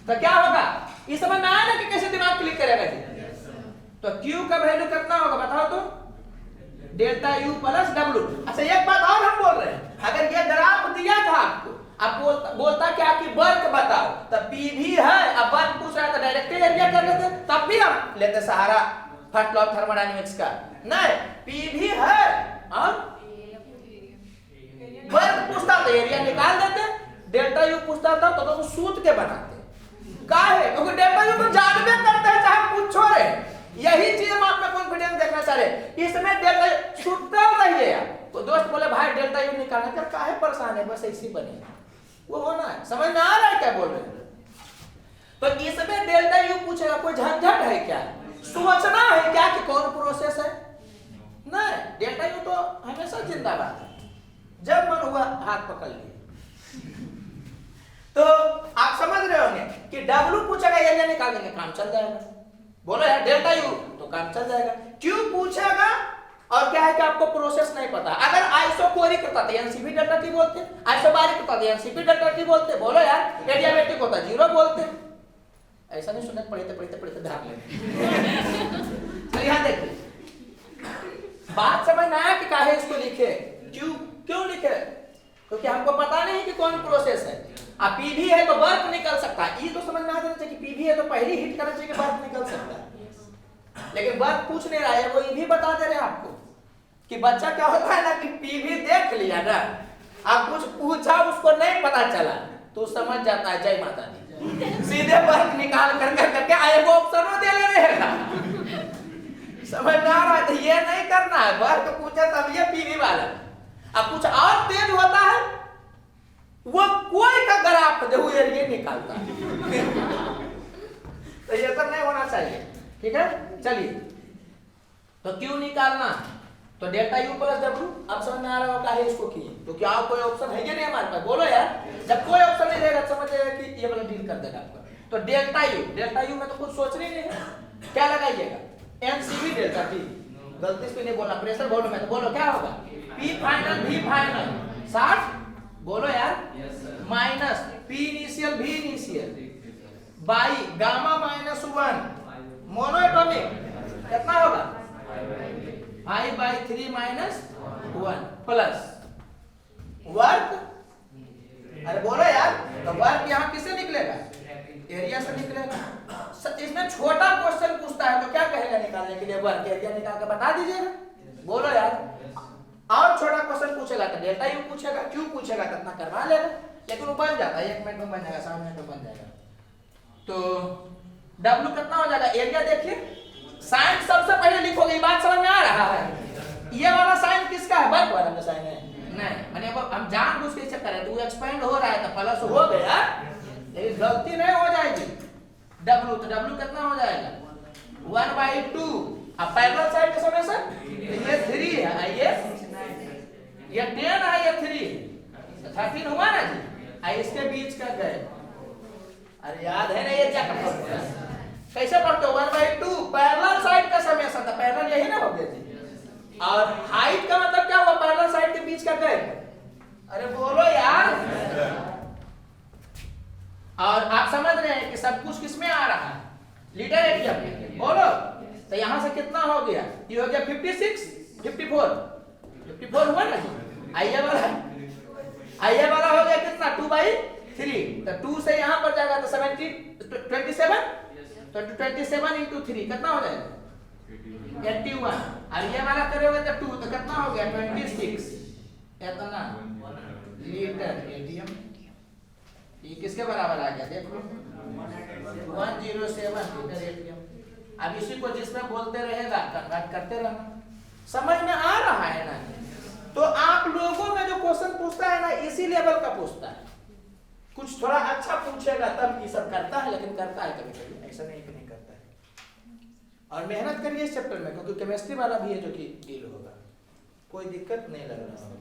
तो क्या होगा, इस समझ में आया ना कि कैसे दिमाग क्लिक करेगा जी। तो Q का वैल्यू कितना होगा बताओ तो, डेल्टा U प्लस W। अच्छा एक बात और हम बोल रहे हैं, अगर ये ग्राफ दिया था आपको, आप बोलता क्या कि वर्क बताओ, तब P भी है, अब वर्क पूछ रहा था डायरेक्ट एरिया कर लेते, तब भी हम लेते सहारा फर्स्ट लॉ ऑफ थर्मोडायनामिक्स का। नहीं, P भी है और वर्क पूछता तो एरिया निकाल देते, डेल्टा U पूछता था तो सूत्र के बनाते। का है क्योंकि डेल्टा U तो जानबे करते हैं चाहे पूछो रे। यही चीज हम आप में कॉन्फिडेंस देखना चाह रहे। इसमें डेल्टा सूत्र रहिए आप। तो दोस्त बोले भाई डेल्टा U निकालना कर, काहे परेशान है, बस ऐसी बने वो होना है। समझ में आ रहा है क्या बोल रहे हैं? तो इसमें डेल्टा U पूछेगा, कोई झंझट है क्या? सोचना है क्या कि कौन प्रोसेस है? नहीं, डेल्टा U तो हमेशा जिंदाबाद है, जब मन हुआ हाथ पकड़ लिए। तो आप समझ रहे होंगे कि W पूछेगा एरिया निकाल देंगे, काम चल जाएगा। बोलो यार डेल्टा U तो काम चल जाएगा। Q पूछेगा और क्या है कि आपको प्रोसेस नहीं पता। अगर आइसोकोरिक होता तो एनसीपी डेल्टा T बोलते, आइसोबारिक होता तो एनसीपी डेल्टा T बोलते। बोलो यार एडियाबैटिक होता 0 बोलते। ऐसा नहीं सुने पढ़ते ध्यान लें। तो यहां देखिए बात समझ में आया कि काहे इसको लिखे, क्यों लिखे? क्योंकि हमको पता नहीं कि कौन प्रोसेस है। अब P भी है तो वर्क निकल सकता है, ये तो समझ में आ जाना चाहिए कि P भी है तो पहले हिट करना चाहिए कि वर्क निकल सकता है। लेकिन वर्क पूछ नहीं रहा है, वो ये भी बता दे रहे हैं आपको कि बच्चा क्या होता है ना कि P भी देख लिया ना, आप कुछ पूछा उसको नहीं पता चला तो समझ जाता है जय माता दी, सीधे वर्क निकाल करके आए वो ऑप्शन दे ले रहेगा। समझ में आ रहा है? तो ये नहीं करना है, वर्क पूछा तब ये P भी वाला। अब कुछ और तेज होता है, वो कोई का ग्राफ जो एरिया निकालता है। तो ये सब नहीं होना चाहिए, ठीक है। चलिए तो क्यों निकालना, तो डेल्टा U प्लस W। अब समझ में आ रहा होगा इसको किए, तो क्या कोई ऑप्शन है कि नहीं हमारे पास? बोलो यार, जब कोई ऑप्शन नहीं रहेगा समझ जाएगा कि ये वाला डील कर देगा आपका। तो डेल्टा U में तो कुछ सोचने नहीं है, क्या लगाइएगा? NCB delta T। गलती से नहीं बोलना, प्रेशर बोलो में तो बोलो क्या होगा? P फाइनल V फाइनल 60, बोलो यार, minus P initial V initial by gamma minus 1 monoatomic कितना होगा? 5/3 माइनस 1 प्लस वर्क। अरे बोलो यार, तो वर्क यहाँ किससे निकलेगा? एरिया से निकलेगा। इसमें छोटा क्वेश्चन पूछता है तो क्या कहेगा निकालने के लिए? वर्क एरिया निकाल के बता दीजिएगा। बोलो यार, और छोटा क्वेश्चन पूछेगा तो डेल्टा U पूछेगा, Q पूछेगा तो इतना करवा लेगा, लेकिन वो बन जाता है 1 मिनट में बन जाएगा, 7 मिनट में बन जाएगा। तो W कितना हो जाएगा? एरिया देखिए, साइन सबसे पहले लिखोगे, ये बात समझ में आ रहा है? ये वाला साइन किसका है? वर्क वाला का साइन है। नहीं माने हम जानबूझ के चक्कर है, तो एक्सपेंड हो रहा है तो प्लस हो गया, लेकिन गलती नहीं हो जाएगी। W तो W कितना हो जाएगा? 1/2। अब पैरेलल साइड का समेशन ये 3 है, ये 10 है, ये 3 13 हुआ ना जी। इसके बीच का गए, अरे याद है ना ये क्या करते हैं? कैसे पढ़ते हो? 1/2 पैरेलल साइड का समेशन था, पैरेलल यही ना हो गया जी। और हाइट का मतलब क्या हुआ, पैरेलल साइड के बीच का गैप। अरे बोलो यार। और आप समझ रहे हैं कि सब कुछ किसमें आ रहा है, लीडर एरिया में। बोलो तो यहां से कितना हो गया, ये हो गया 56, 54 हुआ ना। आइए वाला हो गया कितना 2/3, तो 2 से यहां पर जाएगा तो 27, तो 27 into 3 कितना हो जाएगा 81। और ये वाला करोगे तो 2, तो कितना हो गया 26 इतना लीटर एटीएम। ये किसके बराबर आ गया देख लो, 107 लीटर एटीएम। अब इसी को जिसमें बोलते रहेगा कन्वर्ट करते रहना। समझ में आ रहा है ना। तो आप लोगों में जो क्वेश्चन पूछता है ना, इसी लेवल का पूछता है। कुछ थोड़ा अच्छा पूछेगा तब ये सब करता है, लेकिन करता है कभी कभी, ऐसा नहीं कि नहीं करता है। और मेहनत करिए इस चैप्टर में, क्योंकि केमिस्ट्री वाला भी है जो कि डील होगा, कोई दिक्कत नहीं लग रहा है।